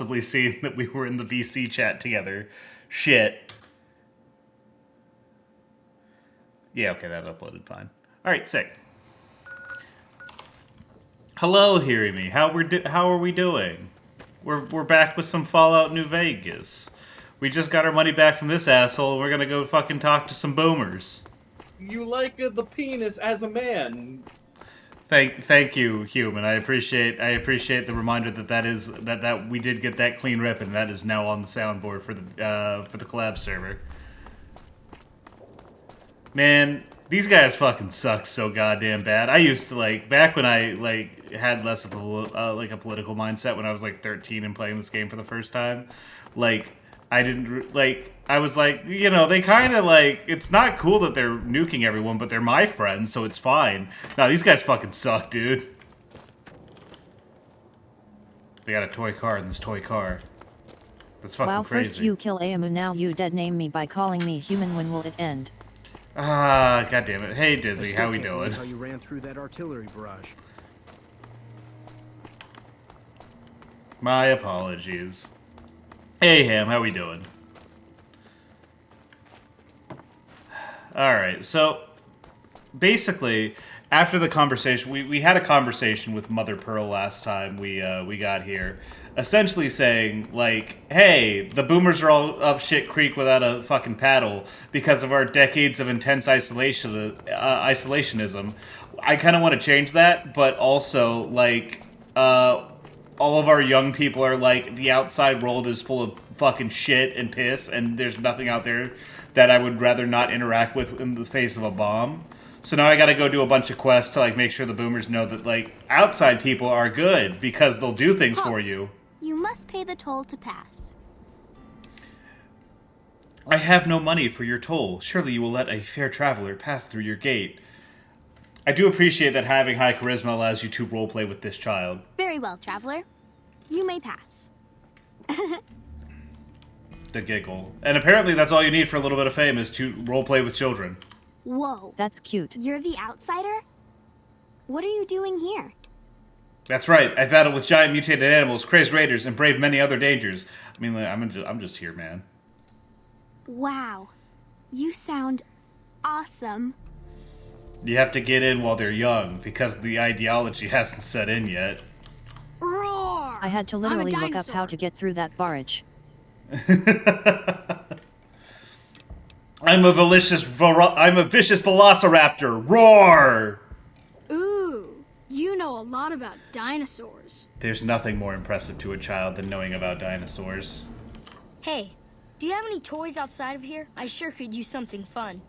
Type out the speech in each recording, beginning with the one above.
possibly seen that we were in the VC chat together. Shit. Yeah, okay, that uploaded fine. Alright, sick. Hello, Hearing Me. How are we doing? We're back with some Fallout New Vegas. We just got our money back from this asshole, and we're gonna go fucking talk to some boomers. You like the penis as a man. Thank you, human. I appreciate the reminder that we did get that clean rip, and that is now on the soundboard for the collab server. Man, these guys fucking suck so goddamn bad. I used to back when I had less of a political mindset when I was 13 and playing this game for the first time. I didn't I was they kind of it's not cool that they're nuking everyone, but they're my friends, so it's fine. No, these guys fucking suck, dude. They got a toy car in this toy car. That's fucking crazy. First you kill Ayamu, now you dead name me by calling me human. When will it end? Ah, god damn it. Hey Dizzy, how we doing? How you ran through that artillery barrage. My apologies. Hey Ham, how we doing? Alright, so basically, after the conversation, we had a conversation with Mother Pearl last time we got here, essentially saying, hey, the boomers are all up shit creek without a fucking paddle because of our decades of intense isolationism. I kind of want to change that, but also, all of our young people are the outside world is full of fucking shit and piss, and there's nothing out there that I would rather not interact with in the face of a bomb. So now I gotta go do a bunch of quests to make sure the boomers know that outside people are good because they'll do things for you. You must pay the toll to pass. I have no money for your toll. Surely you will let a fair traveler pass through your gate. I do appreciate that having high charisma allows you to roleplay with this child. Very well, traveler. You may pass. The giggle. And apparently that's all you need for a little bit of fame is to roleplay with children. Whoa. That's cute. You're the outsider? What are you doing here? That's right. I battled with giant mutated animals, crazed raiders, and braved many other dangers. I mean, I'm just here, man. Wow. You sound awesome. You have to get in while they're young, because the ideology hasn't set in yet. Roar! I had to literally look up how to get through that barrage. I'm a vicious velociraptor. Roar! Ooh, you know a lot about dinosaurs. There's nothing more impressive to a child than knowing about dinosaurs. Hey, do you have any toys outside of here? I sure could use something fun.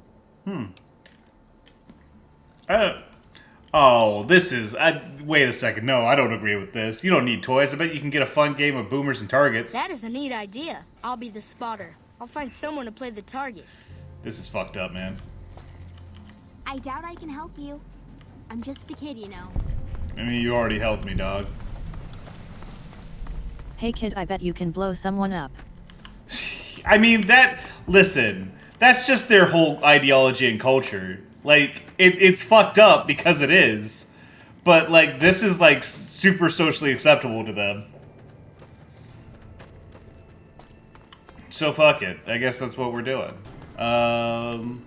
Wait a second. No, I don't agree with this. You don't need toys. I bet you can get a fun game of boomers and targets. That is a neat idea. I'll be the spotter. I'll find someone to play the target. This is fucked up, man. I doubt I can help you. I'm just a kid, you know. I mean, you already helped me, dog. Hey kid, I bet you can blow someone up. I mean, listen, that's just their whole ideology and culture. It's fucked up because it is. But, this is, super socially acceptable to them. So fuck it. I guess that's what we're doing. The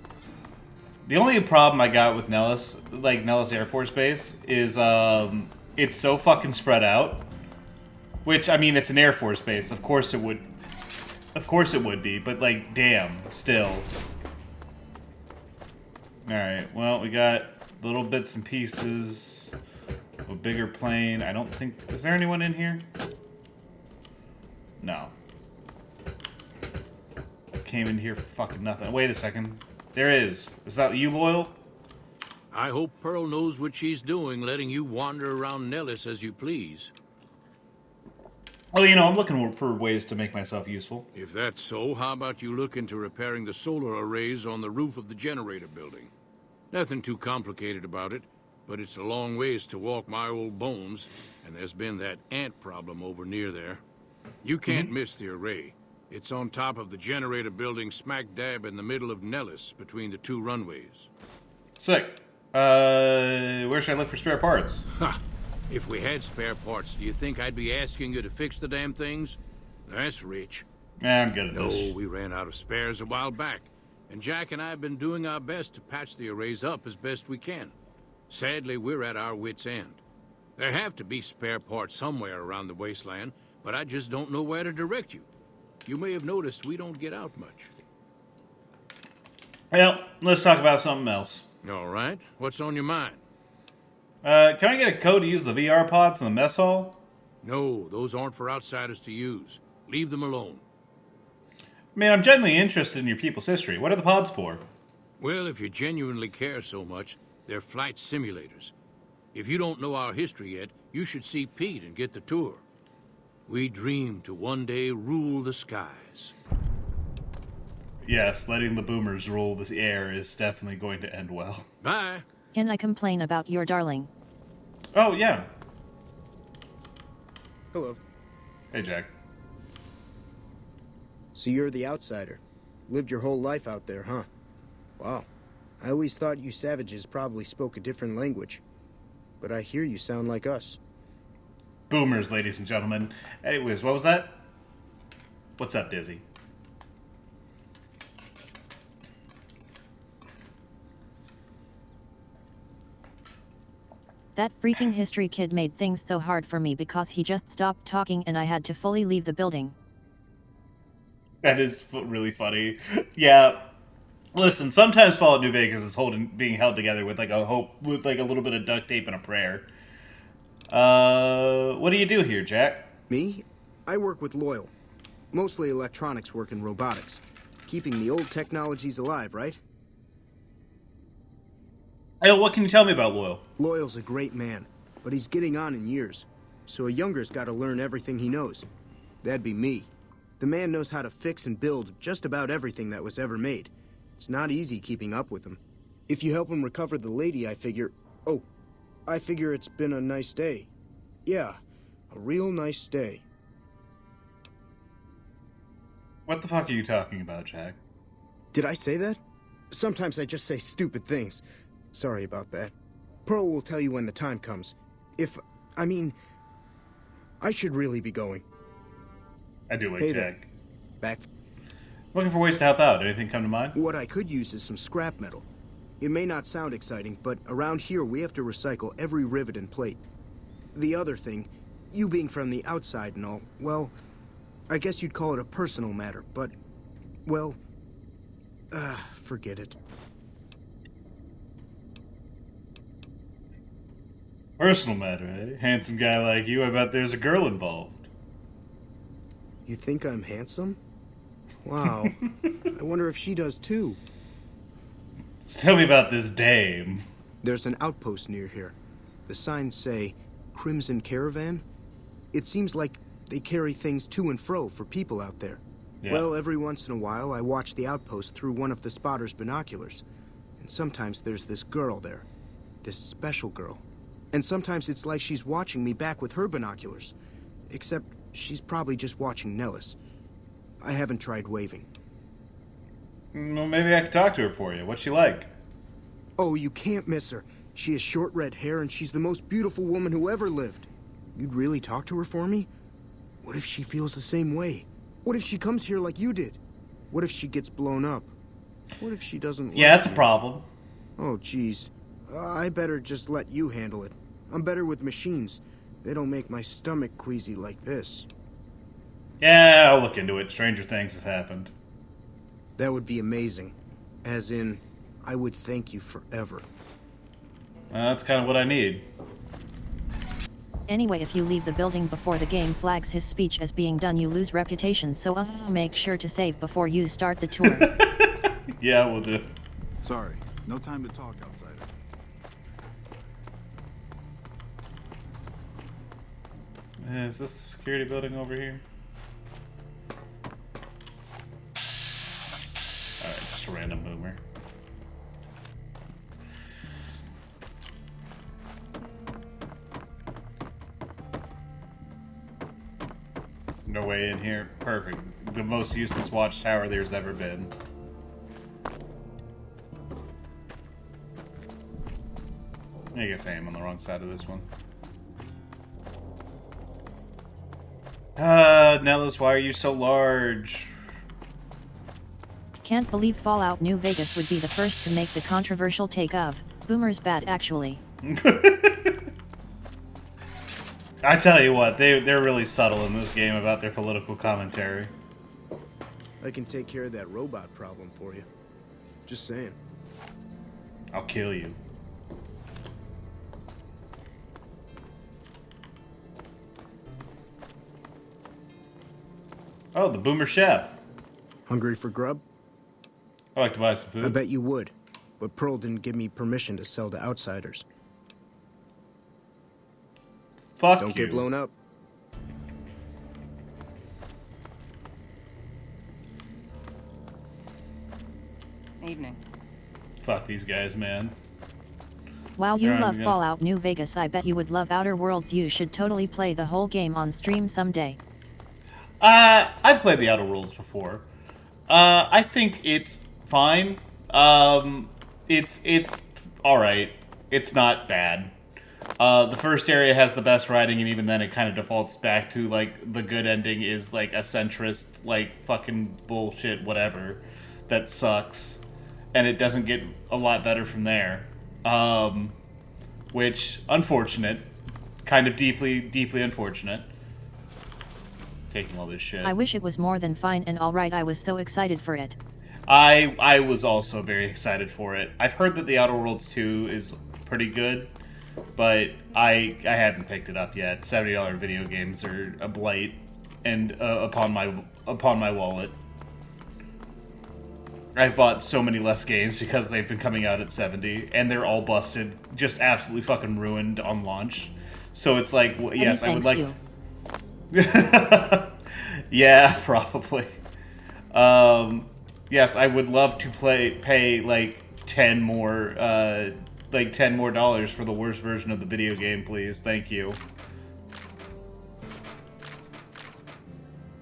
only problem I got with Nellis, Nellis Air Force Base, is, it's so fucking spread out. Which, I mean, it's an Air Force Base. Of course it would be. But, damn, still. Alright, well, we got little bits and pieces. A bigger plane. I don't think... Is there anyone in here? No. Came in here for fucking nothing. Wait a second. There is. Is that you, Loyal? I hope Pearl knows what she's doing, letting you wander around Nellis as you please. Well, I'm looking for ways to make myself useful. If that's so, how about you look into repairing the solar arrays on the roof of the generator building? Nothing too complicated about it, but it's a long ways to walk my old bones, and there's been that ant problem over near there. You can't miss the array. It's on top of the generator building smack dab in the middle of Nellis, between the two runways. Sick. Where should I look for spare parts? Ha! If we had spare parts, do you think I'd be asking you to fix the damn things? That's rich. Yeah, I'm good at No, this. we ran out of spares a while back, and Jack and I have been doing our best to patch the arrays up as best we can. Sadly, we're at our wits' end. There have to be spare parts somewhere around the wasteland, but I just don't know where to direct you. You may have noticed we don't get out much. Well, let's talk about something else. All right, what's on your mind? Can I get a code to use the VR pods in the mess hall? No, those aren't for outsiders to use. Leave them alone. I mean, I'm genuinely interested in your people's history. What are the pods for? Well, if you genuinely care so much, they're flight simulators. If you don't know our history yet, you should see Pete and get the tour. We dream to one day rule the skies. Yes, letting the boomers rule the air is definitely going to end well. Bye. Can I complain about your darling? Oh, yeah. Hello. Hey, Jack. So you're the outsider. Lived your whole life out there, huh? Wow. I always thought you savages probably spoke a different language. But I hear you sound like us. Boomers, ladies and gentlemen. Anyways, what was that? What's up, Dizzy? That freaking history kid made things so hard for me because he just stopped talking and I had to fully leave the building. That is really funny. Yeah. Listen, sometimes Fallout New Vegas is being held together with like a little bit of duct tape and a prayer. What do you do here, Jack? Me? I work with Loyal. Mostly electronics work and robotics. Keeping the old technologies alive, right? Hey, what can you tell me about Loyal? Loyal's a great man, but he's getting on in years. So a younger's got to learn everything he knows. That'd be me. The man knows how to fix and build just about everything that was ever made. It's not easy keeping up with him. If you help him recover the lady, I figure it's been a nice day. Yeah, a real nice day. What the fuck are you talking about, Jack? Did I say that? Sometimes I just say stupid things. Sorry about that. Pearl will tell you when the time comes. I should really be going. I do like Hey Jack. there. Back. Looking for ways to help out. Anything come to mind? What I could use is some scrap metal. It may not sound exciting, but around here we have to recycle every rivet and plate. The other thing, you being from the outside and all, well, I guess you'd call it a personal matter, but, well, forget it. Personal matter, eh? Handsome guy like you, I bet there's a girl involved. You think I'm handsome? Wow. I wonder if she does too. Just tell me about this dame. There's an outpost near here. The signs say, Crimson Caravan. It seems like they carry things to and fro for people out there. Yeah. Well, every once in a while, I watch the outpost through one of the spotter's binoculars. And sometimes there's this girl there. This special girl. And sometimes it's like she's watching me back with her binoculars. Except she's probably just watching Nellis. I haven't tried waving. Well, maybe I could talk to her for you. What's she like? Oh, you can't miss her. She has short red hair and she's the most beautiful woman who ever lived. You'd really talk to her for me? What if she feels the same way? What if she comes here like you did? What if she gets blown up? What if she doesn't Yeah, like that's a me? problem. Oh, jeez. I better just let you handle it. I'm better with machines. They don't make my stomach queasy like this. Yeah, I'll look into it. Stranger things have happened. That would be amazing. As in, I would thank you forever. That's kind of what I need. Anyway, if you leave the building before the game flags his speech as being done, you lose reputation, so make sure to save before you start the tour. Yeah, we'll do. Sorry, no time to talk, outsider. Is this a security building over here? Alright, just a random boomer. No way in here. Perfect. The most useless watchtower there's ever been. I guess I am on the wrong side of this one. Nellis, why are you so large? Can't believe Fallout New Vegas would be the first to make the controversial take of Boomer's bad actually. I tell you what, they're really subtle in this game about their political commentary. I can take care of that robot problem for you. Just saying. I'll kill you. Oh, the Boomer Chef. Hungry for grub? I'd like to buy some food. I bet you would, but Pearl didn't give me permission to sell to outsiders. Fuck Don't you. get blown up. Evening. Fuck these guys, man. While you Alright, love I'm gonna- Fallout New Vegas, I bet you would love Outer Worlds. You should totally play the whole game on stream someday. I've played the Outer Worlds before. I think it's fine. It's all right. It's not bad. The first area has the best writing, and even then, it kind of defaults back to like the good ending is like a centrist, like fucking bullshit, whatever, that sucks, and it doesn't get a lot better from there. Which unfortunate, kind of deeply unfortunate. Taking all this shit. I wish it was more than fine and alright. I was so excited for it. I was also very excited for it. I've heard that the Outer Worlds 2 is pretty good, but I haven't picked it up yet. $70 video games are a blight and upon my wallet. I've bought so many less games because they've been coming out at 70, and they're all busted, just absolutely fucking ruined on launch. So it's like, yes, I would like. You. Yeah, probably. Yes, I would love to pay like 10 more dollars for the worst version of the video game, please. Thank you.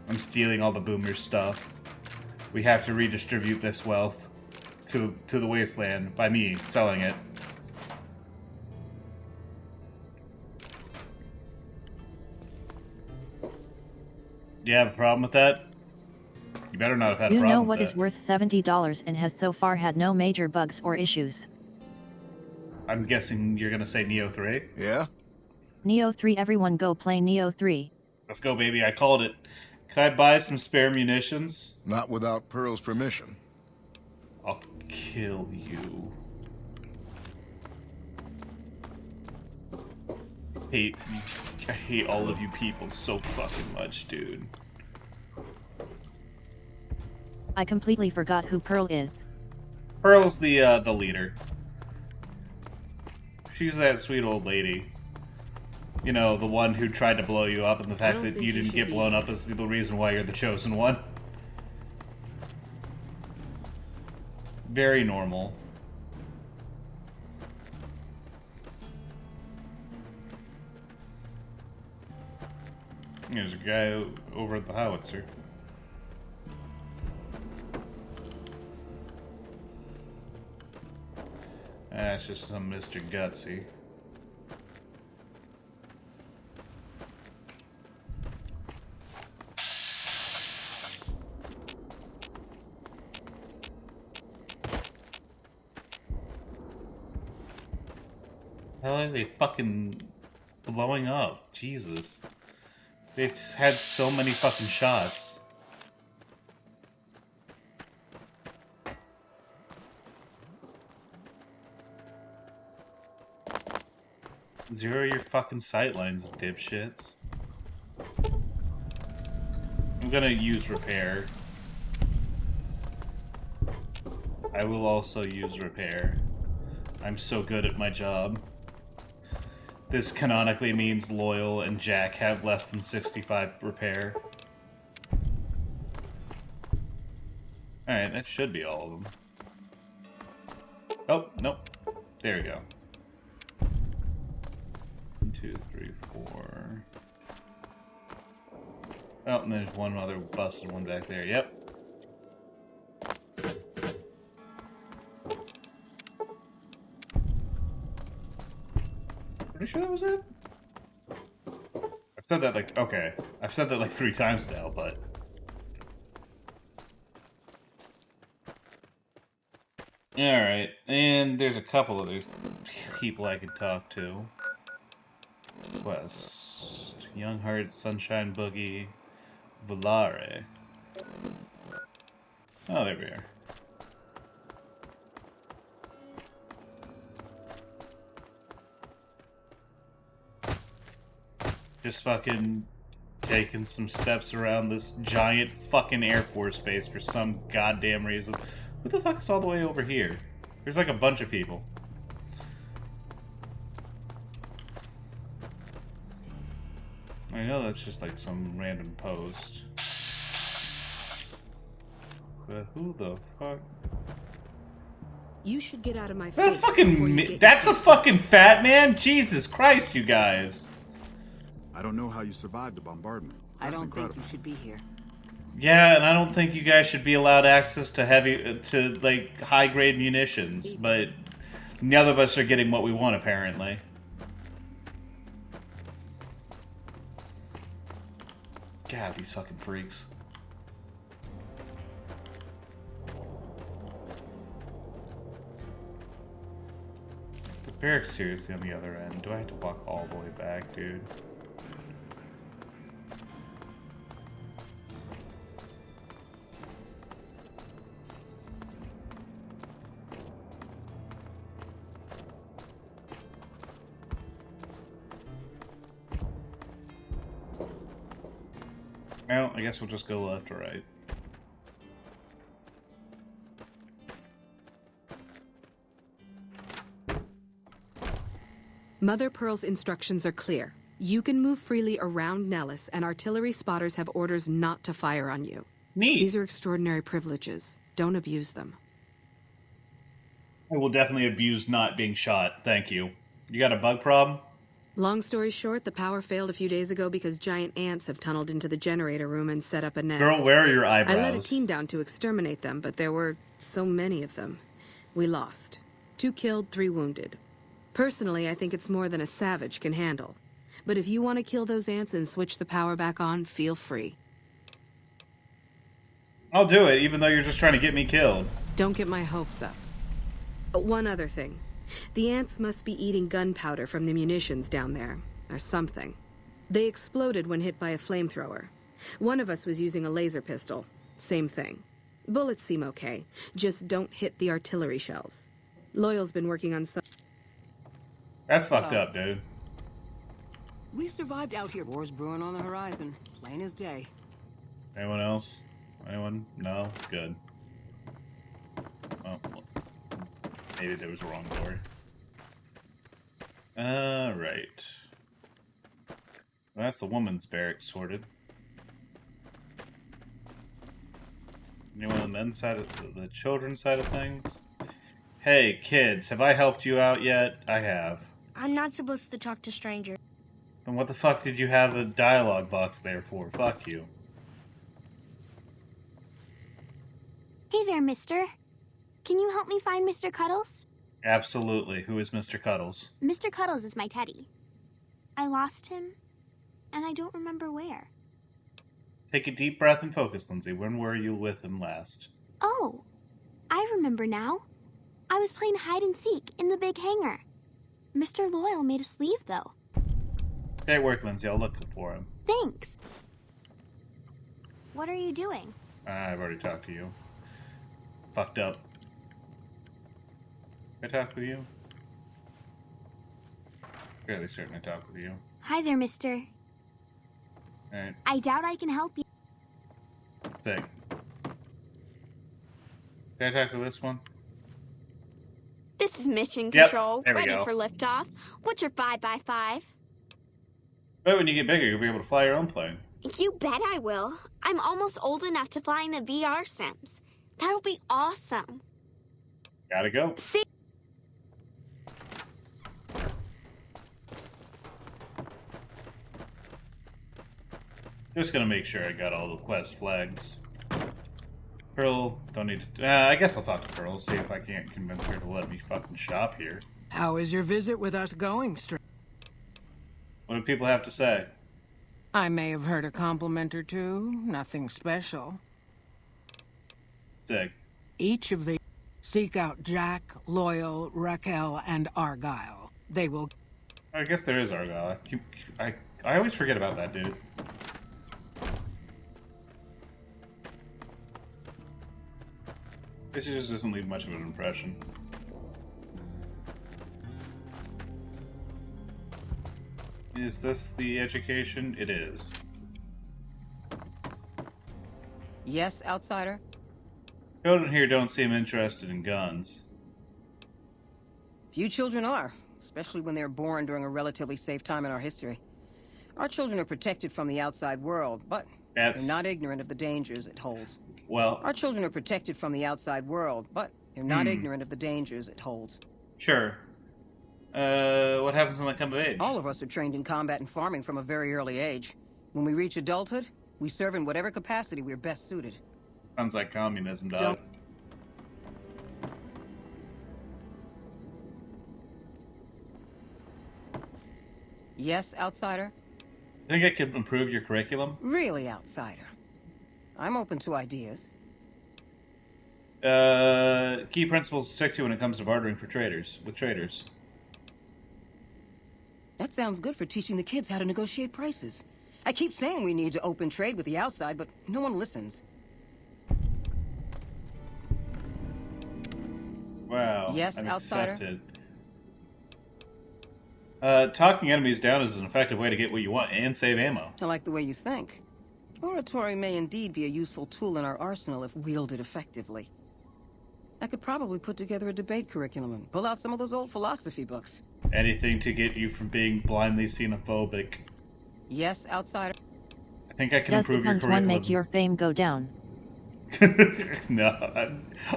I'm stealing all the Boomer stuff. We have to redistribute this wealth to the wasteland by me selling it. Do you have a problem with that? You better not have had a You problem know with what that. is worth $70 and has so far had no major bugs or issues. I'm guessing you're gonna say Neo 3. Yeah? Neo 3, everyone go play Neo 3. Let's go, baby. I called it. Can I buy some spare munitions? Not without Pearl's permission. I'll kill you. I hate all of you people so fucking much, dude. I completely forgot who Pearl is. Pearl's the leader. She's that sweet old lady. You know, the one who tried to blow you up, and the fact that you didn't get blown up is the reason why you're the chosen one. Very normal. There's a guy over at the howitzer. That's just some Mr. Gutsy. How are they fucking blowing up? Jesus. They've had so many fucking shots. Zero your fucking sightlines, dipshits. I'm gonna use repair. I will also use repair. I'm so good at my job. This canonically means Loyal and Jack have less than 65 repair. Alright, that should be all of them. Oh, nope. There we go. 1, 2, 3, 4. Oh, and there's one other busted one back there. Yep. Pretty sure that was it. Said that like, okay. I've said that like 3 times now, but... Alright, and there's a couple other people I could talk to. West, Young Heart, Sunshine Boogie, Volare. Oh, there we are. Just fucking taking some steps around this giant fucking Air Force base for some goddamn reason. Who the fuck is all the way over here? There's like a bunch of people. I know that's just like some random post. But who the fuck? You should get out of my Is that a face. before fucking... you get That's a yourself- fucking fat man? Jesus Christ, you guys. I don't know how you survived the bombardment. I That's don't incredible. think you should be here. Yeah, and I don't think you guys should be allowed access to like, high-grade munitions, but none of us are getting what we want, apparently. God, these fucking freaks. The barracks seriously on the other end. Do I have to walk all the way back, dude? Well, I guess we'll just go left or right. Mother Pearl's instructions are clear. You can move freely around Nellis, and artillery spotters have orders not to fire on you. Neat. These are extraordinary privileges. Don't abuse them. I will definitely abuse not being shot. Thank you. You got a bug problem? Long story short, the power failed a few days ago because giant ants have tunneled into the generator room and set up a nest. Girl, where are your eyebrows? I led a team down to exterminate them, but there were so many of them. We lost. 2 killed, 3 wounded. Personally, I think it's more than a savage can handle. But if you want to kill those ants and switch the power back on, feel free. I'll do it, even though you're just trying to get me killed. Don't get my hopes up. One other thing. The ants must be eating gunpowder from the munitions down there, or something. They exploded when hit by a flamethrower. One of us was using a laser pistol. Same thing. Bullets seem okay. Just don't hit the artillery shells. Loyal's been working on some... That's fucked up, dude. We survived out here. War's brewing on the horizon. Plain as day. Anyone else? Anyone? No? Good. Oh, well, maybe there was a wrong door. Right. Well, that's the woman's barracks sorted. Anyone on the men's side of the children's side of things? Hey, kids, have I helped you out yet? I have. I'm not supposed to talk to strangers. Then what the fuck did you have a dialogue box there for? Fuck you. Hey there, mister. Can you help me find Mr. Cuddles? Absolutely. Who is Mr. Cuddles? Mr. Cuddles is my teddy. I lost him, and I don't remember where. Take a deep breath and focus, Lindsay. When were you with him last? Oh, I remember now. I was playing hide and seek in the big hangar. Mr. Loyal made us leave, though. Great work, Lindsay. I'll look for him. Thanks. What are you doing? I've already talked to you. Fucked up. Did I talk with you? Fairly certain I talked with you. Hi there, mister. Alright, I doubt I can help you. sick. Did I talk to this one? This is Mission Yep, Control, there we ready go. for liftoff. What's your 5x5? But when you get bigger, you'll be able to fly your own plane. You bet I will. I'm almost old enough to fly in the VR sims. That'll be awesome. Gotta go. See? Just gonna make sure I got all the quest flags. Pearl, don't need to... I guess I'll talk to Pearl, see if I can't convince her to let me fucking shop here. How is your visit with us going, What do people have to say? I may have heard a compliment or two. Nothing special. Sick. Each of the... Seek out Jack, Loyal, Raquel, and Argyle. They will... I guess there is Argyle. I always forget about that dude. This just doesn't leave much of an impression. Is this the education? It is. Yes, outsider? Children here don't seem interested in guns. Few children are, especially when they're born during a relatively safe time in our history. Our children are protected from the outside world, but they're not ignorant of the dangers it holds. Well... Our children are protected from the outside world, but they're not ignorant of the dangers it holds. Sure. What happens when they come of age? All of us are trained in combat and farming from a very early age. When we reach adulthood, we serve in whatever capacity we're best suited. Sounds like communism, dog. Yes, outsider? Think I could improve your curriculum? Really, outsider. I'm open to ideas. Key principles to stick to when it comes to bartering with traders. That sounds good for teaching the kids how to negotiate prices. I keep saying we need to open trade with the outside, but no one listens. Wow. Yes, I'm outsider? accepted. Talking enemies down is an effective way to get what you want and save ammo. I like the way you think. Oratory may indeed be a useful tool in our arsenal if wielded effectively. I could probably put together a debate curriculum and pull out some of those old philosophy books. Anything to get you from being blindly xenophobic. Yes, outsider? I think I can Does the improve your cunt curriculum. one make your fame go down?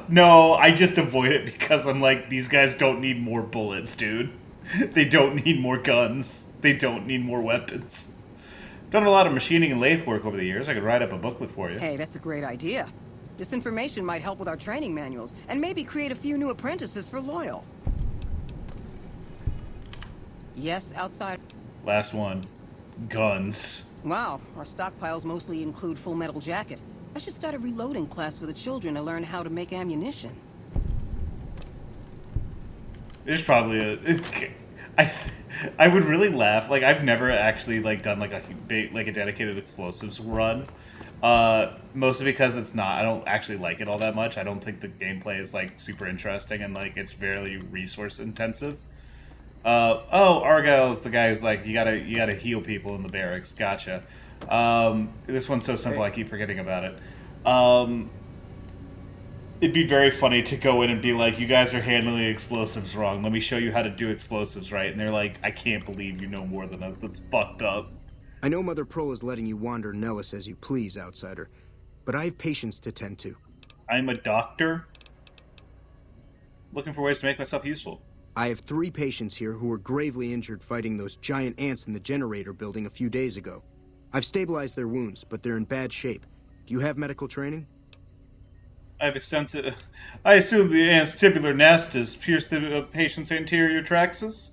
No, I just avoid it because I'm like, these guys don't need more bullets, dude. They don't need more guns. They don't need more weapons. Done a lot of machining and lathe work over the years. I could write up a booklet for you. Hey, that's a great idea. This information might help with our training manuals, and maybe create a few new apprentices for Loyal. Yes, outside? Last one. Guns. Wow, our stockpiles mostly include Full Metal Jacket. I should start a reloading class for the children to learn how to make ammunition. There's probably I would really laugh. Like, I've never actually like done like a dedicated explosives run. Mostly because I don't actually like it all that much. I don't think the gameplay is like super interesting and like it's very resource intensive. Argyle's the guy who's like, you gotta heal people in the barracks. Gotcha. This one's so simple, I keep forgetting about it. It'd be very funny to go in and be like, you guys are handling explosives wrong. Let me show you how to do explosives right. And they're like, I can't believe you know more than us. That's fucked up. I know Mother Pearl is letting you wander Nellis as you please, outsider. But I have patients to tend to. I'm a doctor. Looking for ways to make myself useful. I have 3 patients here who were gravely injured fighting those giant ants in the generator building a few days ago. I've stabilized their wounds, but they're in bad shape. Do you have medical training? I have extensive... I assume the ant's tubular nest has pierced the patient's anterior traxus?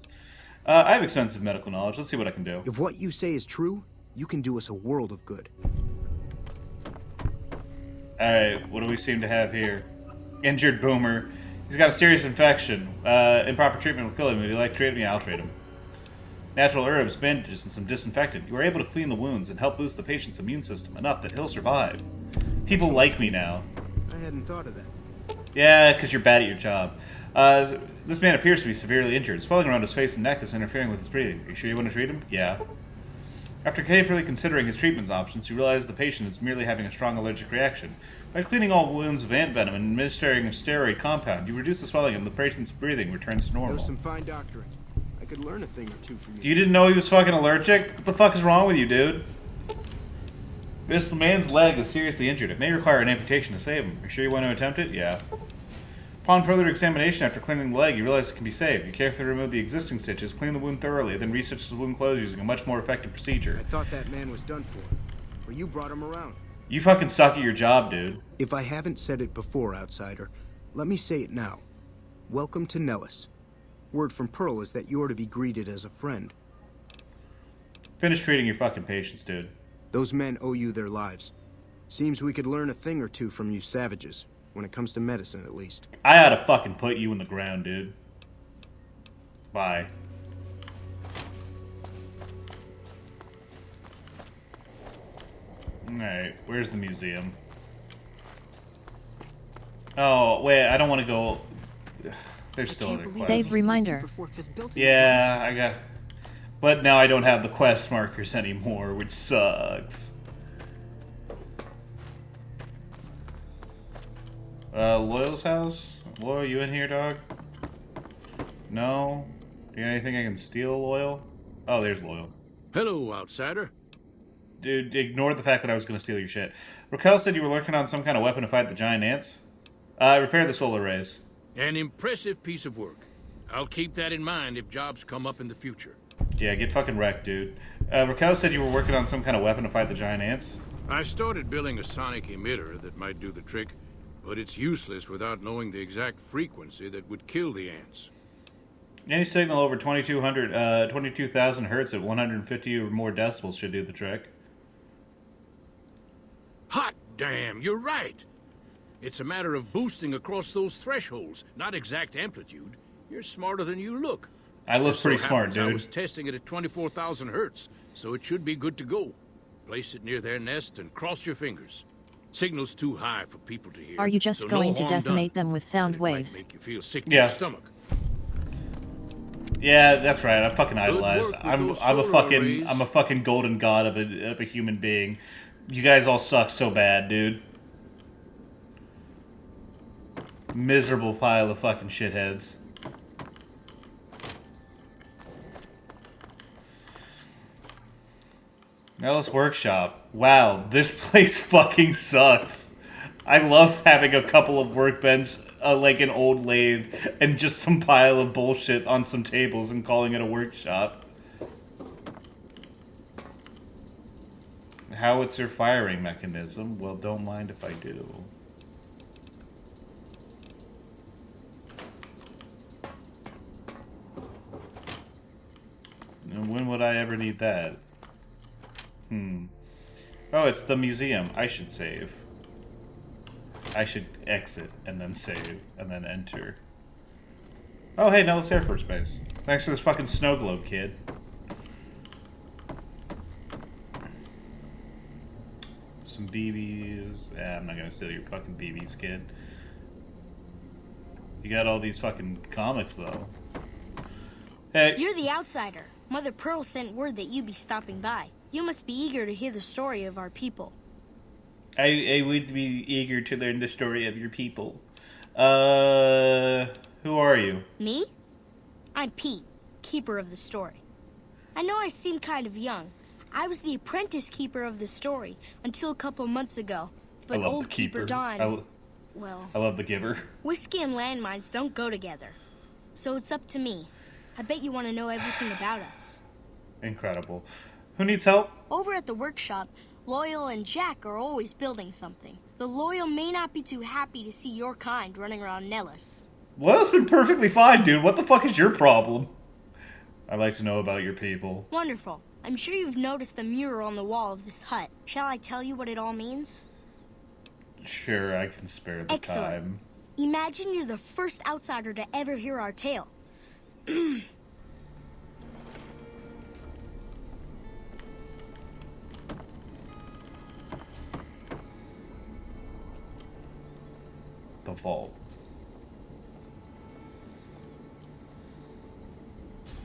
I have extensive medical knowledge. Let's see what I can do. If what you say is true, you can do us a world of good. Alright, what do we seem to have here? Injured boomer. He's got a serious infection. Improper treatment will kill him. Would you like to treat me? I'll treat him. Natural herbs, bandages, and some disinfectant. You are able to clean the wounds and help boost the patient's immune system enough that he'll survive. People like me now. I hadn't thought of that. Yeah, because you're bad at your job. This man appears to be severely injured. Swelling around his face and neck is interfering with his breathing. Are you sure you want to treat him? Yeah. After carefully considering his treatment options, you realize the patient is merely having a strong allergic reaction. By cleaning all wounds of ant venom and administering a steroid compound, you reduce the swelling and the patient's breathing returns to normal. That was some fine doctoring. I could learn a thing or two from you. You didn't know he was fucking allergic? What the fuck is wrong with you, dude? This man's leg is seriously injured. It may require an amputation to save him. Are you sure you want to attempt it? Yeah. Upon further examination after cleaning the leg, you realize it can be saved. You carefully remove the existing stitches, clean the wound thoroughly, then restitch the wound closed using a much more effective procedure. I thought that man was done for, but you brought him around. You fucking suck at your job, dude. If I haven't said it before, outsider, let me say it now. Welcome to Nellis. Word from Pearl is that you're to be greeted as a friend. Finish treating your fucking patients, dude. Those men owe you their lives. Seems we could learn a thing or two from you savages. When it comes to medicine, at least. I ought to fucking put you in the ground, dude. Bye. Alright, where's the museum? Oh, wait, I don't want to go... There's still other quests. Save reminder. Yeah, I got... But now I don't have the quest markers anymore, which sucks. Loyal's house? Loyal, you in here, dog? No? Do you got anything I can steal, Loyal? Oh, there's Loyal. Hello, outsider. Dude, ignore the fact that I was going to steal your shit. Raquel said you were working on some kind of weapon to fight the giant ants. Repair the solar rays. An impressive piece of work. I'll keep that in mind if jobs come up in the future. Yeah, get fucking wrecked, dude. Raquel said you were working on some kind of weapon to fight the giant ants. I started building a sonic emitter that might do the trick, but it's useless without knowing the exact frequency that would kill the ants. Any signal over 22,000 hertz at 150 or more decibels should do the trick. Hot damn, you're right. It's a matter of boosting across those thresholds, not exact amplitude. You're smarter than you look. I look pretty smart, dude. I was testing it at 24,000 hertz, so it should be good to go. Place it near their nest and cross your fingers. Signal's too high for people to hear. Are you just going to decimate them with sound waves? Make you feel sick to your stomach. Yeah, that's right. I'm fucking idolized. I'm a fucking golden god of a human being. You guys all suck so bad, dude. Miserable pile of fucking shitheads. Nellis Workshop. Wow, this place fucking sucks. I love having a couple of workbench, like an old lathe, and just some pile of bullshit on some tables and calling it a workshop. Howitzer firing mechanism. Well, don't mind if I do. And when would I ever need that? Oh, it's the museum. I should save. I should exit and then save and then enter. Oh, hey, Nellis Air Force Base. Thanks for this fucking snow globe, kid. Some BBs. I'm not gonna steal your fucking BBs, kid. You got all these fucking comics, though. Hey. You're the outsider. Mother Pearl sent word that you'd be stopping by. You must be eager to hear the story of our people. I would be eager to learn the story of your people. Who are you? Me? I'm Pete, keeper of the story. I know I seem kind of young. I was the apprentice keeper of the story until a couple months ago. But old keeper Don... well... I love the giver. Whiskey and landmines don't go together. So it's up to me. I bet you want to know everything about us. Incredible. Who needs help? Over at the workshop, Loyal and Jack are always building something. The Loyal may not be too happy to see your kind running around Nellis. Loyal's been perfectly fine, dude. What the fuck is your problem? I'd like to know about your people. Wonderful. I'm sure you've noticed the mural on the wall of this hut. Shall I tell you what it all means? Sure, I can spare the time. Imagine you're the first outsider to ever hear our tale. The vault.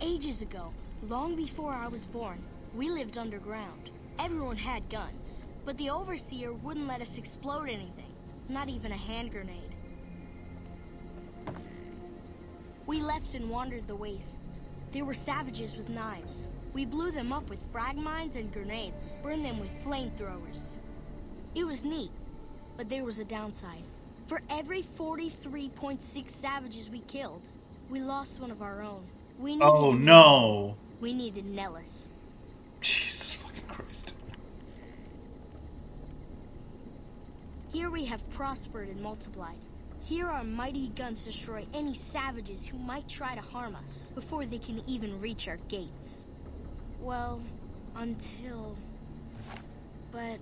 Ages ago, long before I was born, we lived underground. Everyone had guns, but the Overseer wouldn't let us explode anything, not even a hand grenade. We left and wandered the wastes. There were savages with knives. We blew them up with frag mines and grenades, burned them with flamethrowers. It was neat, but there was a downside. For every 43.6 savages we killed, we lost one of our own. We needed no! We needed Nellis. Jesus fucking Christ. Here we have prospered and multiplied. Here our mighty guns destroy any savages who might try to harm us before they can even reach our gates. Well, until... But...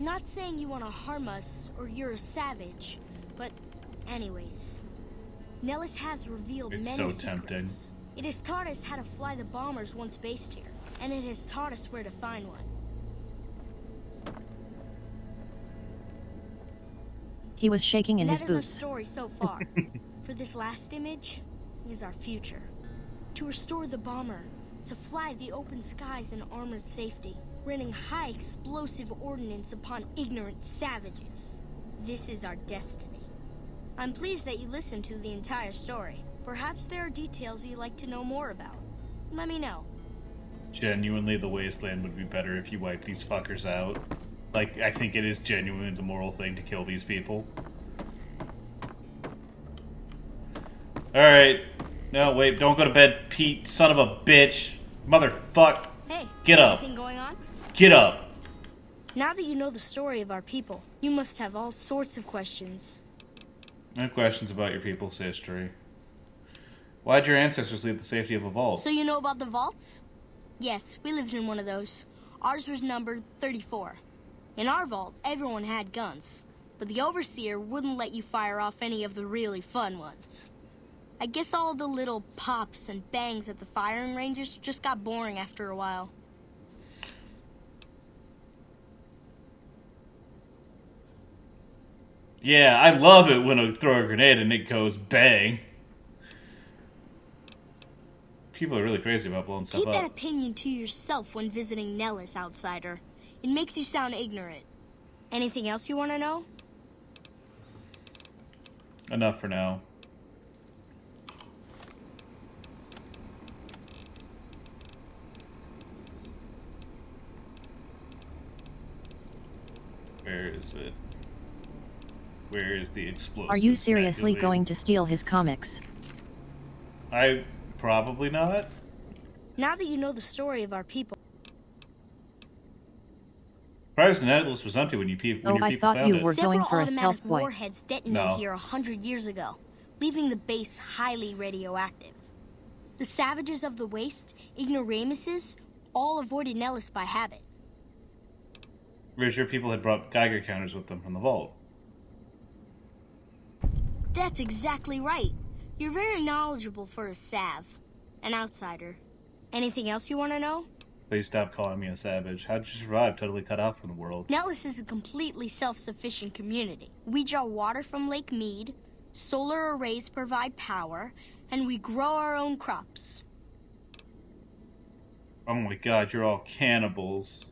Not saying you want to harm us or you're a savage, but anyways. Nellis has revealed many secrets. Tempting. It has taught us how to fly the bombers once based here, and it has taught us where to find one. He was shaking in his That is our boots. story so far. For this last image is our future. To restore the bomber, to fly the open skies in armored safety, raining high explosive ordnance upon ignorant savages. This is our destiny. I'm pleased that you listened to the entire story. Perhaps there are details you'd like to know more about. Let me know. Genuinely, the Wasteland would be better if you wiped these fuckers out. Like, I think it is genuinely the moral thing to kill these people. Alright. No, wait, don't go to bed, Pete, son of a bitch. Motherfuck. Hey, get up. Anything going on? Get up. Now that you know the story of our people, you must have all sorts of questions. I have questions about your people's history. Why'd your ancestors leave the safety of a vault? So you know about the vaults? Yes, we lived in one of those. Ours was numbered 34. In our vault, everyone had guns, but the Overseer wouldn't let you fire off any of the really fun ones. I guess all the little pops and bangs at the firing ranges just got boring after a while. Yeah, I love it when I throw a grenade and it goes bang. People are really crazy about blowing stuff Keep up. that opinion to yourself when visiting Nellis, outsider. It makes you sound ignorant. Anything else you want to know? Enough for now. Where is it? Where is the explosive? Are you seriously magazine? going to steal his comics? Probably not. Now that you know the story of our people... Surprised Nellis was empty when your people found it. Were going for a Several stealth automatic wipe. warheads detonated here 100 years ago, leaving the base highly radioactive. The savages of the Waste, ignoramuses, all avoided Nellis by habit. Whereas your people had brought Geiger counters with them from the vault. That's exactly right. You're very knowledgeable for a Sav, an outsider. Anything else you want to know? Please stop calling me a savage. How'd you survive totally cut off from the world? Nellis is a completely self-sufficient community. We draw water from Lake Mead, solar arrays provide power, and we grow our own crops. Oh my god, you're all cannibals.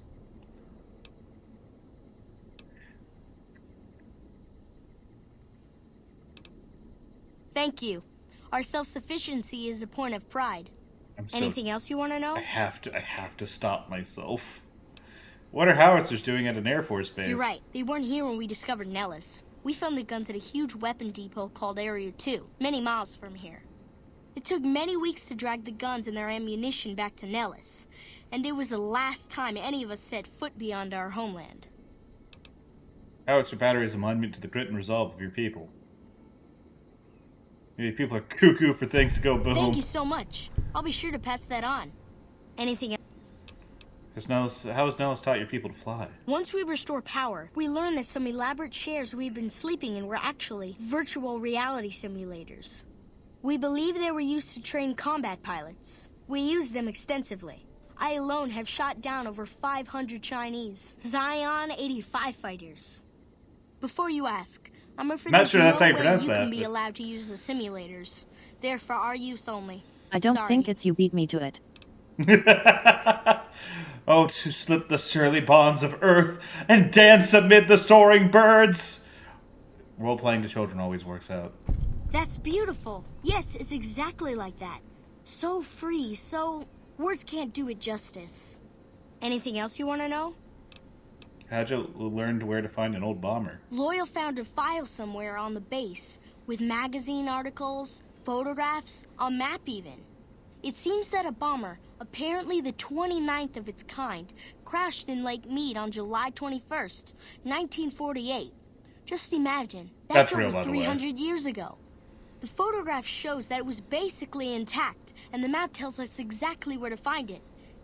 Thank you. Our self-sufficiency is a point of pride. Anything else you want to know? I have to stop myself. What are howitzers doing at an Air Force base? You're right. They weren't here when we discovered Nellis. We found the guns at a huge weapon depot called Area 2, many miles from here. It took many weeks to drag the guns and their ammunition back to Nellis, and it was the last time any of us set foot beyond our homeland. Howitzer battery is a monument to the grit and resolve of your people. Maybe people are cuckoo for things to go boom. Thank you so much. I'll be sure to pass that on. Anything else? How has Nellis taught your people to fly? Once we restore power, we learned that some elaborate chairs we've been sleeping in were actually virtual reality simulators. We believe they were used to train combat pilots. We used them extensively. I alone have shot down over 500 Chinese Zion 85 fighters. Before you ask, I'm afraid Not sure that's how you no way pronounce you that, can be but- allowed to use the simulators. They're for our use only. I don't Sorry. think it's you beat me to it. Oh, to slip the surly bonds of earth and dance amid the soaring birds! Role-playing to children always works out. That's beautiful. Yes, it's exactly like that. So free, so... Words can't do it justice. Anything else you want to know? How'd you learn where to find an old bomber? Loyal found a file somewhere on the base, with magazine articles, photographs, a map even. It seems that a bomber, apparently the 29th of its kind, crashed in Lake Mead on July 21st, 1948. Just imagine, that's That's real, over by the way. 300 years ago. The photograph shows that it was basically intact, and the map tells us exactly where to find it.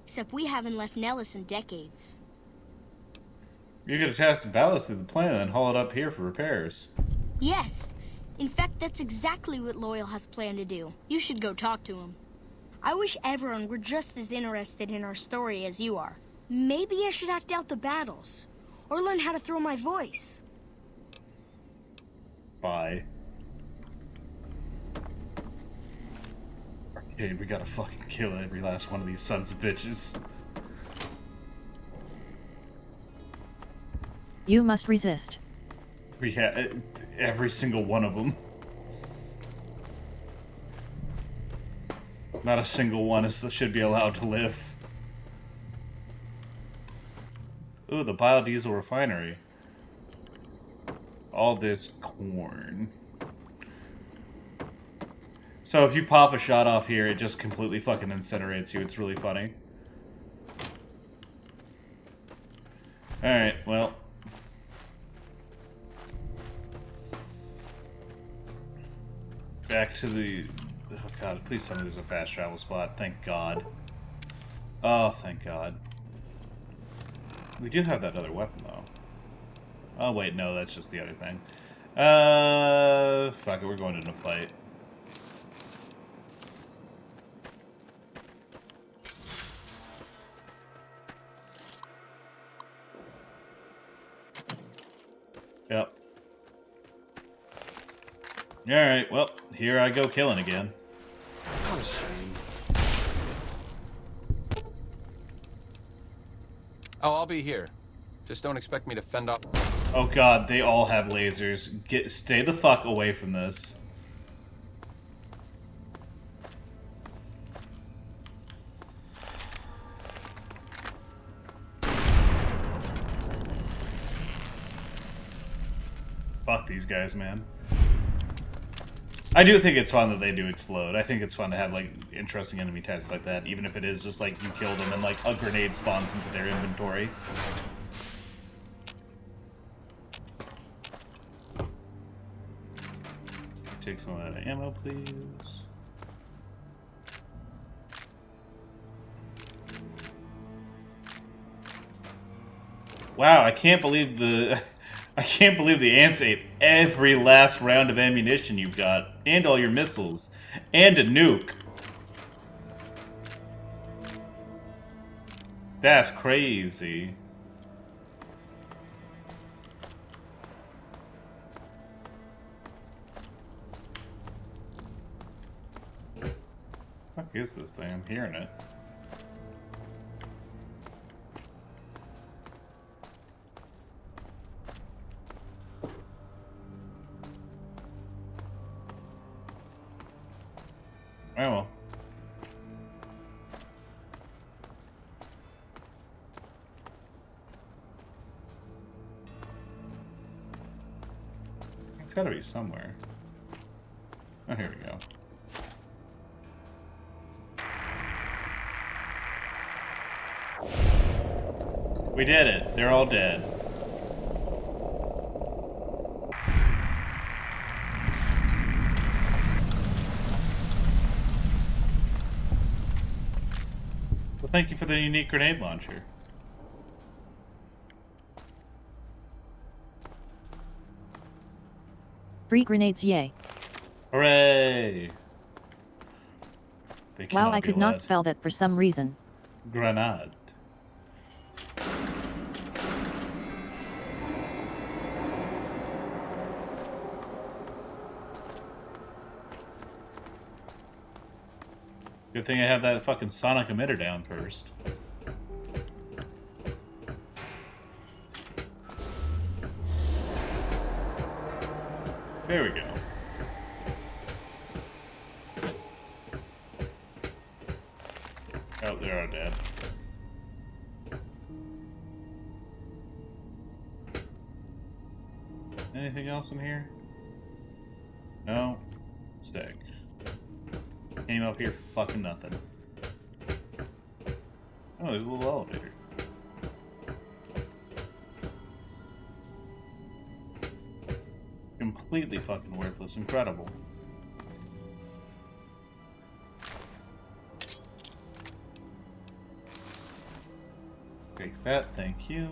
Except we haven't left Nellis in decades. You could attach the ballast to the plane and then haul it up here for repairs. Yes. In fact, that's exactly what Loyal has planned to do. You should go talk to him. I wish everyone were just as interested in our story as you are. Maybe I should act out the battles. Or learn how to throw my voice. Bye. Arcade, we gotta fucking kill every last one of these sons of bitches. You must resist. We have every single one of them. Not a single one should be allowed to live. Ooh, the biodiesel refinery. All this corn. So if you pop a shot off here, it just completely fucking incinerates you. It's really funny. Alright, well. Back to the... Oh god, please tell me there's a fast travel spot. Thank god. Oh, thank god. We do have that other weapon, though. Oh, wait, no, that's just the other thing. Fuck it, we're going into a fight. Yep. Alright, well, here I go killing again. What a shame. Oh, I'll be here. Just don't expect me to fend off. Oh god, they all have lasers. Stay the fuck away from this. Fuck these guys, man. I do think it's fun that they do explode. I think it's fun to have, like, interesting enemy types like that, even if it is just, like, you kill them and, like, a grenade spawns into their inventory. Take some of that ammo, please. Wow, I can't believe the... I can't believe the ants ate every last round of ammunition you've got, and all your missiles, and a nuke. That's crazy. What the fuck is this thing? I'm hearing it. Oh well. It's gotta be somewhere. Oh, here we go. We did it. They're all dead. Well, thank you for the unique grenade launcher. Free grenades, yay. Hooray! Wow, I could not spell that for some reason. Grenade. Good thing I have that fucking sonic emitter down first. There we go. Oh, they're all dead. Anything else in here? No? Stick. Came up here for fucking nothing. Oh, there's a little elevator. Completely fucking worthless. Incredible. Take that, thank you.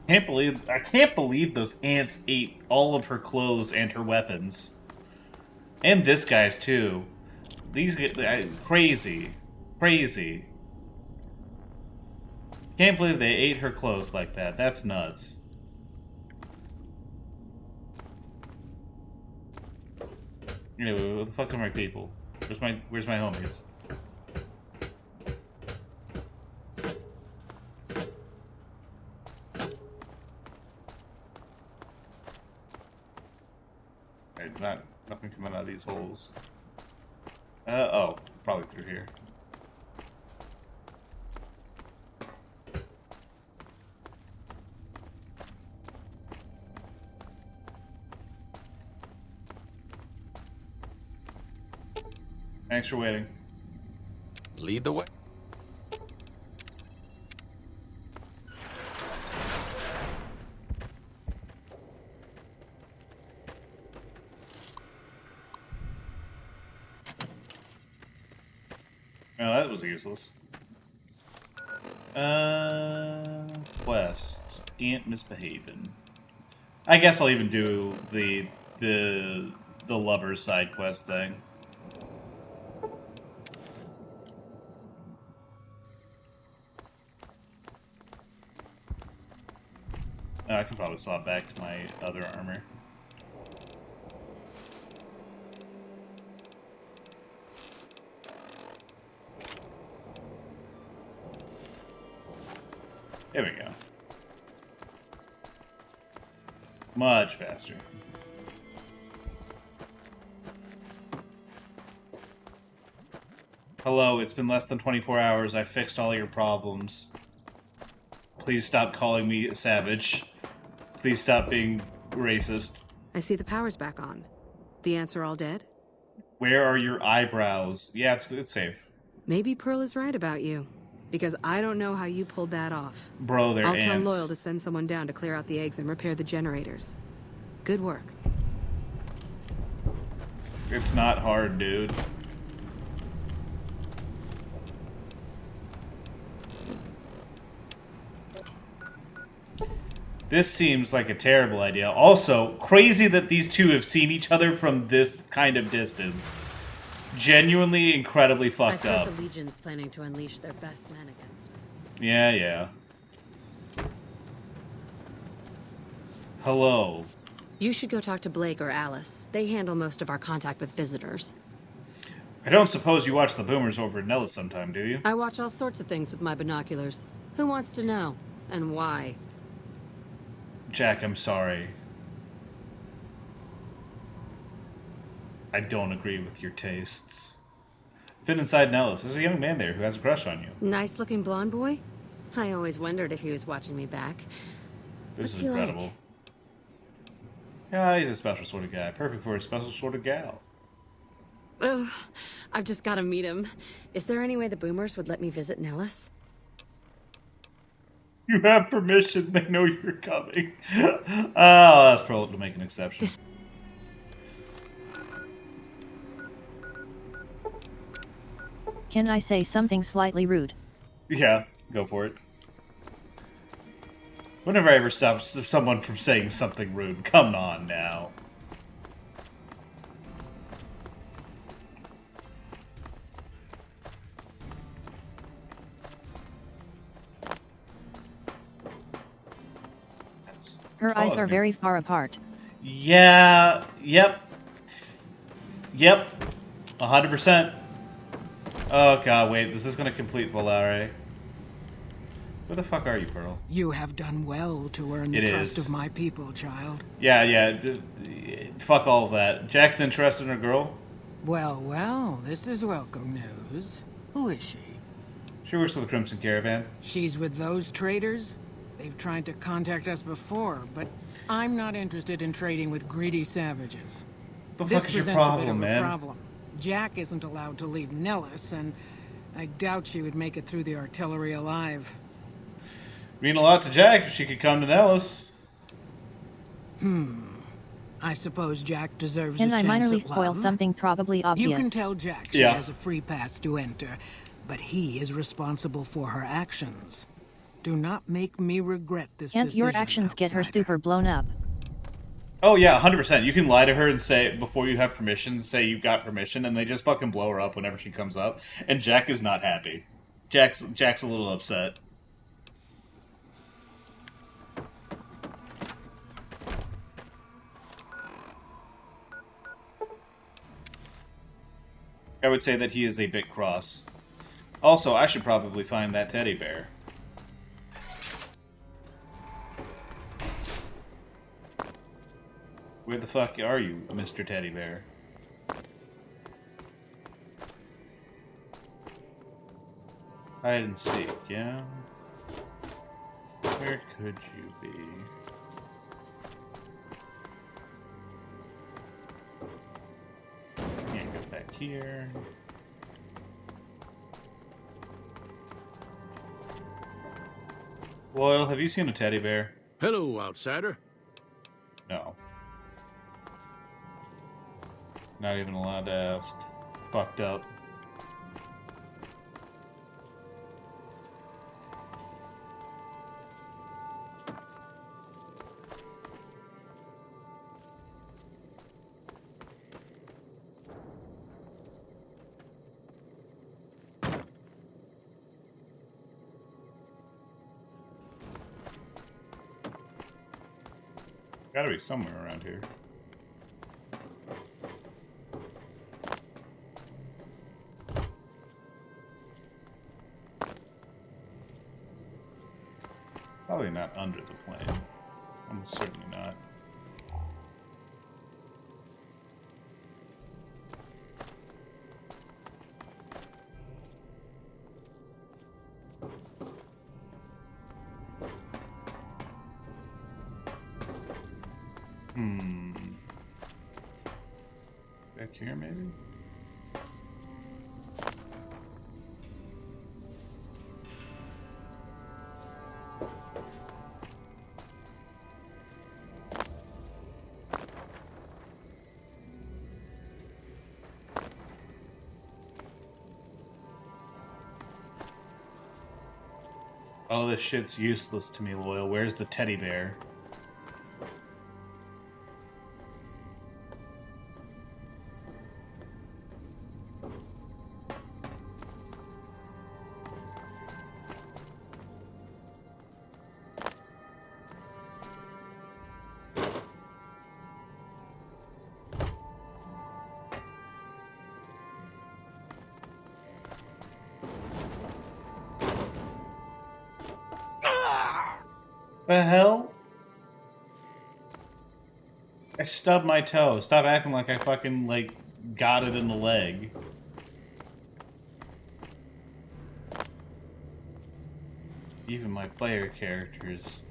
I can't believe those ants ate all of her clothes and her weapons. And this guy's too. These get crazy. Crazy. Can't believe they ate her clothes like that. That's nuts. Anyway, what the fuck are my people? Where's my homies? Nothing coming out of these holes. Oh, probably through here. Thanks for waiting. Lead the way. Oh, that was useless. Quest. Ant misbehaving. I guess I'll even do the lover's side quest thing. Oh, I can probably swap back to my other armor. There we go. Much faster. Hello, it's been less than 24 hours. I fixed all your problems. Please stop calling me a savage. Please stop being racist. I see the power's back on. The ants are all dead? Where are your eyebrows? Yeah, it's safe. Maybe Pearl is right about you. Because I don't know how you pulled that off. Bro, they're ants. I'll tell Loyal to send someone down to clear out the eggs and repair the generators. Good work. It's not hard, dude. This seems like a terrible idea. Also, crazy that these two have seen each other from this kind of distance. Genuinely incredibly fucked I've up. heard the Legion's planning to unleash their best men against us. Yeah. Hello. You should go talk to Blake or Alice. They handle most of our contact with visitors. I don't suppose you watch the Boomers over at Nellis sometime, do you? I watch all sorts of things with my binoculars. Who wants to know? And why? Jack, I'm sorry. I don't agree with your tastes. Been inside Nellis. There's a young man there who has a crush on you. Nice-looking blonde boy? I always wondered if he was watching me back. This What's is incredible. Like? Yeah, he's a special sort of guy. Perfect for a special sort of gal. Ugh, I've just got to meet him. Is there any way the Boomers would let me visit Nellis? You have permission. They know you're coming. I'll ask Pearl to make an exception. Can I say something slightly rude? Yeah, go for it. Whenever I ever stop someone from saying something rude, come on now. Her eyes are very far apart. Yeah, yep. 100%. Oh god, wait, this is gonna complete Volare. Where the fuck are you, Pearl? You have done well to earn the trust of my people, child. Yeah, fuck all of that. Jack's interested in a girl? Well, this is welcome news. Who is she? She works for the Crimson Caravan. She's with those traders? They've tried to contact us before, but I'm not interested in trading with greedy savages. The fuck is your problem, man? Problem. Jack isn't allowed to leave Nellis, and I doubt she would make it through the artillery alive. Mean a lot to Jack if she could come to Nellis. I suppose Jack deserves Can a I chance minorly at spoil love? something probably obvious? You can tell Jack she has a free pass to enter, but he is responsible for her actions. Do not make me regret this Can't decision. your actions get her stupor blown up? Oh yeah, 100%. You can lie to her and say, before you have permission, say you've got permission, and they just fucking blow her up whenever she comes up. And Jack is not happy. Jack's a little upset. I would say that he is a bit cross. Also, I should probably find that teddy bear. Where the fuck are you, Mr. Teddy Bear? Hide and seek, yeah? Where could you be? Can't go back here. Loyal, have you seen a teddy bear? Hello, outsider. No. Not even allowed to ask. Fucked up. Gotta be somewhere around here. Probably not under the plane. Almost certainly not. Back here, maybe? Oh, this shit's useless to me, Loyal. Where's the teddy bear? The hell? I stubbed my toe. Stop acting like I fucking, like, got it in the leg. Even my player character is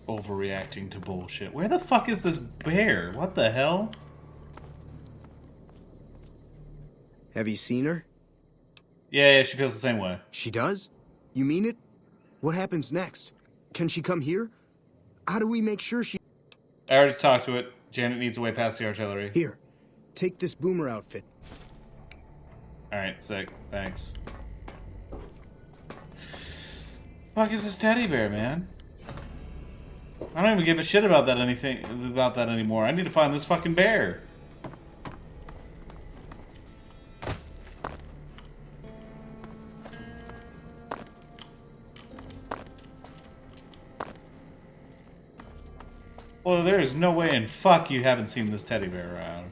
overreacting to bullshit. Where the fuck is this bear? What the hell? Have you seen her? Yeah, she feels the same way. She does? You mean it? What happens next? Can she come here? How do we make sure she... I already talked to it. Janet needs a way past the artillery. Here, take this boomer outfit. Alright, sick. Thanks. Fuck is this teddy bear, man? I don't even give a shit about that anymore. I need to find this fucking bear. Well, there is no way in fuck you haven't seen this teddy bear around.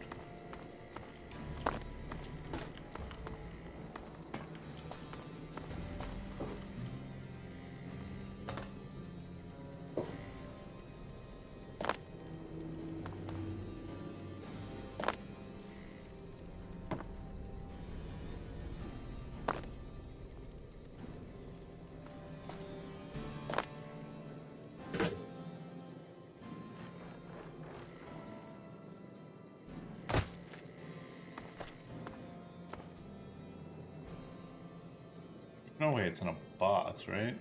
No way it's in a box, right?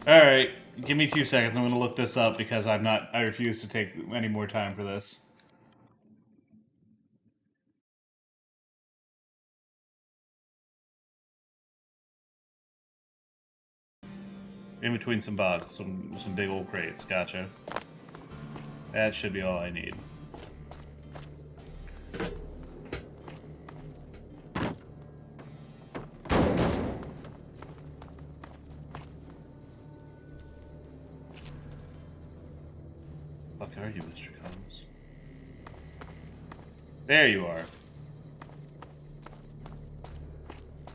Alright, Give me 2 seconds. I'm going to look this up because I refuse to take any more time for this. In between some boxes, some big old crates. Gotcha. That should be all I need. Fuck are you, Mr. Cummins? There you are.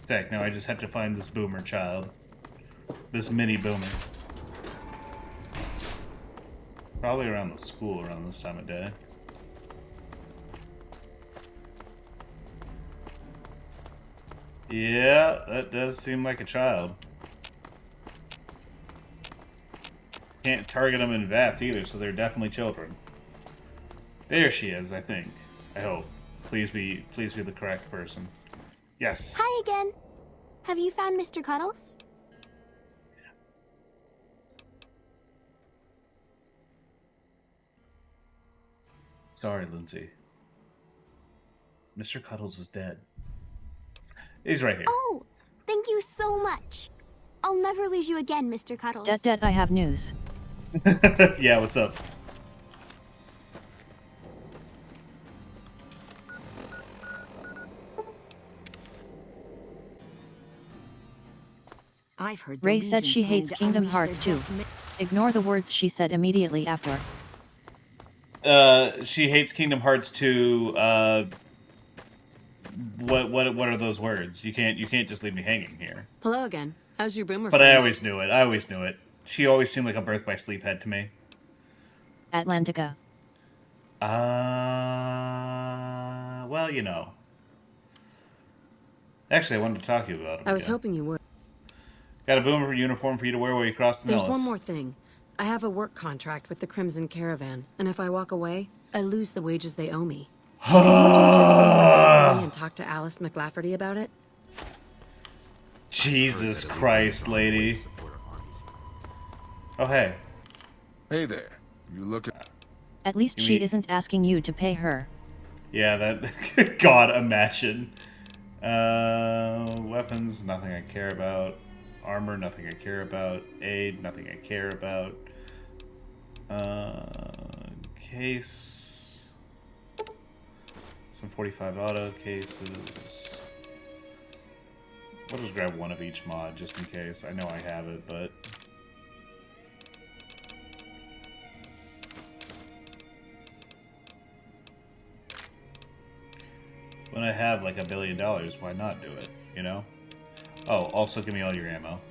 Heck, now I just have to find this boomer child. This mini boomer. Probably around the school around this time of day. Yeah, that does seem like a child. Can't target them in VATS either, so they're definitely children. There she is, I think. I hope. Please be the correct person. Yes. Hi again. Have you found Mr. Cuddles? Sorry, Lindsay. Mr. Cuddles is dead. He's right here. Oh, thank you so much. I'll never lose you again, Mr. Cuddles. Dead, I have news. Yeah, what's up? I've heard Ray said she hates Kingdom Hearts 2. Ignore the words she said immediately after. She hates Kingdom Hearts 2. What are those words? You can't just leave me hanging here. Hello again. How's your boomer But friend? I always knew it. She always seemed like a Birth by Sleephead to me. Atlantica. Well, you know. Actually, I wanted to talk to you about him. I was hoping you would. Got a boomer uniform for you to wear while you cross the There's Millis. one more thing. I have a work contract with the Crimson Caravan, and if I walk away, I lose the wages they owe me. And talk to Alice McLafferty about it? Jesus Christ, lady. Oh, hey. Hey there. You look At least she isn't asking you to pay her. Yeah, that... God, imagine. Weapons, nothing I care about. Armor, nothing I care about. Aid, nothing I care about. Case... Some 45 auto cases. We'll just grab one of each mod, just in case. I know I have it, but... When I have like $1 billion, why not do it, you know? Oh, also give me all your ammo.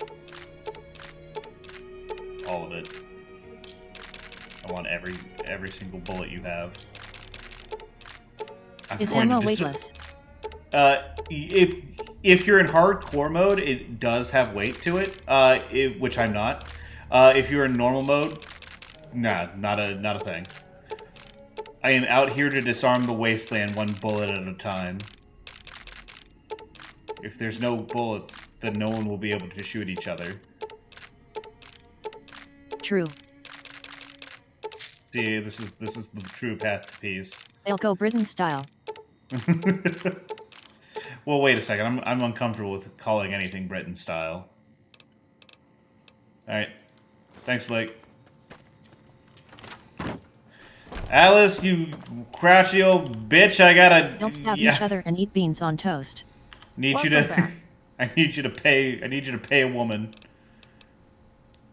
All of it. I want every single bullet you have. Is ammo weightless? If you're in hardcore mode, it does have weight to it, which I'm not. If you're in normal mode, nah, not a thing. I am out here to disarm the wasteland one bullet at a time. If there's no bullets, then no one will be able to shoot each other. True. See, this is the true path to peace. They'll go Britain style. Well, wait a second. I'm uncomfortable with calling anything Britain style. All right. Thanks, Blake. Alice, you crotchety old bitch! I gotta. They'll stab each other and eat beans on toast. Need you to. I need you to pay a woman.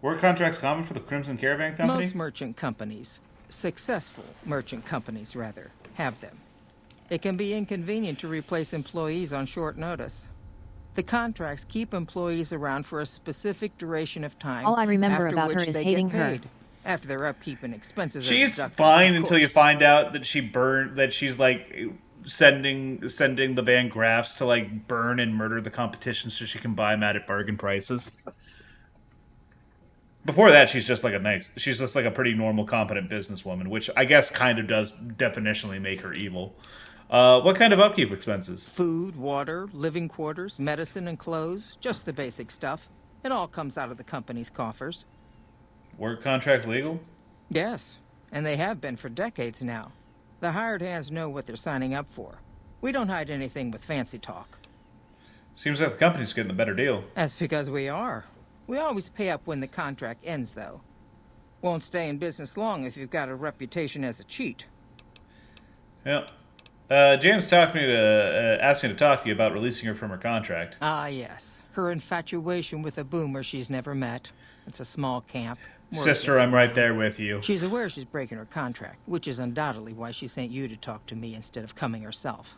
Work contracts common for the Crimson Caravan Company? Most merchant companies, successful merchant companies rather, have them. It can be inconvenient to replace employees on short notice. The contracts keep employees around for a specific duration of time. All I remember after about which her is they hating get her. paid, after their upkeep and expenses are She's deducted, fine of until you course. find out that she's like sending the Van Graffs to like burn and murder the competition so she can buy them out at bargain prices. Before that, she's just like a pretty normal, competent businesswoman, which I guess kind of does definitionally make her evil. What kind of upkeep expenses? Food, water, living quarters, medicine, and clothes. Just the basic stuff. It all comes out of the company's coffers. work contracts legal? Yes, and they have been for decades now. The hired hands know what they're signing up for. We don't hide anything with fancy talk. Seems like the company's getting the better deal. That's because we are. We always pay up when the contract ends, though. Won't stay in business long if you've got a reputation as a cheat. Yeah. Jan's asked me to talk to you about releasing her from her contract. Ah, yes. Her infatuation with a boomer she's never met. It's a small camp. Sister, I'm right there with you. She's aware she's breaking her contract, which is undoubtedly why she sent you to talk to me instead of coming herself.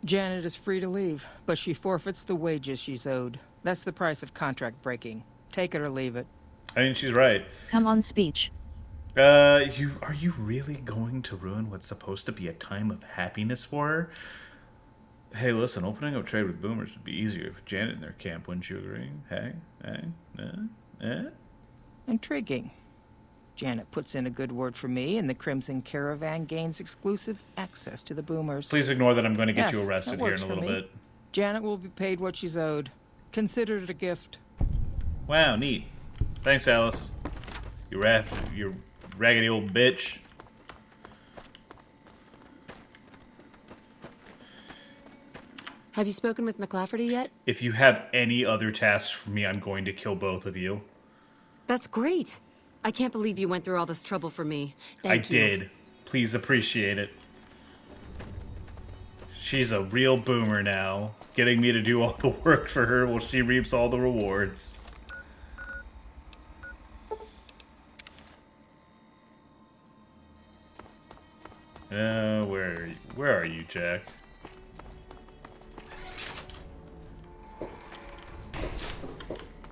Janet is free to leave, but she forfeits the wages she's owed. That's the price of contract breaking. Take it or leave it. I mean, she's right. Come on, speech. Are you really going to ruin what's supposed to be a time of happiness for her? Hey, listen, opening up trade with boomers would be easier if Janet in their camp, wouldn't you agree? Intriguing. Janet puts in a good word for me, and the Crimson Caravan gains exclusive access to the boomers. Please ignore that I'm going to get you Yes, arrested that here works in a for little me. bit. Janet will be paid what she's owed. Consider it a gift. Wow, neat. Thanks, Alice. You raggedy old bitch. Have you spoken with McLafferty yet? If you have any other tasks for me, I'm going to kill both of you. That's great. I can't believe you went through all this trouble for me. Thank you. I did. Please appreciate it. She's a real boomer now, getting me to do all the work for her while she reaps all the rewards. Where are you, Jack?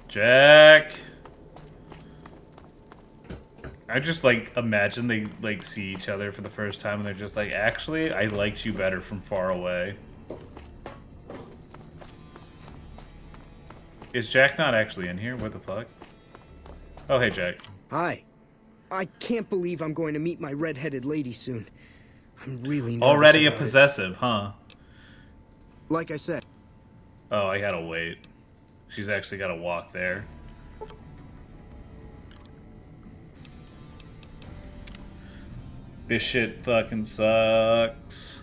Jack! I just, like, imagine they, like, see each other for the first time and they're just like, actually, I liked you better from far away. Is Jack not actually in here? What the fuck? Oh, hey, Jack. Hi. I can't believe I'm going to meet my red-headed lady soon. I'm really nervous Already a about it. possessive, huh? Like I said. Oh, I gotta wait. She's actually gotta walk there. This shit fucking sucks.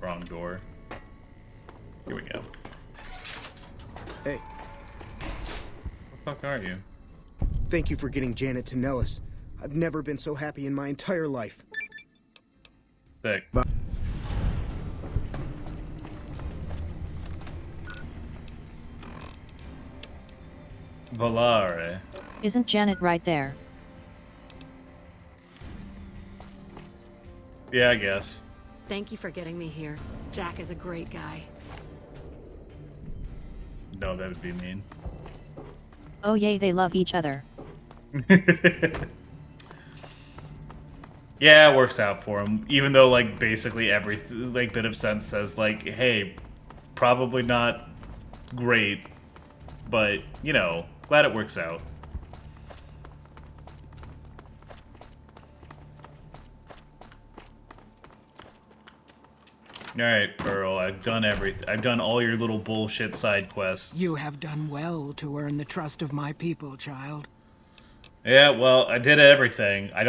Wrong door. Here we go. Hey. What the fuck are you? Thank you for getting Janet to Nellis. I've never been so happy in my entire life. Sick. Bye. Volare. Isn't Janet right there? Yeah, I guess. Thank you for getting me here. Jack is a great guy. No, that would be mean. Oh yay, they love each other. Yeah, it works out for him. Even though, like, basically every, like, bit of sense says, like, hey, probably not great, but, you know, glad it works out. Alright, Earl, I've done everything. I've done all your little bullshit side quests. You have done well to earn the trust of my people, child. Yeah, well, I did everything. I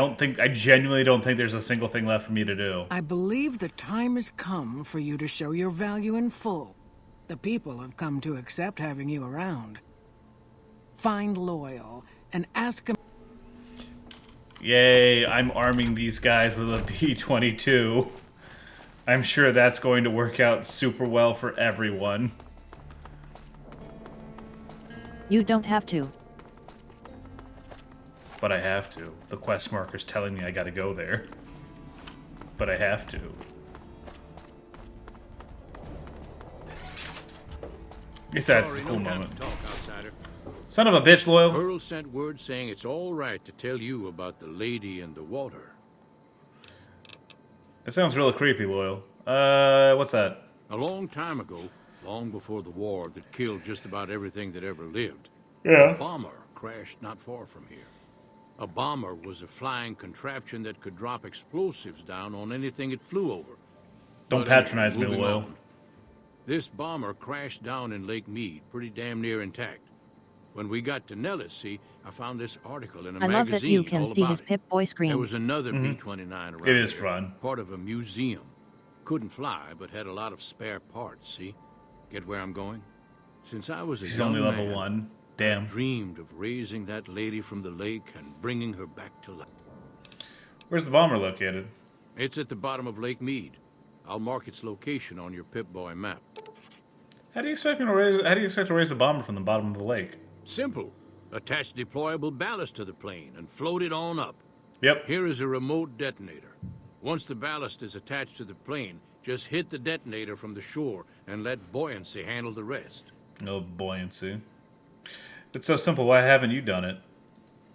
genuinely don't think there's a single thing left for me to do. I believe the time has come for you to show your value in full. The people have come to accept having you around. Find Loyal and ask him. Yay, I'm arming these guys with a P-22. I'm sure that's going to work out super well for everyone. You don't have to. But I have to. The quest marker's telling me I gotta go there. But I have to. Guess that's a cool moment. Son of a bitch, Loyal. Earl sent word saying it's all right to tell you about the lady in the water. It sounds real creepy, Loyal. What's that? A long time ago, long before the war that killed just about everything that ever lived, Yeah. a bomber crashed not far from here. A bomber was a flying contraption that could drop explosives down on anything it flew over. Don't patronize me, Loyal. This bomber crashed down in Lake Mead, pretty damn near intact. When we got to Nellis, see, I found this article in a magazine. I love that you can all see about his it. Pip-Boy screen. There was another B-29 around It is here, fun. part of a museum. Couldn't fly, but had a lot of spare parts, see? Get where I'm going? Since I was a She's young only level man, 1. Damn. I dreamed of raising that lady from the lake and bringing her back to life. Where's the bomber located? It's at the bottom of Lake Mead. I'll mark its location on your Pip-Boy map. How do you expect to raise a bomber from the bottom of the lake? Simple. Attach deployable ballast to the plane and float it on up. Yep. Here is a remote detonator. Once the ballast is attached to the plane, just hit the detonator from the shore and let buoyancy handle the rest. No buoyancy. It's so simple, why haven't you done it?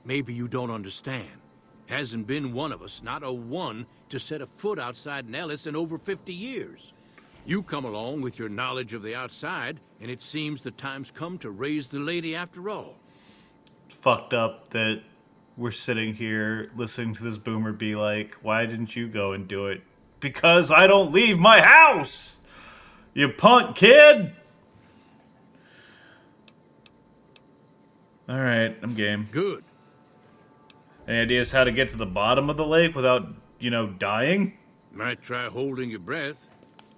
Maybe you don't understand. Hasn't been one of us, not a one, to set a foot outside Nellis in over 50 years. You come along with your knowledge of the outside, and it seems the time's come to raise the lady after all. Fucked up that we're sitting here listening to this boomer be like, why didn't you go and do it? Because I don't leave my house! You punk kid! Alright, I'm game. Good. Any ideas how to get to the bottom of the lake without, you know, dying? Might try holding your breath.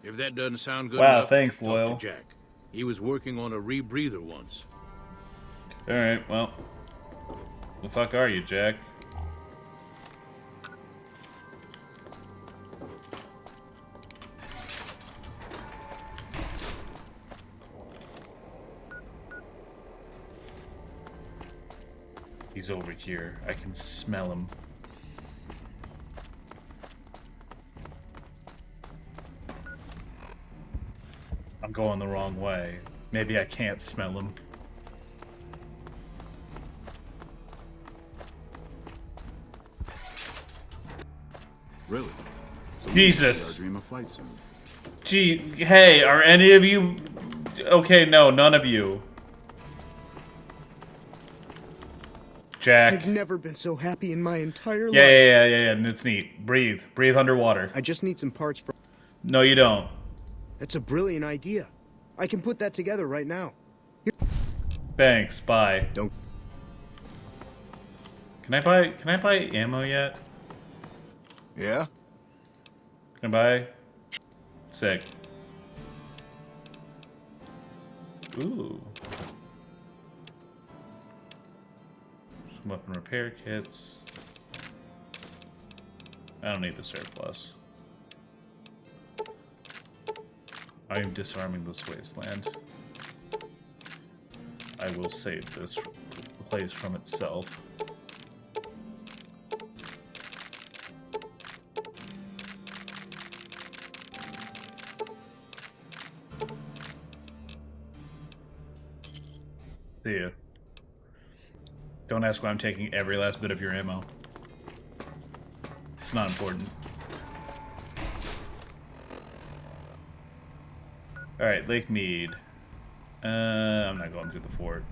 If that doesn't sound good Wow, enough, thanks, talk Loyal. to Jack. He was working on a rebreather once. Alright, well. The fuck are you, Jack? He's over here. I can smell him. I'm going the wrong way. Maybe I can't smell him. Really? So Jesus. Our dream of flight soon. Gee, hey, are any of you... Okay, no, none of you. Jack. I've never been so happy in my entire life. Yeah, and it's neat. Breathe. Breathe underwater. I just need some parts for... No, you don't. That's a brilliant idea. I can put that together right now. Thanks, bye. Don't... Can I buy ammo yet? Yeah? Can I buy? Sick. Ooh. Some weapon repair kits. I don't need the surplus. I am disarming this wasteland. I will save this place from itself. See ya. Don't ask why I'm taking every last bit of your ammo. It's not important. Alright, Lake Mead. I'm not going through the fort.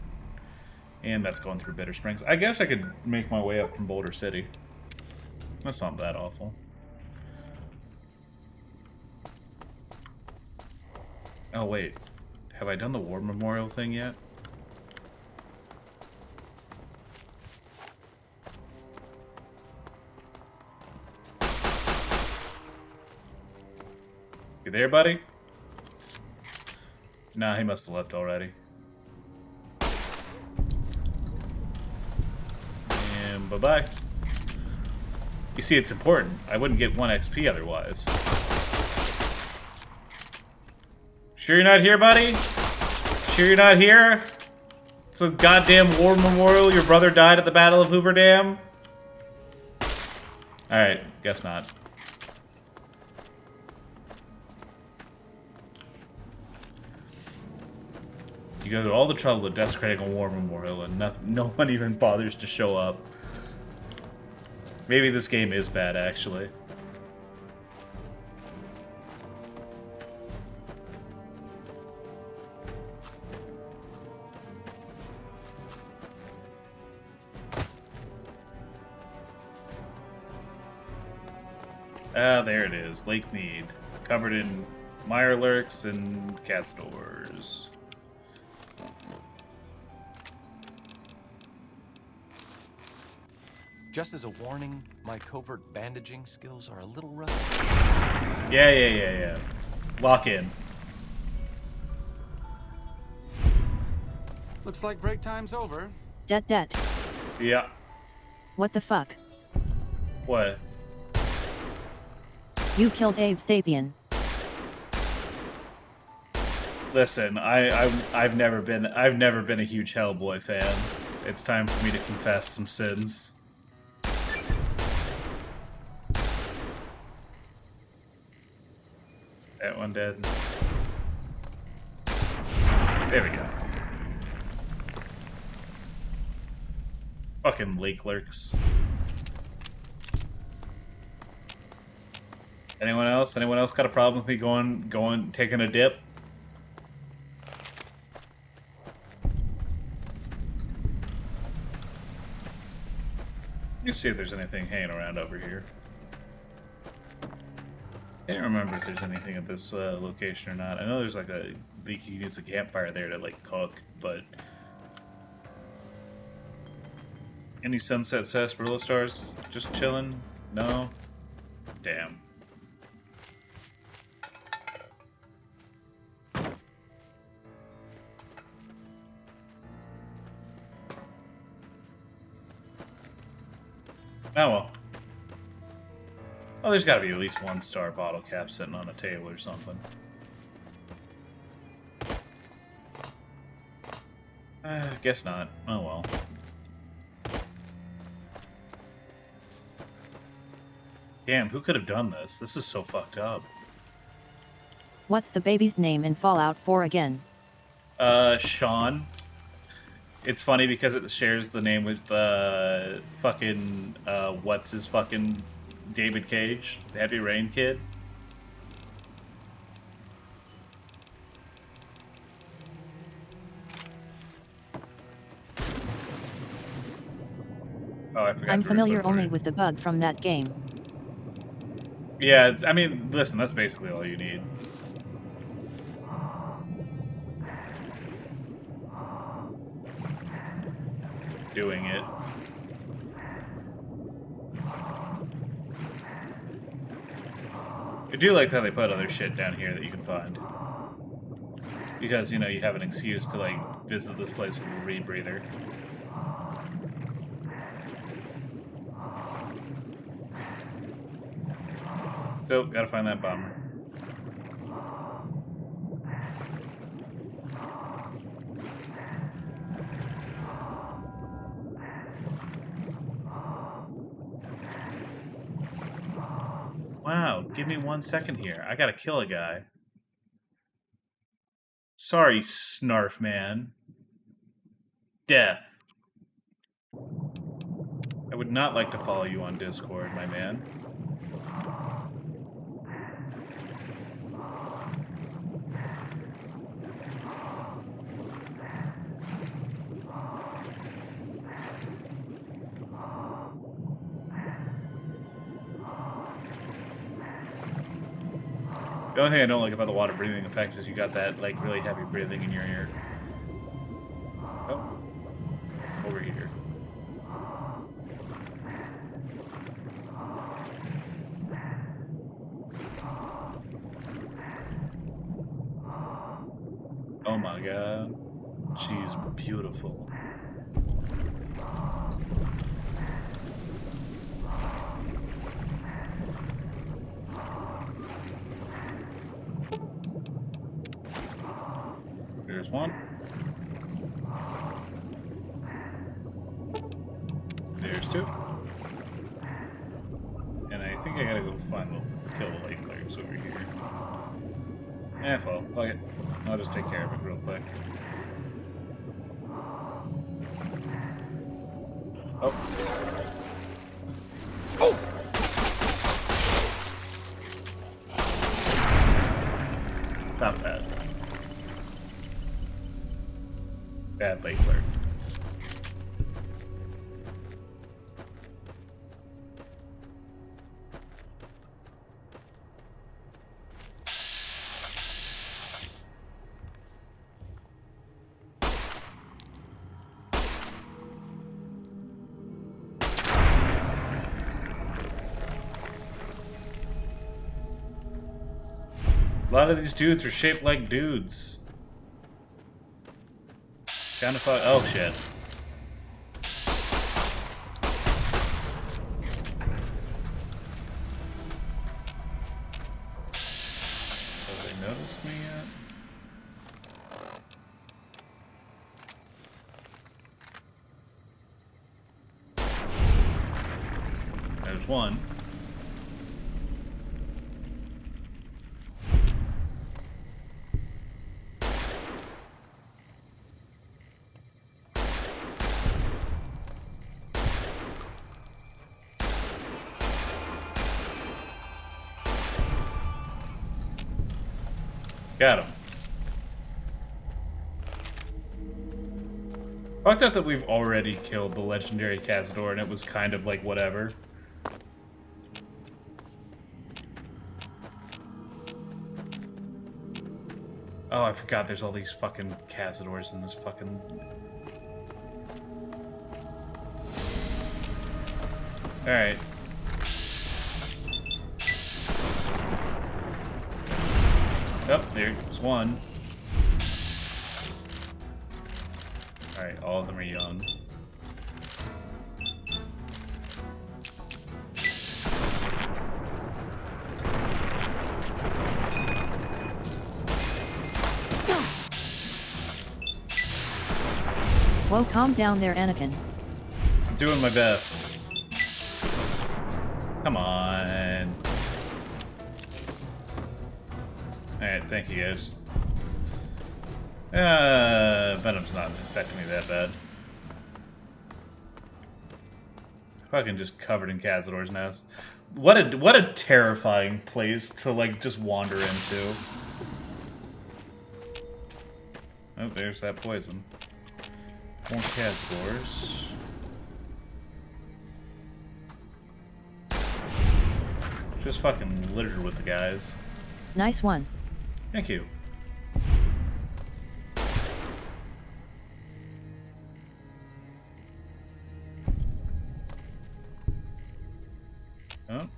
And that's going through Bitter Springs. I guess I could make my way up from Boulder City. That's not that awful. Oh wait, have I done the War Memorial thing yet? You there, buddy? Nah, he must have left already. And bye-bye. You see, it's important. I wouldn't get 1 XP otherwise. Sure you're not here, buddy? Sure you're not here? It's a goddamn war memorial. Your brother died at the Battle of Hoover Dam? Alright, guess not. You go to all the trouble of desecrating a war memorial and no one even bothers to show up. Maybe this game is bad, actually. Ah, there it is. Lake Mead. Covered in Mirelurks and Castors. Just as a warning, my covert bandaging skills are a little rusty. Yeah. Lock in. Looks like break time's over. Det. Yeah. What the fuck? What? You killed Abe Sapien. Listen, I've never been a huge Hellboy fan. It's time for me to confess some sins. That one dead. There we go. Fucking lake lurks. Anyone else? Anyone else got a problem with me going, taking a dip? Let's see if there's anything hanging around over here. I can't remember if there's anything at this location or not. I know there's like you can use a campfire there to like cook, but any sunset sarsaparilla stars just chilling? No? Damn. Oh well. Oh, there's gotta be at least 1-star bottle cap sitting on a table or something. Guess not. Oh well. Damn, who could have done this? This is so fucked up. What's the baby's name in Fallout 4 again? Sean. It's funny because it shares the name with fucking what's his fucking David Cage, the Heavy Rain kid. Oh, I forgot. I'm familiar only with the bug from that game. Yeah, I mean, listen, that's basically all you need. Doing it. I do like how they put other shit down here that you can find. Because, you know, you have an excuse to, like, visit this place with a rebreather. So, gotta find that bomber. Wow, give me 1 second here. I gotta kill a guy. Sorry, Snarf Man. Death. I would not like to follow you on Discord, my man. The only thing I don't like about the water breathing effect is you got that, like, really heavy breathing in your ear. Oh. Over here. Oh my god. She's beautiful. There's one. There's two. And I think I gotta go kill the lake players over here. Well, fuck it. I'll just take care of it real quick. Oh. Oh! Not bad. Bad lake clerk. lot of these dudes are shaped like dudes. Kind of fuck. Oh shit. Have they noticed me yet? There's one. Got him. Fucked up that we've already killed the legendary Cazador and it was kind of like whatever. Oh, I forgot there's all these fucking Cazadors in this fucking... Alright. Oh, there's one. Alright, all of them are young. Whoa, calm down there, Anakin. I'm doing my best. Come on. Alright, thank you guys. Venom's not affecting me that bad. Fucking just covered in Cazador's nest. What a terrifying place to like just wander into. Oh, there's that poison. More Cazadors. Just fucking littered with the guys. Nice one. Thank you. Oh.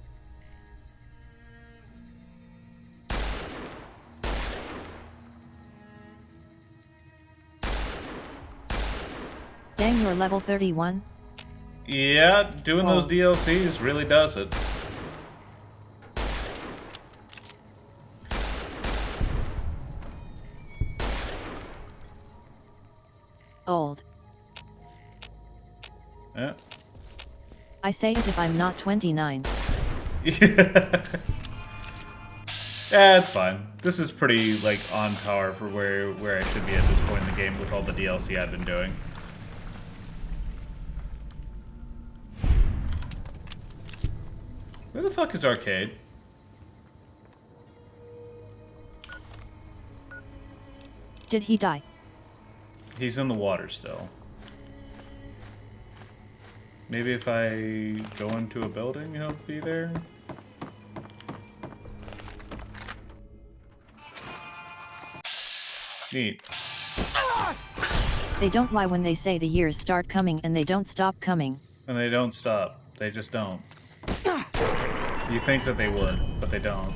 Dang, you're level 31? Yeah, doing those DLCs really does it. Old. Yeah. I say as if I'm not 29. Yeah, it's fine. This is pretty, like, on par for where I should be at this point in the game with all the DLC I've been doing. Where the fuck is Arcade? Did he die? He's in the water still. Maybe if I go into a building, he'll be there? Neat. They don't lie when they say the years start coming and they don't stop coming. And they don't stop. They just don't. You think that they would, but they don't.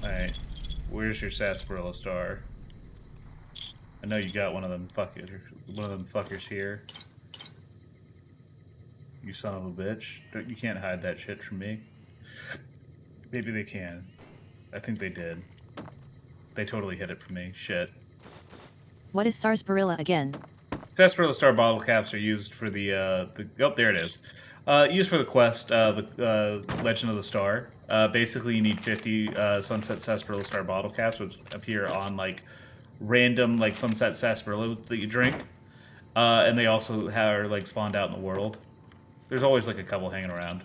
Alright. Where's your sarsaparilla star? I know you got one of them fuckers here. You son of a bitch. You can't hide that shit from me. Maybe they can. I think they did. They totally hid it from me. Shit. What is sarsaparilla again? Sarsaparilla star bottle caps are used for the oh, there it is. Used for the quest, the Legend of the Star. Basically, you need 50 Sunset Sarsaparilla Star bottle caps, which appear on, like, random, like, Sunset Sarsaparilla that you drink. And they also are, like, spawned out in the world. There's always, like, a couple hanging around.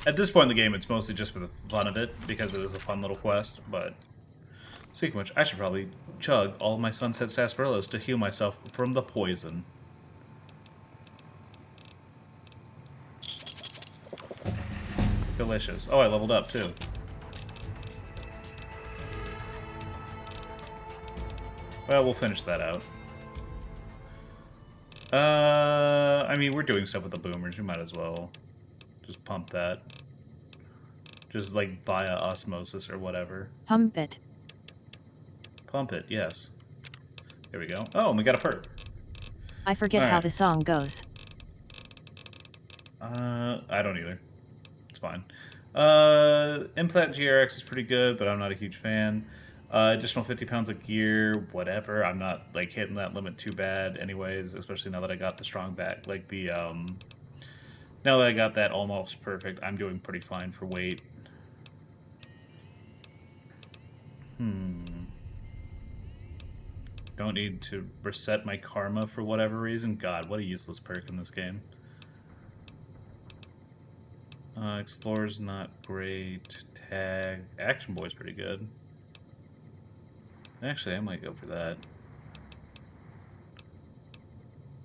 At this point in the game, it's mostly just for the fun of it, because it is a fun little quest, but... Speaking of which, I should probably chug all of my Sunset Sarsaparillas to heal myself from the poison. Delicious. Oh, I leveled up, too. Well, we'll finish that out. I mean, we're doing stuff with the boomers. We might as well just pump that. Just like via osmosis or whatever. Pump it. Pump it, yes. There we go. Oh, and we got a perk. I forget how the song goes. I don't either. It's fine. Implant GRX is pretty good, but I'm not a huge fan. Additional 50 pounds of gear, whatever. I'm not like hitting that limit too bad anyways, especially now that I got the strong back. Like the, now that I got that almost perfect, I'm doing pretty fine for weight. Don't need to reset my karma for whatever reason. God, what a useless perk in this game. Explorer's not great. Tag. Action Boy's pretty good. Actually, I might go for that.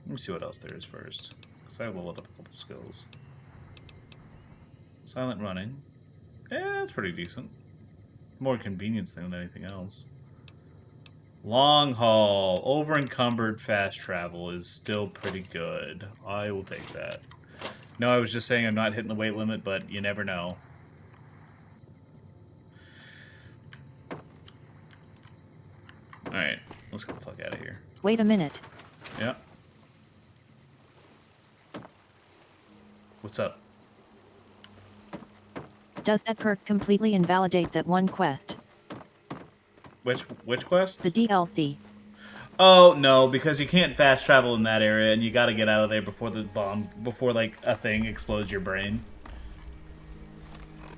Let me see what else there is first. Because I leveled up a couple skills. Silent running. Yeah, it's pretty decent. More convenience than anything else. Long haul. Over encumbered fast travel is still pretty good. I will take that. No, I was just saying I'm not hitting the weight limit, but you never know. Alright, let's get the fuck out of here. Wait a minute. Yeah. What's up? Does that perk completely invalidate that one quest? Which quest? The DLC. Oh, no, because you can't fast travel in that area, and you gotta get out of there before the bomb, before, like, a thing explodes your brain.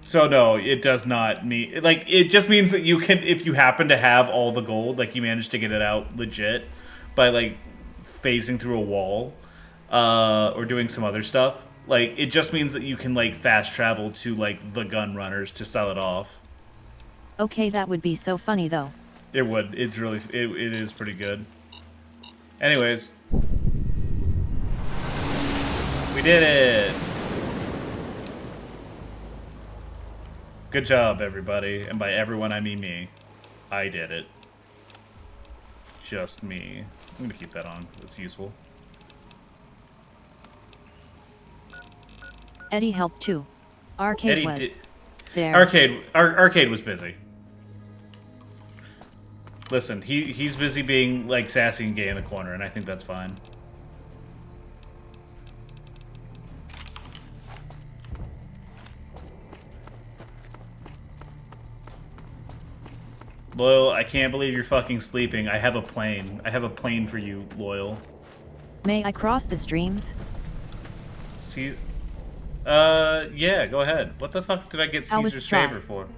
So, no, it does not mean... Like, it just means that you can, if you happen to have all the gold, like, you manage to get it out legit by, like, phasing through a wall, or doing some other stuff. Like, it just means that you can, like, fast travel to, like, the gun runners to sell it off. Okay, that would be so funny, though. It would. It's really... It is pretty good. Anyways. We did it! Good job, everybody. And by everyone, I mean me. I did it. Just me. I'm gonna keep that on. It's useful. Eddie helped too. Arcade Eddie was did. there. Arcade was busy. Listen, he's busy being like sassy and gay in the corner, and I think that's fine. Loyal, I can't believe you're fucking sleeping. I have a plane. I have a plane for you, Loyal. May I cross the streams? See, yeah, go ahead. What the fuck did I get How was Caesar's Strahd? favor for?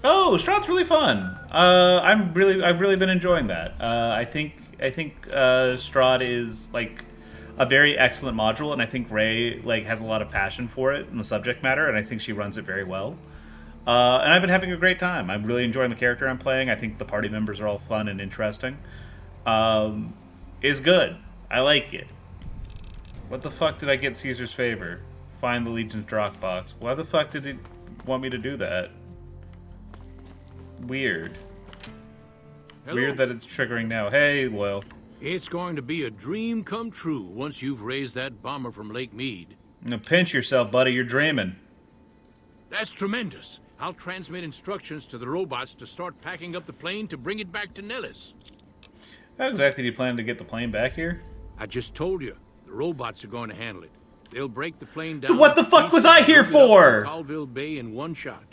Oh, Strahd's really fun. I've really been enjoying that. I think Strahd is like a very excellent module, and I think Ray like has a lot of passion for it and the subject matter, and I think she runs it very well. And I've been having a great time. I'm really enjoying the character I'm playing. I think the party members are all fun and interesting. It's good. I like it. What the fuck did I get Caesar's favor? Find the Legion's Dropbox. Why the fuck did he want me to do that? Weird. Hello. Weird that it's triggering now. Hey, Loyal. It's going to be a dream come true once you've raised that bomber from Lake Mead. Now pinch yourself, buddy. You're dreaming. That's tremendous. I'll transmit instructions to the robots to start packing up the plane to bring it back to Nellis. How exactly do you plan to get the plane back here? I just told you. The robots are going to handle it. They'll break the plane down. What the fuck was I here for? Colville Bay in one shot.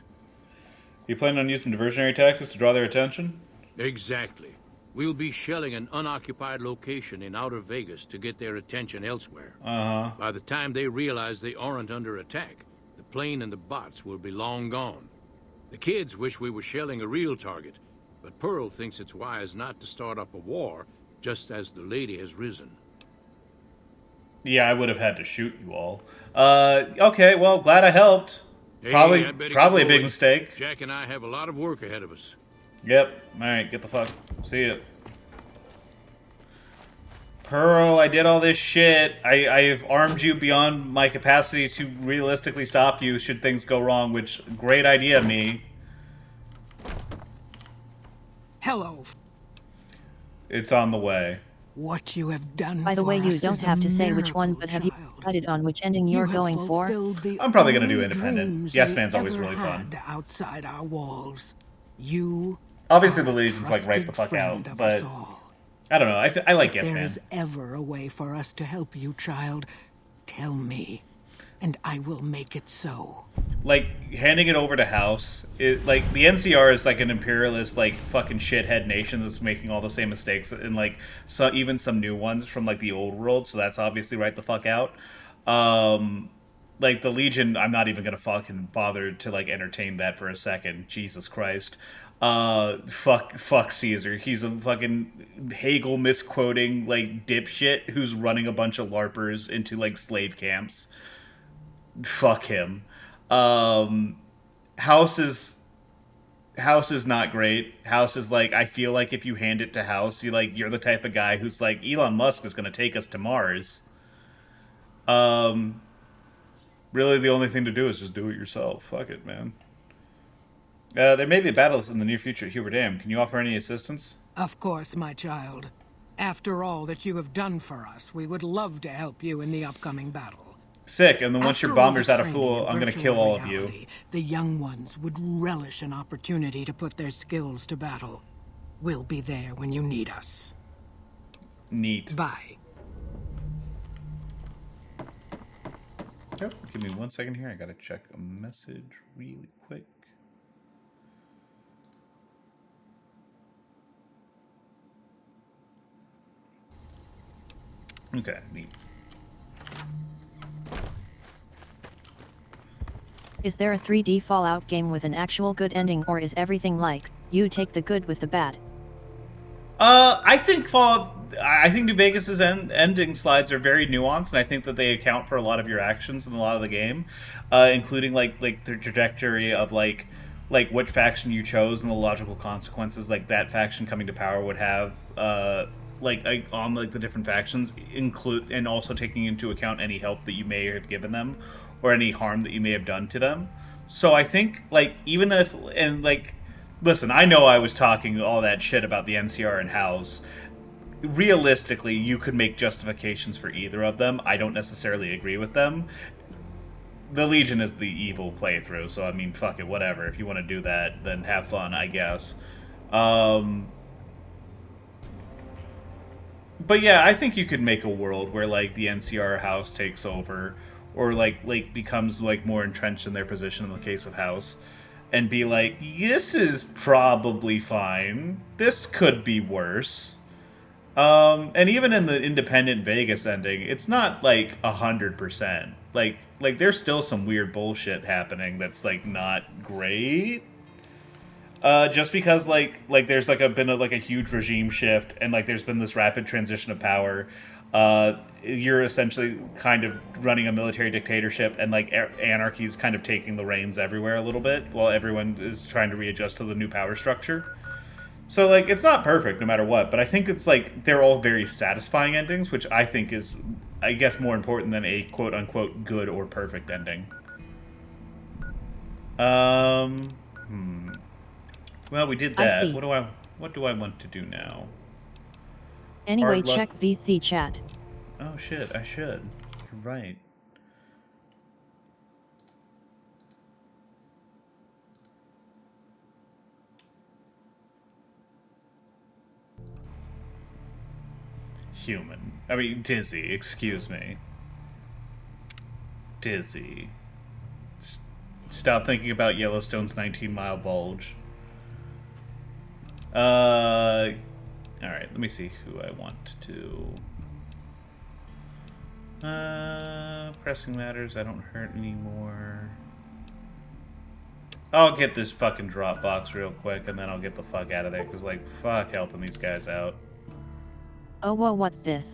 You plan on using diversionary tactics to draw their attention? Exactly. We'll be shelling an unoccupied location in outer Vegas to get their attention elsewhere. Uh-huh. By the time they realize they aren't under attack, the plane and the bots will be long gone. The kids wish we were shelling a real target, but Pearl thinks it's wise not to start up a war just as the lady has risen. Yeah, I would have had to shoot you all. Okay, well, glad I helped. Hey, Probably I better a get big going. mistake. Jack and I have a lot of work ahead of us. Yep. Alright, get the fuck. See ya. Pearl, I did all this shit. I've armed you beyond my capacity to realistically stop you should things go wrong, which, great idea, me. Hello. It's on the way. What you have done By the way, you for us don't is a have to say which one, miracle, but have you child. decided on which ending You you're have going for? fulfilled the I'm probably gonna do only independent. dreams Yes we Man's always ever really fun. had outside our walls. You Obviously, are the a Legion's like right the trusted fuck friend out, of us but all. I don't know. I like If Yes there Man. is ever a way for us to help you, child, tell me, and I will make it so. Like handing it over to House, like the NCR is like an imperialist, like fucking shithead nation that's making all the same mistakes, and like so even some new ones from like the old world. So that's obviously right the fuck out. Like the Legion, I'm not even gonna fucking bother to like entertain that for a second. Jesus Christ. Fuck Caesar. He's a fucking Hegel misquoting like dipshit who's running a bunch of LARPers into like slave camps. Fuck him. House is not great. House is like, I feel like if you hand it to House, you're the type of guy who's like, Elon Musk is gonna take us to Mars. Really the only thing to do is just do it yourself. Fuck it, man. There may be battles in the near future at Hoover Dam. Can you offer any assistance? Of course, my child. After all that you have done for us, we would love to help you in the upcoming battle. Sick, and then once your After all bomber's the out of training fuel, in I'm gonna virtual kill all of you. reality, the young ones would relish an opportunity to put their skills to battle. We'll be there when you need us. Neat. Bye. Oh, give me 1 second here. I gotta check a message really quick. Okay, neat. Is there a 3D Fallout game with an actual good ending, or is everything like, you take the good with the bad? I think New Vegas's ending slides are very nuanced, and I think that they account for a lot of your actions in a lot of the game, including like the trajectory of like which faction you chose and the logical consequences like that faction coming to power would have on like the different factions, include, and also taking into account any help that you may have given them or any harm that you may have done to them. So I think like even if, and like, listen, I know I was talking all that shit about the NCR and House. Realistically, you could make justifications for either of them. I don't necessarily agree with them. The Legion is the evil playthrough, so I mean, fuck it, whatever. If you want to do that, then have fun, I guess. But yeah, I think you could make a world where like the NCR House takes over, or like becomes like more entrenched in their position in the case of House, and be like, this is probably fine. This could be worse. And even in the independent Vegas ending, it's not like 100%. Like there's still some weird bullshit happening that's like not great. Just because like there's like been a huge regime shift, and like there's been this rapid transition of power. You're essentially kind of running a military dictatorship, and like anarchy is kind of taking the reins everywhere a little bit, while everyone is trying to readjust to the new power structure. So like it's not perfect no matter what, but I think it's like they're all very satisfying endings, which I think is, I guess, more important than a quote unquote good or perfect ending. Well, we did that. What do I want to do now? Anyway, check VC chat. Oh shit, I should. You're right. Human. I mean, Dizzy, excuse me. Dizzy. Stop thinking about Yellowstone's 19-mile bulge. Alright, let me see who I want to... Pressing matters, I don't hurt anymore. I'll get this fucking Dropbox real quick, and then I'll get the fuck out of there, because, like, fuck helping these guys out. Oh, well, what's this?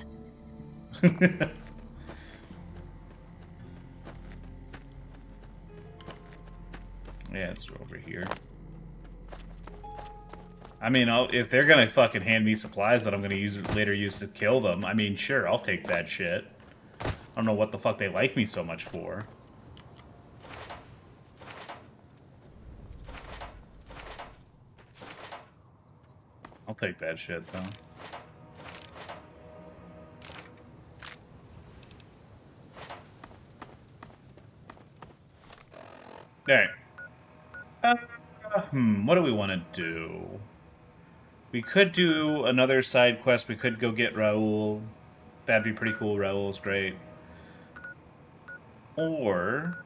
Yeah, it's over here. I mean, if they're gonna fucking hand me supplies that I'm gonna later use to kill them, I mean, sure, I'll take that shit. I don't know what the fuck they like me so much for. I'll take that shit, though. Alright. What do we want to do? We could do another side quest. We could go get Raoul. That'd be pretty cool. Raoul's great. Or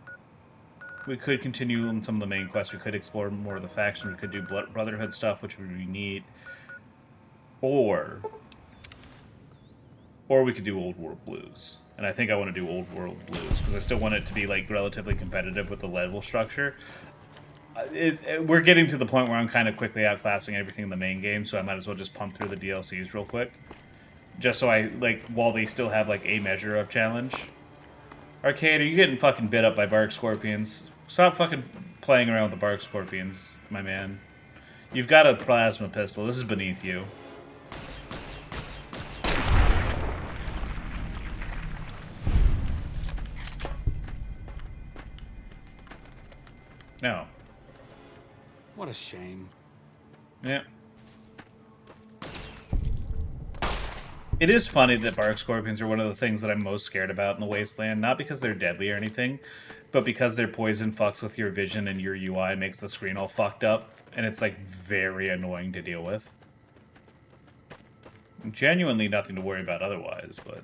we could continue on some of the main quests. We could explore more of the faction. We could do Brotherhood stuff, which would be neat. Or we could do Old World Blues. And I think I want to do Old World Blues, because I still want it to be, like, relatively competitive with the level structure. We're getting to the point where I'm kind of quickly outclassing everything in the main game, so I might as well just pump through the DLCs real quick. Just so I, like, while they still have, like, a measure of challenge. Arcade, are you getting fucking bit up by bark scorpions? Stop fucking playing around with the bark scorpions, my man. You've got a plasma pistol. This is beneath you. No. What a shame. Yeah. It is funny that bark scorpions are one of the things that I'm most scared about in the Wasteland. Not because they're deadly or anything, but because their poison fucks with your vision and your UI, makes the screen all fucked up, and it's, like, very annoying to deal with. Genuinely nothing to worry about otherwise, but...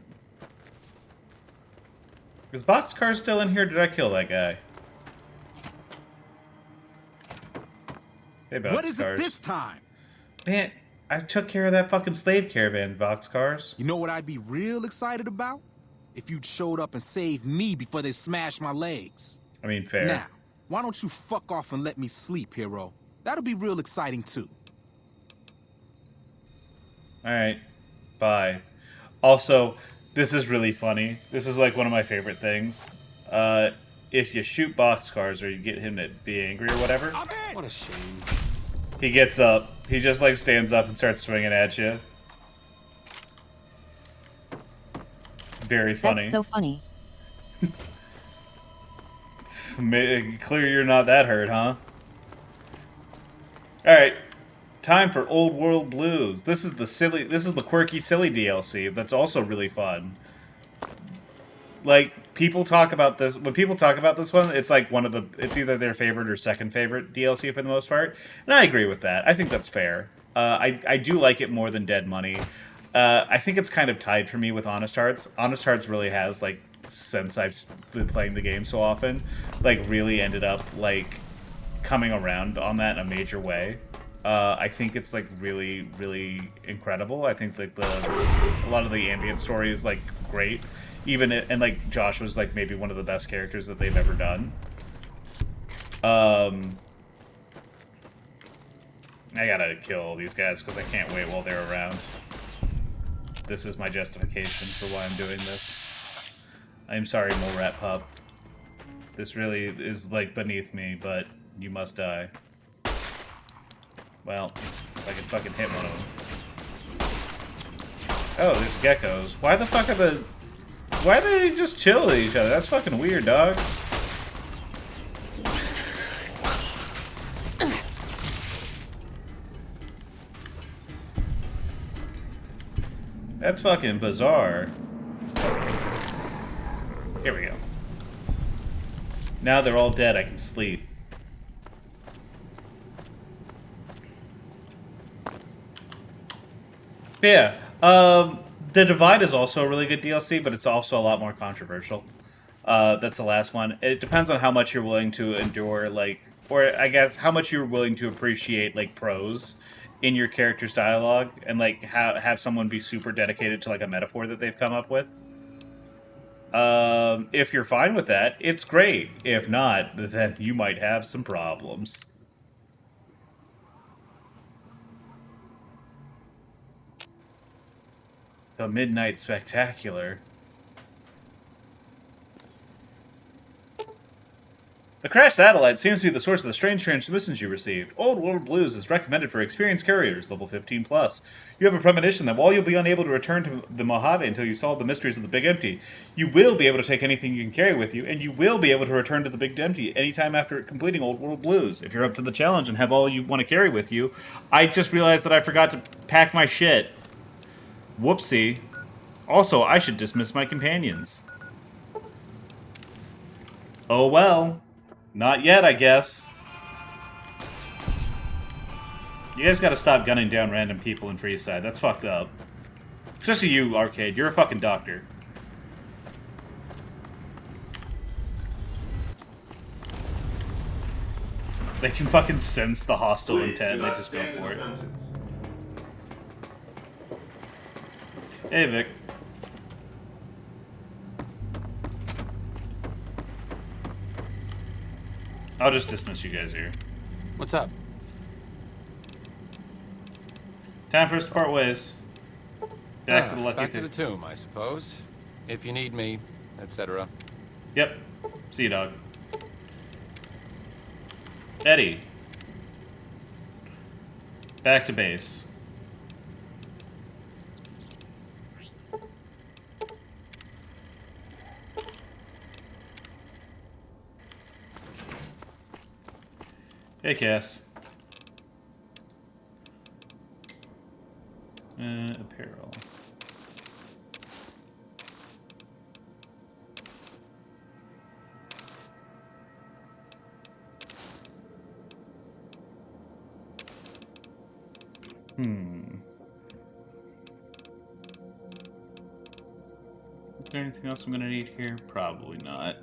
Is Boxcar still in here? Did I kill that guy? Hey, what is it this time? Man, I took care of that fucking slave caravan, Boxcars. You know what I'd be real excited about? If you'd showed up and saved me before they smashed my legs. I mean, fair. Now, why don't you fuck off and let me sleep, hero? That'll be real exciting, too. Alright. Bye. Also, this is really funny. This is, like, one of my favorite things. If you shoot Boxcars or you get him to be angry or whatever... What a shame. He gets up. He just, like, stands up and starts swinging at you. Very funny. That's so funny. Clear you're not that hurt, huh? Alright. Time for Old World Blues. This is the quirky, silly DLC that's also really fun. Like, people talk about this... When people talk about this one, it's like one of the... It's either their favorite or second favorite DLC for the most part. And I agree with that. I think that's fair. I do like it more than Dead Money. I think it's kind of tied for me with Honest Hearts. Honest Hearts really has, like, since I've been playing the game so often, like, really ended up, like, coming around on that in a major way. I think it's, like, really, really incredible. I think, like, a lot of the ambient story is, like, great. And, like, Josh was, like, maybe one of the best characters that they've ever done. I gotta kill all these guys because I can't wait while they're around. This is my justification for why I'm doing this. I'm sorry, Mole Rat Pup. This really is, like, beneath me, but you must die. Well, if I can fucking hit one of them. Oh, there's geckos. Why the fuck are the... Why do they just chill with each other? That's fucking weird, dog. That's fucking bizarre. Here we go. Now they're all dead, I can sleep. Yeah, The Divide is also a really good DLC, but it's also a lot more controversial. That's the last one. It depends on how much you're willing to endure, like, or I guess how much you're willing to appreciate, like, prose in your character's dialogue, and, like, have someone be super dedicated to, like, a metaphor that they've come up with. If you're fine with that, it's great. If not, then you might have some problems. The Midnight Spectacular. The crashed satellite seems to be the source of the strange transmissions you received. Old World Blues is recommended for experienced carriers, level 15+. You have a premonition that while you'll be unable to return to the Mojave until you solve the mysteries of the Big Empty, you will be able to take anything you can carry with you, and you will be able to return to the Big Empty anytime after completing Old World Blues. If you're up to the challenge and have all you want to carry with you, I just realized that I forgot to pack my shit. Whoopsie. Also, I should dismiss my companions. Oh well. Not yet, I guess. You guys gotta stop gunning down random people in Freeside. That's fucked up. Especially you, Arcade. You're a fucking doctor. They can fucking sense the hostile intent. They just go for it. Hey, Vic. I'll just dismiss you guys here. What's up? Time for us to part ways. Back to the lucky back to the tomb, I suppose. If you need me, etc. Yep. See you, dog. Eddie. Back to base. Hey, Cass. Apparel. Is there anything else I'm gonna need here? Probably not.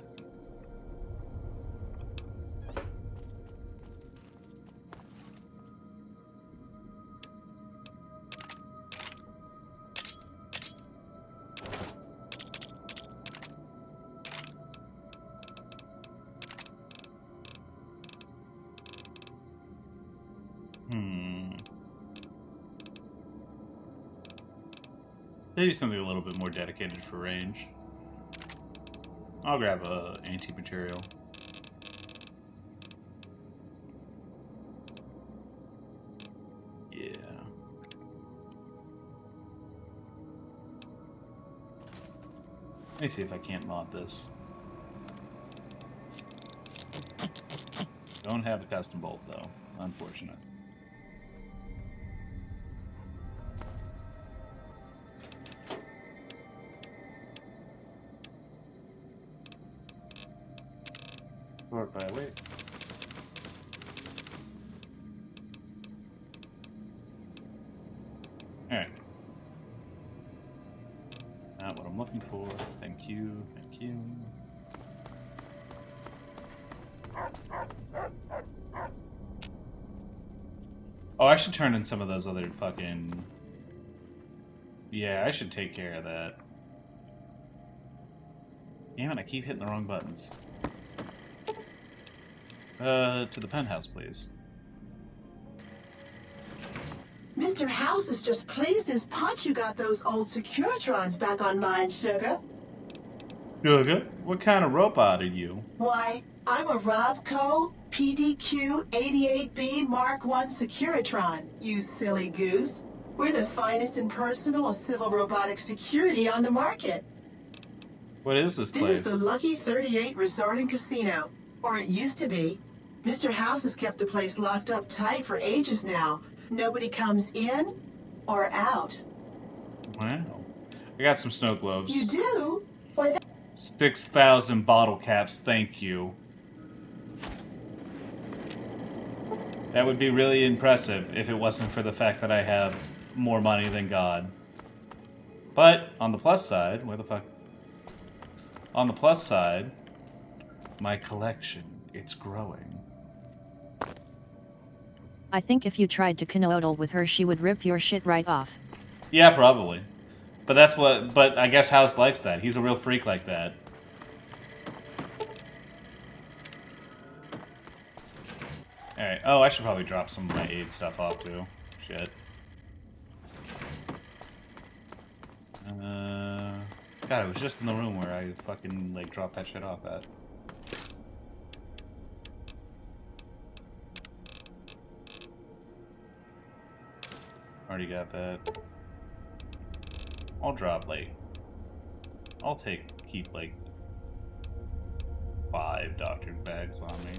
Maybe something a little bit more dedicated for range. I'll grab a anti-material. Yeah. Let me see if I can't mod this. Don't have a custom bolt though. Unfortunate. Work by weight. Alright. Not what I'm looking for. Thank you. Thank you. Oh, I should turn in some of those other fucking... Yeah, I should take care of that. Damn it, I keep hitting the wrong buttons. To the penthouse, please. Mr. House is just pleased as punch you got those old Securitrons back online, Sugar. Sugar? What kind of robot are you? Why, I'm a Robco PDQ 88B Mark I Securitron, you silly goose. We're the finest in personal civil robotic security on the market. What is this place? This is the Lucky 38 Resort and Casino, or it used to be. Mr. House has kept the place locked up tight for ages now. Nobody comes in or out. Wow. I got some snow globes. You do? Why, 6,000 bottle caps, thank you. That would be really impressive if it wasn't for the fact that I have more money than God. But, on the plus side, where the fuck? On the plus side, my collection, it's growing. I think if you tried to canoodle with her, she would rip your shit right off. Yeah, probably. But that's what, but I guess House likes that. He's a real freak like that. Alright, oh, I should probably drop some of my aid stuff off too. Shit. God, it was just in the room where I fucking, like, dropped that shit off at. Already got that. I'll drop, like... I'll keep, like... 5 doctored bags on me.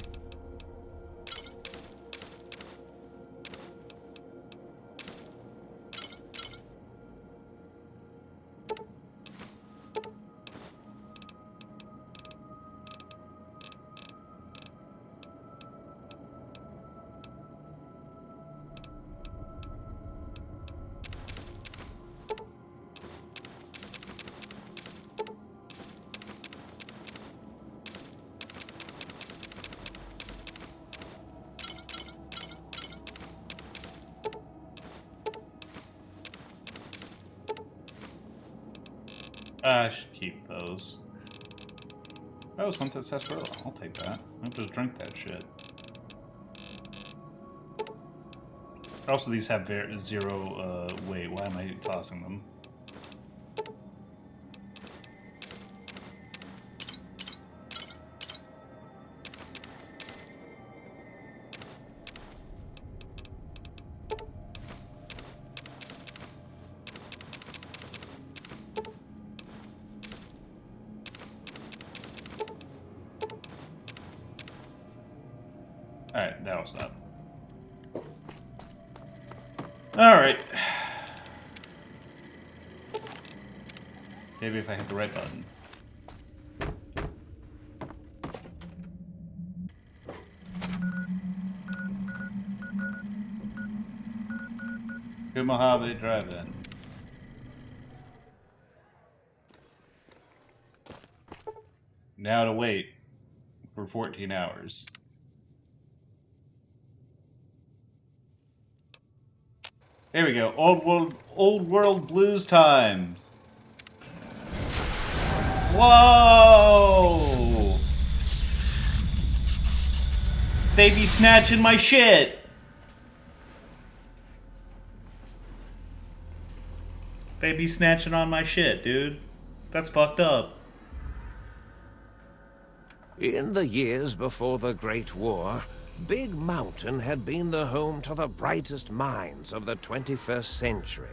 I should keep those. Oh, Sunset Sarsaparilla. I'll take that. I'll just drink that shit. Also, these have zero weight. Why am I tossing them? Alright, that was that. Alright. Maybe if I hit the right button. To Mojave Drive-In. Now to wait for 14 hours. There we go. Old world blues time. Whoa! They be snatching my shit. They be snatching on my shit, dude. That's fucked up. In the years before the Great War, Big Mountain had been the home to the brightest minds of the 21st century.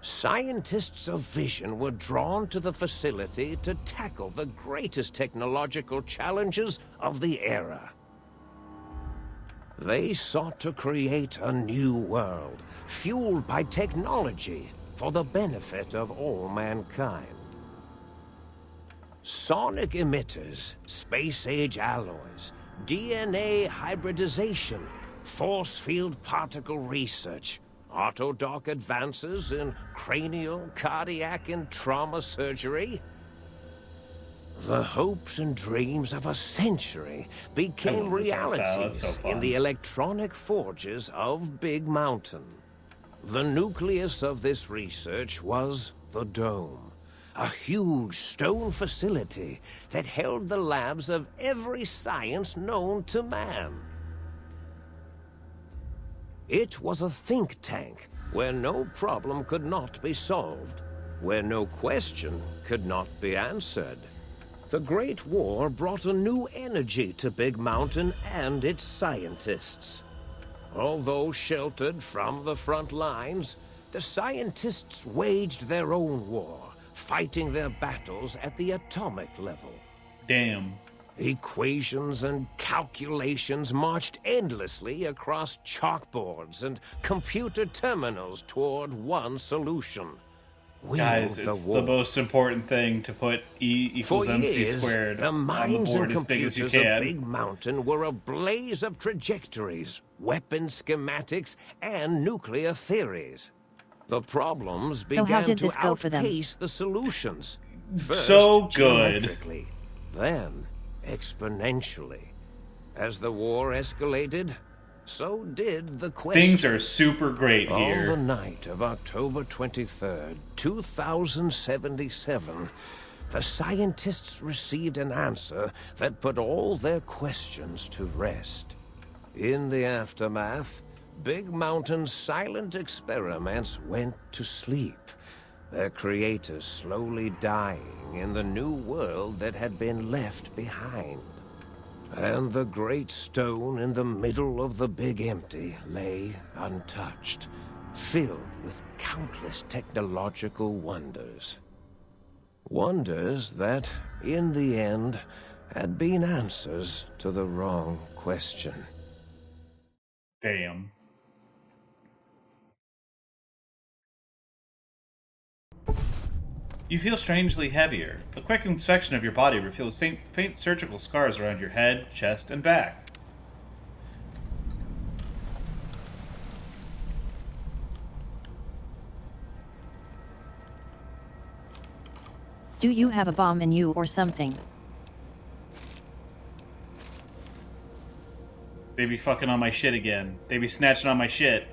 Scientists of vision were drawn to the facility to tackle the greatest technological challenges of the era. They sought to create a new world, fueled by technology for the benefit of all mankind. Sonic emitters, space-age alloys, DNA hybridization, force field particle research, autodoc advances in cranial, cardiac, and trauma surgery. The hopes and dreams of a century became realities in the electronic forges of Big Mountain. The nucleus of this research was the Dome. A huge stone facility that held the labs of every science known to man. It was a think tank where no problem could not be solved, where no question could not be answered. The Great War brought a new energy to Big Mountain and its scientists. Although sheltered from the front lines, the scientists waged their own war, fighting their battles at the atomic level. Damn. Equations and calculations marched endlessly across chalkboards and computer terminals toward one solution. Guys, it's the most important thing to put E equals MC squared on the board as big as you can. The minds and computers of Big Mountain were a blaze of trajectories, weapon schematics, and nuclear theories. The problems began to outpace the solutions. First, so good. Geometrically, then exponentially. As the war escalated, so did the question. Things are super great here. On the night of October 23rd, 2077, the scientists received an answer that put all their questions to rest. In the aftermath, Big Mountain's silent experiments went to sleep, their creators slowly dying in the new world that had been left behind. And the great stone in the middle of the Big Empty lay untouched, filled with countless technological wonders. Wonders that, in the end, had been answers to the wrong question. Damn. You feel strangely heavier. A quick inspection of your body reveals faint surgical scars around your head, chest, and back. Do you have a bomb in you or something? They be fucking on my shit again. They be snatching on my shit.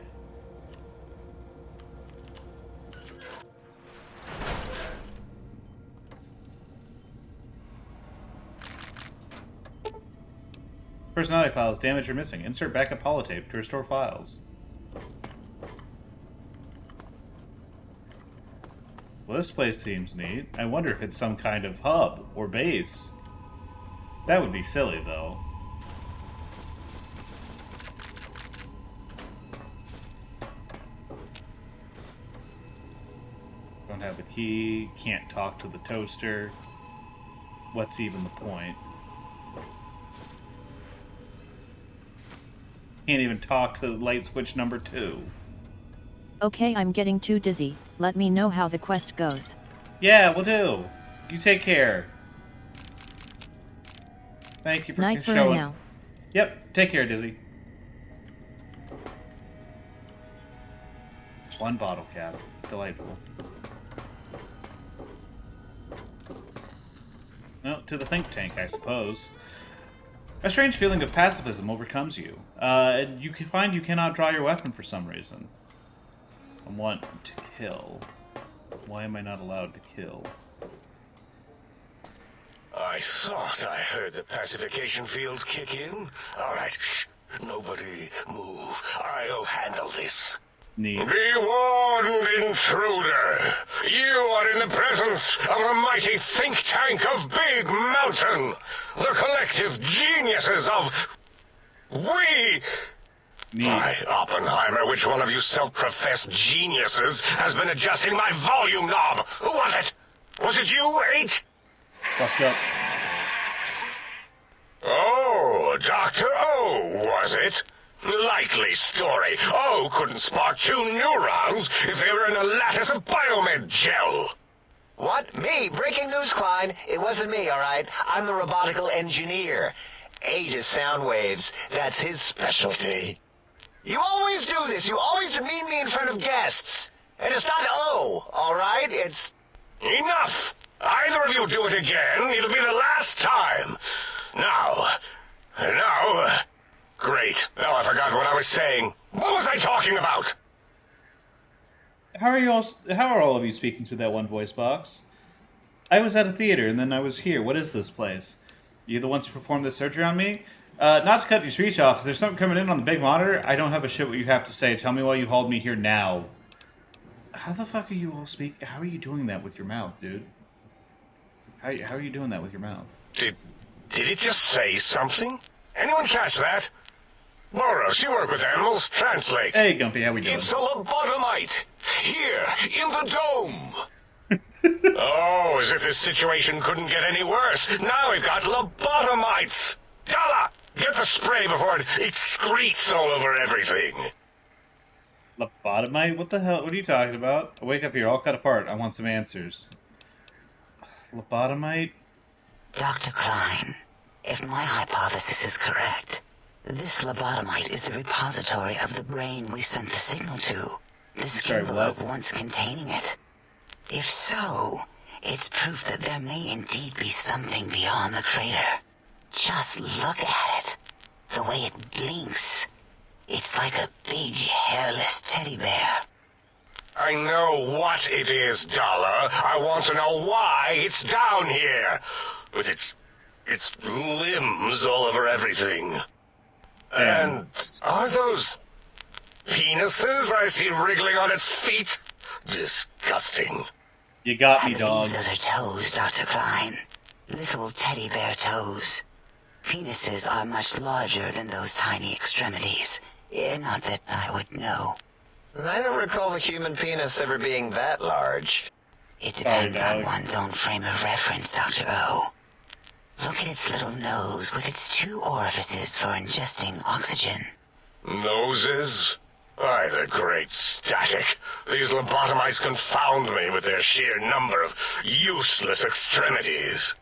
Personality files damaged or missing. Insert backup holotape to restore files. Well, this place seems neat. I wonder if it's some kind of hub or base. That would be silly, though. Don't have the key. Can't talk to the toaster. What's even the point? Can't even talk to light switch number 2. Okay, I'm getting too dizzy. Let me know how the quest goes. Yeah, we'll do. You take care. Thank you for Night for showing. now. Yep, take care, Dizzy. One bottle cap. Delightful. Well, to the think tank, I suppose. A strange feeling of pacifism overcomes you. You can find you cannot draw your weapon for some reason. I want to kill. Why am I not allowed to kill? I thought I heard the pacification field kick in. All right, shh. Nobody move. I'll handle this. Neat. Be warned, intruder. You are in the presence of the mighty think tank of Big Mountain. The collective geniuses of... We... By Oppenheimer, which one of you self-professed geniuses has been adjusting my volume knob? Who was it? Was it you, 8? Fucked up. Oh, Dr. O, was it? Likely story. O couldn't spark 2 neurons if they were in a lattice of biomed gel. What? Me? Breaking news, Klein. It wasn't me, all right? I'm the robotical engineer. 8 is sound waves. That's his specialty. You always do this. You always demean me in front of guests. And it's not O, all right? It's... Enough! Either of you do it again, it'll be the last time. Now... Great. Now I forgot what I was saying. What was I talking about? How are all of you speaking through that one voice box? I was at a theater, and then I was here. What is this place? You the ones who performed the surgery on me? Not to cut your speech off, if there's something coming in on the big monitor, I don't have a shit what you have to say. Tell me why you hauled me here now. How the fuck are you all speaking? How are you doing that with your mouth, dude? How are you doing that with your mouth? Did it just say something? Anyone catch that? Boros, you work with animals. Translate. Hey, Gumpy, how we doing? It's a lobotomite. Here, in the dome. Oh, as if this situation couldn't get any worse. Now we've got lobotomites. Dalla, get the spray before it excretes all over everything. Lobotomite? What the hell? What are you talking about? I wake up here all cut apart. I want some answers. Lobotomite? Dr. Klein, if my hypothesis is correct, this lobotomite is the repository of the brain we sent the signal to. The skin envelope once containing it. If so, it's proof that there may indeed be something beyond the crater. Just look at it. The way it blinks. It's like a big, hairless teddy bear. I know what it is, Dollar. I want to know why it's down here. With its limbs all over everything. And are those penises I see wriggling on its feet? Disgusting. You got me, dog. Those are toes, Dr. Klein. Little teddy bear toes. Penises are much larger than those tiny extremities. Not that I would know. I don't recall the human penis ever being that large. It depends on one's own frame of reference, Dr. O. Look at its little nose with its 2 orifices for ingesting oxygen. Noses? Why, the great static. These lobotomites confound me with their sheer number of useless extremities.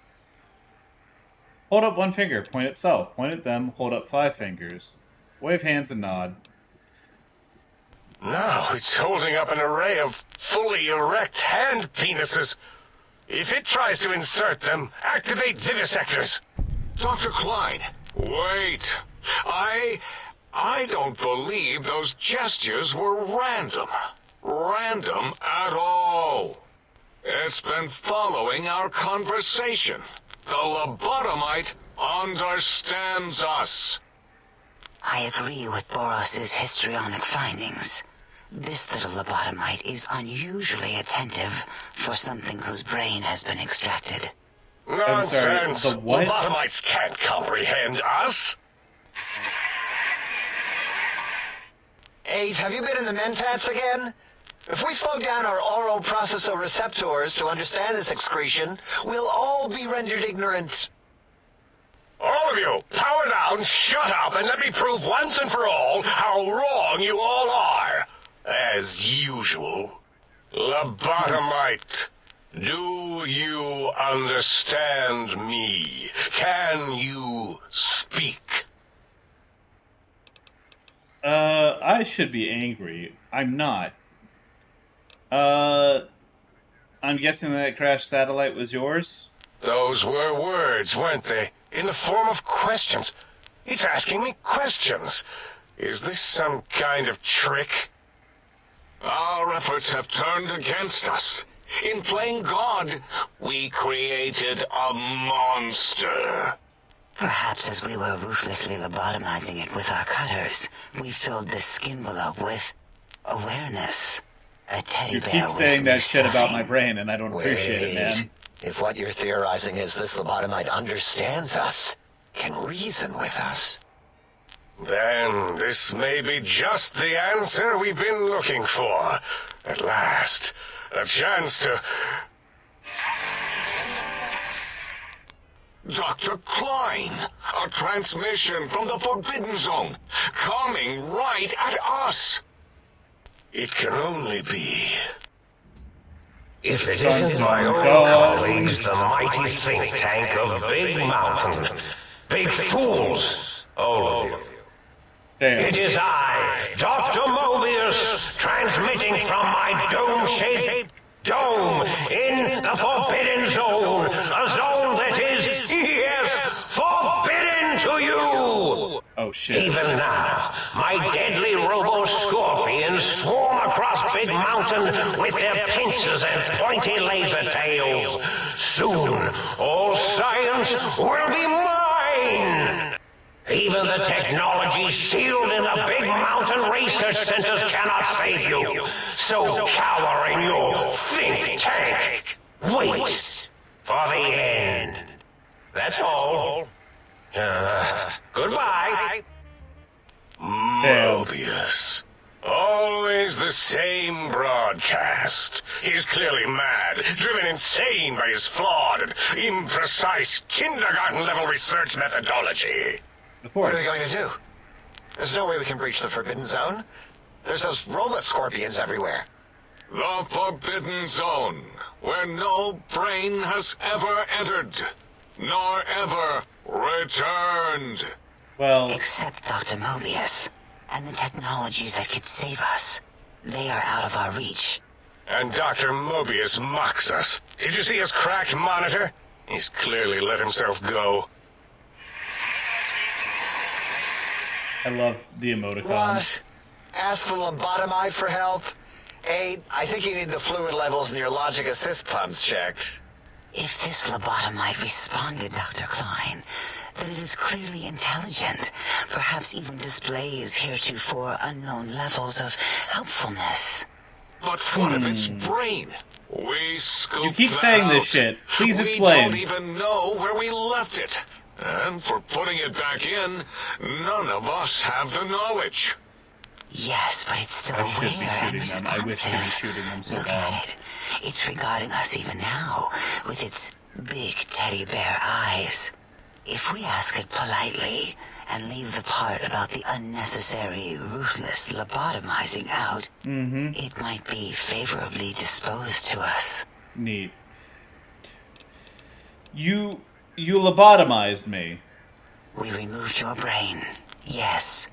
Hold up 1 finger, point at self. Point at them, hold up 5 fingers. Wave hands and nod. Now it's holding up an array of fully erect hand penises. If it tries to insert them, activate vivisectors. Dr. Klein. Wait. I don't believe those gestures were random. Random at all. It's been following our conversation. The lobotomite understands us. I agree with Boros's histrionic findings. This little lobotomite is unusually attentive for something whose brain has been extracted. Nonsense! The what? Lobotomites can't comprehend us! Ace, have you been in the mentats again? If we slow down our oral processoreceptors to understand this excretion, we'll all be rendered ignorant. All of you, power down, shut up, and let me prove once and for all how wrong you all are. As usual. Lobotomite, do you understand me? Can you speak? I should be angry. I'm not. I'm guessing that crashed satellite was yours? Those were words, weren't they? In the form of questions. It's asking me questions. Is this some kind of trick? Our efforts have turned against us. In playing God, we created a monster. Perhaps as we were ruthlessly lobotomizing it with our cutters, we filled this skin envelope with awareness. A teddy You bear keep with saying that shit about stuffing. my brain, and I don't appreciate it, man. If what you're theorizing is this lobotomite understands us, can reason with us, then this may be just the answer we've been looking for. At last, a chance to... Dr. Klein, a transmission from the Forbidden Zone, coming right at us. It can only be... If it isn't my old colleagues, the mighty think tank of Big Mountain. Big fools, all of you. Damn. It is I, Dr. Mobius, transmitting from my dome-shaped dome in the Forbidden Zone. A zone that is, yes, forbidden to you! Oh, shit. Even now, my deadly robo-scorpions swarm across Big Mountain with their pincers and pointy laser tails. Soon, all science will be mine! Even the technology sealed in the Big Mountain research centers cannot save you. So cower in your think tank. Wait for the end. That's all. Goodbye. Mobius. Always the same broadcast. He's clearly mad, driven insane by his flawed and imprecise kindergarten-level research methodology. Of course. What are we going to do? There's no way we can breach the Forbidden Zone. There's those robot scorpions everywhere. The Forbidden Zone, where no brain has ever entered, nor ever returned. Well... Except Dr. Mobius, and the technologies that could save us. They are out of our reach. And Dr. Mobius mocks us. Did you see his cracked monitor? He's clearly let himself go. I love the emoticons. What? Ask the lobotomite for help? Aid, I think you need the fluid levels in your logic assist pumps checked. If this lobotomite responded, Dr. Klein, then it is clearly intelligent, perhaps even displays heretofore unknown levels of helpfulness. But what of its brain? We scooped You keep that saying this out. shit. Please We explain. don't even know where we left it. And for putting it back in, none of us have the knowledge. Yes, but it's still I should be aware and shooting them. I wish to be responsive. shooting them so Look bad. at it. It's regarding us even now, with its big teddy bear eyes. If we ask it politely, and leave the part about the unnecessary, ruthless lobotomizing out, it might be favorably disposed to us. Neat. You lobotomized me. We removed your brain, yes.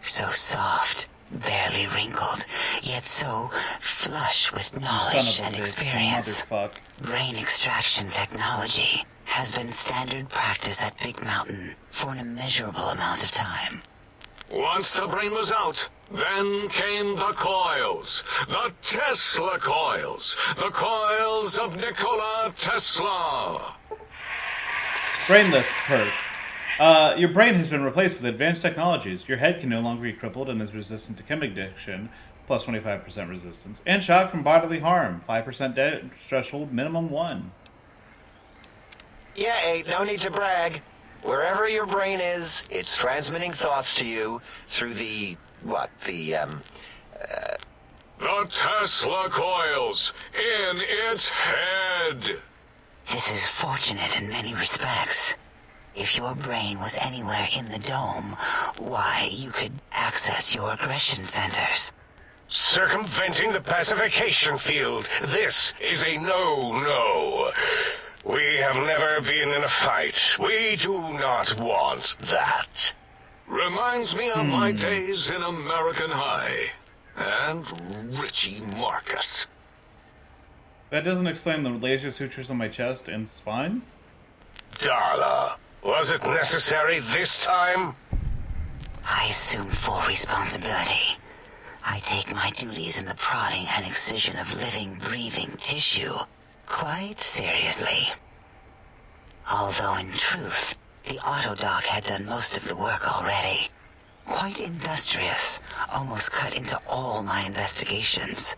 So soft, barely wrinkled, yet so flush with knowledge Son of and a bitch, experience. motherfuck. Brain extraction technology has been standard practice at Big Mountain for an immeasurable amount of time. Once the brain was out, then came the coils. The Tesla coils. The coils of Nikola Tesla. Brainless perk. Your brain has been replaced with advanced technologies. Your head can no longer be crippled and is resistant to chem addiction, plus 25% resistance, and shock from bodily harm, 5% damage threshold, minimum 1. Yeah, ain't no need to brag. Wherever your brain is, it's transmitting thoughts to you through the Tesla coils in its head. This is fortunate in many respects. If your brain was anywhere in the dome, why, you could access your aggression centers. Circumventing the pacification field. This is a no-no. We have never been in a fight. We do not want that. Reminds me of my days in American High. And Richie Marcus. That doesn't explain the laser sutures on my chest and spine? Darla, was it necessary this time? I assume full responsibility. I take my duties in the prodding and excision of living, breathing tissue quite seriously. Although in truth, the Autodoc had done most of the work already. Quite industrious, almost cut into all my investigations.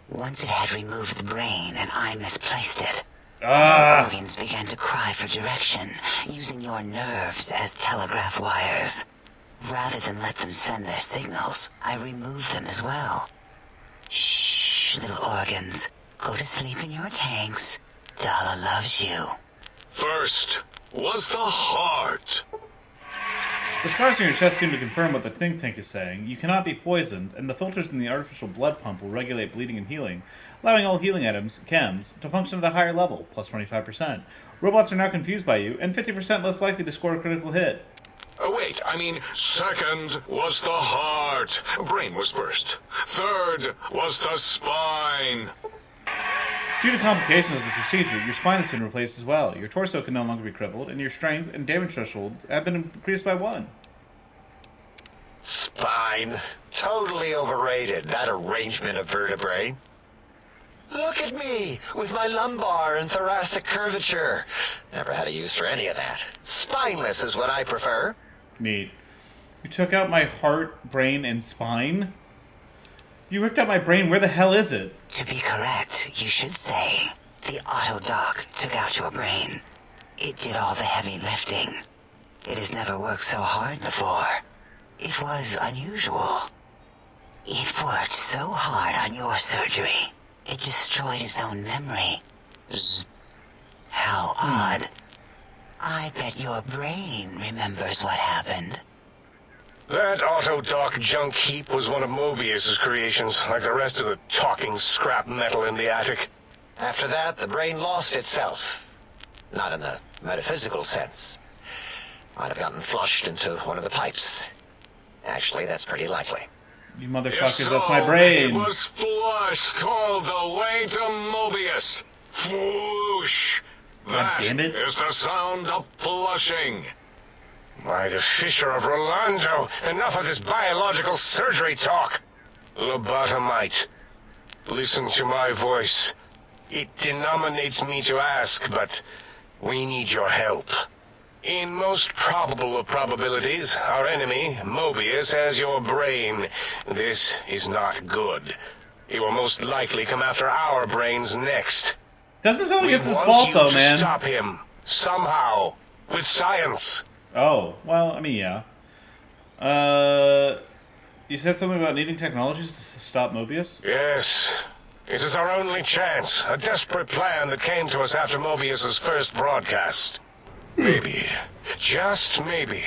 Once it had removed the brain and I misplaced it, other organs began to cry for direction, using your nerves as telegraph wires. Rather than let them send their signals, I removed them as well. Shh, little organs. Go to sleep in your tanks. Dala loves you. First was the heart. The scars on your chest seem to confirm what the think tank is saying. You cannot be poisoned, and the filters in the artificial blood pump will regulate bleeding and healing, allowing all healing items, chems, to function at a higher level, plus 25%. Robots are now confused by you, and 50% less likely to score a critical hit. Wait, second was the heart. Brain was first. Third was the spine. Due to complications of the procedure, your spine has been replaced as well. Your torso can no longer be crippled, and your strength and damage threshold have been increased by 1. Spine. Totally overrated, that arrangement of vertebrae. Look at me, with my lumbar and thoracic curvature. Never had a use for any of that. Spineless is what I prefer. Neat. You took out my heart, brain, and spine? You ripped out my brain, where the hell is it? To be correct, you should say, the Autodoc took out your brain. It did all the heavy lifting. It has never worked so hard before. It was unusual. It worked so hard on your surgery, it destroyed its own memory. How odd. I bet your brain remembers what happened. That Autodoc junk heap was one of Mobius's creations, like the rest of the talking scrap metal in the attic. After that, the brain lost itself. Not in the metaphysical sense. Might have gotten flushed into one of the pipes. Actually, that's pretty likely. You motherfuckers, that's my brain. It was flushed all the way to Mobius. Flush. God damn it. That is the sound of flushing. By the Fisher of Rolando, enough of this biological surgery talk. Lobotomite, listen to my voice. It denominates me to ask, but we need your help. In most probable of probabilities, our enemy, Mobius, has your brain. This is not good. He will most likely come after our brains next. Doesn't sound like it's his fault, though, man. Stop him, somehow, with science. Oh, well, yeah. You said something about needing technologies to stop Mobius? Yes. It is our only chance. A desperate plan that came to us after Mobius's first broadcast. Maybe, just maybe,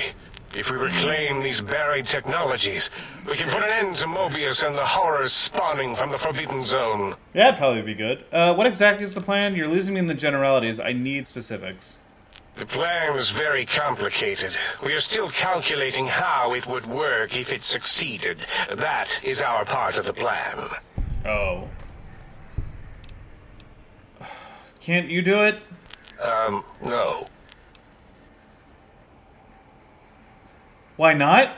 if we reclaim these buried technologies, we can put an end to Mobius and the horrors spawning from the Forbidden Zone. Yeah, that'd probably be good. What exactly is the plan? You're losing me in the generalities. I need specifics. The plan is very complicated. We are still calculating how it would work if it succeeded. That is our part of the plan. Oh. Can't you do it? No. Why not?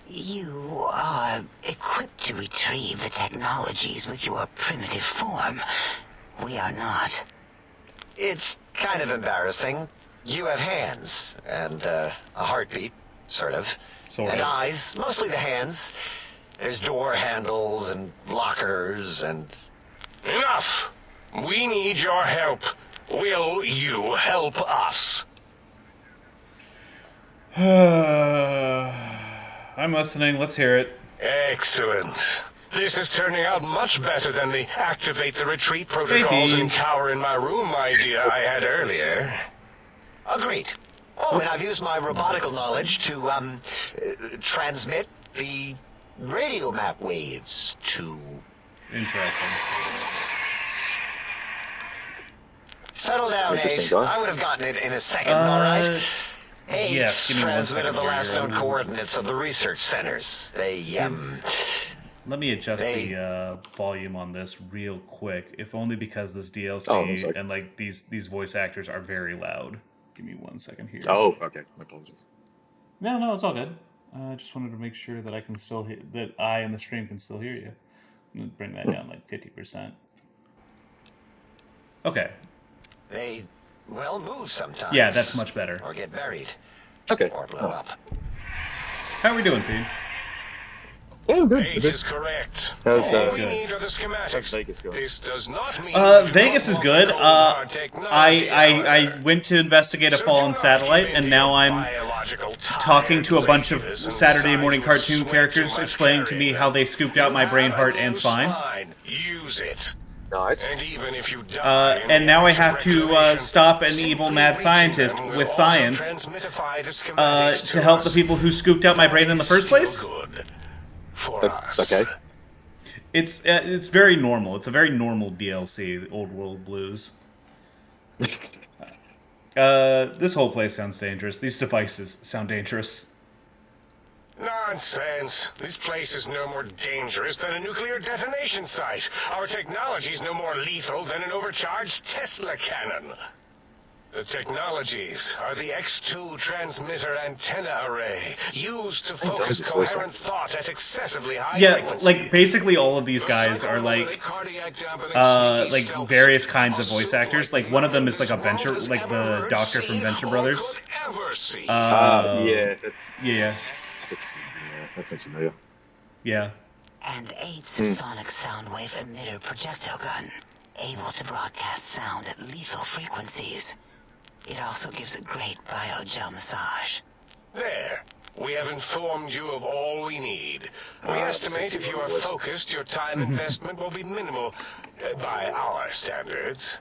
You are equipped to retrieve the technologies with your primitive form. We are not. It's kind of embarrassing. You have hands, and a heartbeat, sort of. And eyes, mostly the hands. There's door handles and lockers and... Enough! We need your help. Will you help us? I'm listening. Let's hear it. Excellent. This is turning out much better than the activate the retreat protocols and cower in my room idea I had earlier. Agreed. Oh, and I've used my robotical knowledge to, transmit the radio map waves to... Interesting. Settle down, Ace. I would have gotten it in a second, alright? Ace, yes, give me 1 second transmitted the last here. known coordinates of the research centers. They, Let me adjust the volume on this real quick, if only because this DLC and like these voice actors are very loud. Give me 1 second here. Oh, okay. My apologies. No, it's all good. I just wanted to make sure that I can still that I and the stream can still hear you. I'm gonna bring that down like 50%. Okay. They, well, move sometimes. Yeah, that's much better. Or get buried. Okay. Or blow up. How are we doing, Fiend? Yeah, I'm good. Ace is correct. How's All we good. need are the schematics. Vegas going? This does not mean Vegas is good. I went to investigate a fallen satellite, and now I'm talking to a bunch of Saturday morning cartoon characters explaining to me how they scooped out my brain, heart, and spine. Use it. Nice. And even if you die, and now I have to stop an evil mad scientist with science to help the people who scooped out my brain in the first place. Okay. It's very normal. It's a very normal DLC, the Old World Blues. This whole place sounds dangerous. These devices sound dangerous. Nonsense. This place is no more dangerous than a nuclear detonation site. Our technology is no more lethal than an overcharged Tesla cannon. The technologies are the X2 transmitter antenna array, used to focus coherent thought at excessively high frequencies. Like basically all of these guys are like various kinds of voice actors. Like one of them is like a Venture, like the doctor from Venture Brothers. Yeah. Yeah. That sounds familiar. Yeah. And aids the sonic sound wave emitter projectile gun, able to broadcast sound at lethal frequencies. It also gives a great biogel massage. There. We have informed you of all we need. We estimate if you are focused, your time investment will be minimal by our standards.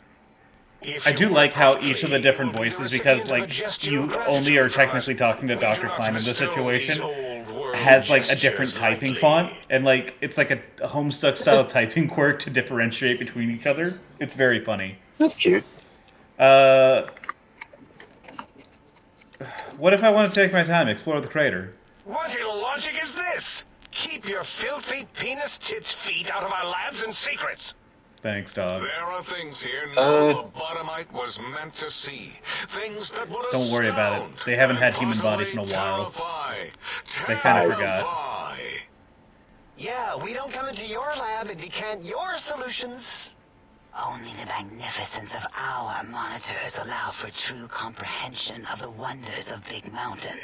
I do like how each of the different voices, because like you only are technically talking to Dr. Klein in this situation, has like a different typing font, and like it's like a Homestuck style typing quirk to differentiate between each other. It's very funny. That's cute. What if I want to take my time, explore the crater? What illogic is this? Keep your filthy penis-tipped feet out of our labs and secrets. Thanks, dog. There are things here no lobotomite was meant to see. Things that would Don't worry about it. They haven't had human bodies in a while. They kind of forgot. Yeah, we don't come into your lab and decant your solutions. Only the magnificence of our monitors allow for true comprehension of the wonders of Big Mountain.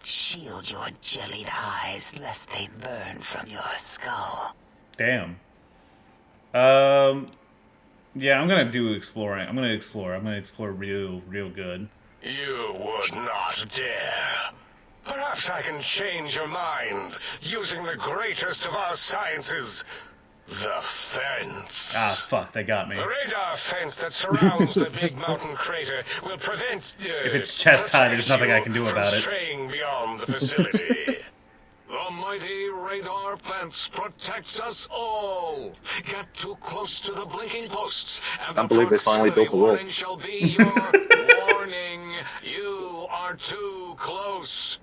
Shield your jellied eyes lest they burn from your skull. Damn. Yeah, I'm gonna do exploring. I'm gonna explore real good. You would not dare. Perhaps I can change your mind using the greatest of our sciences, the fence. Ah, fuck, they got me. The radar fence that surrounds the Big Mountain crater will prevent... if it's chest high, there's nothing I can do about it. Straying beyond the facility. The mighty radar fence protects us all. Get too close to the blinking posts, and can't believe they finally built the wall. warning shall be your warning. You are too close.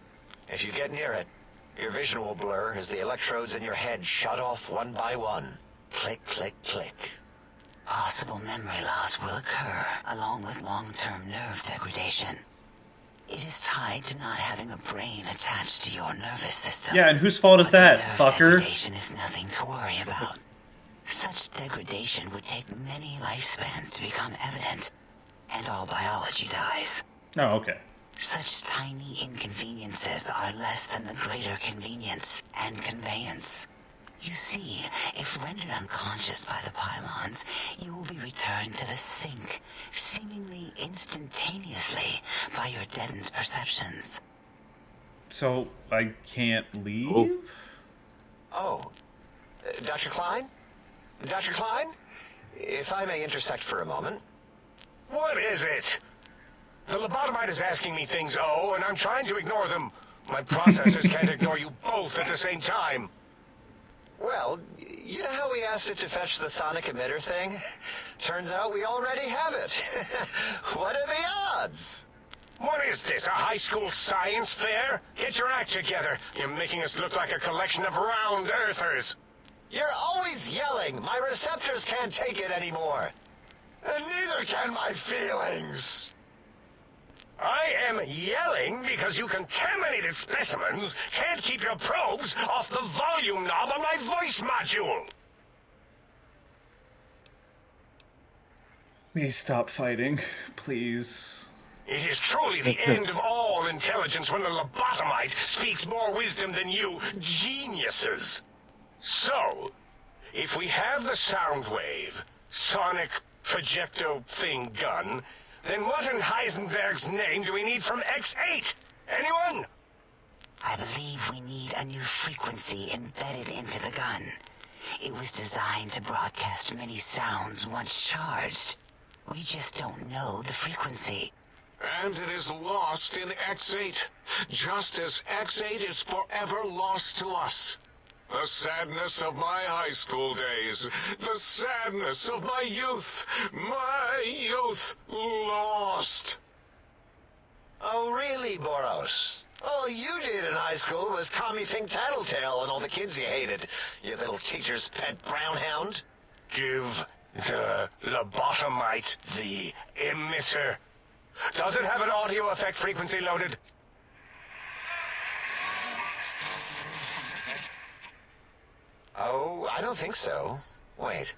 If you get near it, your vision will blur as the electrodes in your head shut off one by one. Click, click, click. Possible memory loss will occur, along with long-term nerve degradation. It is tied to not having a brain attached to your nervous system. Yeah, and whose fault is that, fucker? Degradation is nothing to worry about. Such degradation would take many lifespans to become evident, and all biology dies. Oh, okay. Such tiny inconveniences are less than the greater convenience and conveyance. You see, if rendered unconscious by the pylons, you will be returned to the sink, seemingly instantaneously by your deadened perceptions. So, I can't leave? Oh. Dr. Klein? Dr. Klein? If I may intersect for a moment. What is it? The lobotomite is asking me things, and I'm trying to ignore them. My processors can't ignore you both at the same time. Well, you know how we asked it to fetch the sonic emitter thing? Turns out we already have it. What are the odds? What is this, a high school science fair? Get your act together. You're making us look like a collection of round earthers. You're always yelling. My receptors can't take it anymore. And neither can my feelings. I am yelling because you contaminated specimens can't keep your probes off the volume knob on my voice module. May stop fighting, please. It is truly the end of all intelligence when the lobotomite speaks more wisdom than you geniuses. So, if we have the sound wave, sonic projecto thing gun, then what in Heisenberg's name do we need from X8? Anyone? I believe we need a new frequency embedded into the gun. It was designed to broadcast many sounds once charged. We just don't know the frequency. And it is lost in X8, just as X8 is forever lost to us. The sadness of my high school days, the sadness of my youth lost. Oh, really, Boros? All you did in high school was call me Fink Tattletale and all the kids you hated, you little teacher's pet brown hound. Give the lobotomite the emitter. Does it have an audio effect frequency loaded? Oh, I don't think so. Wait.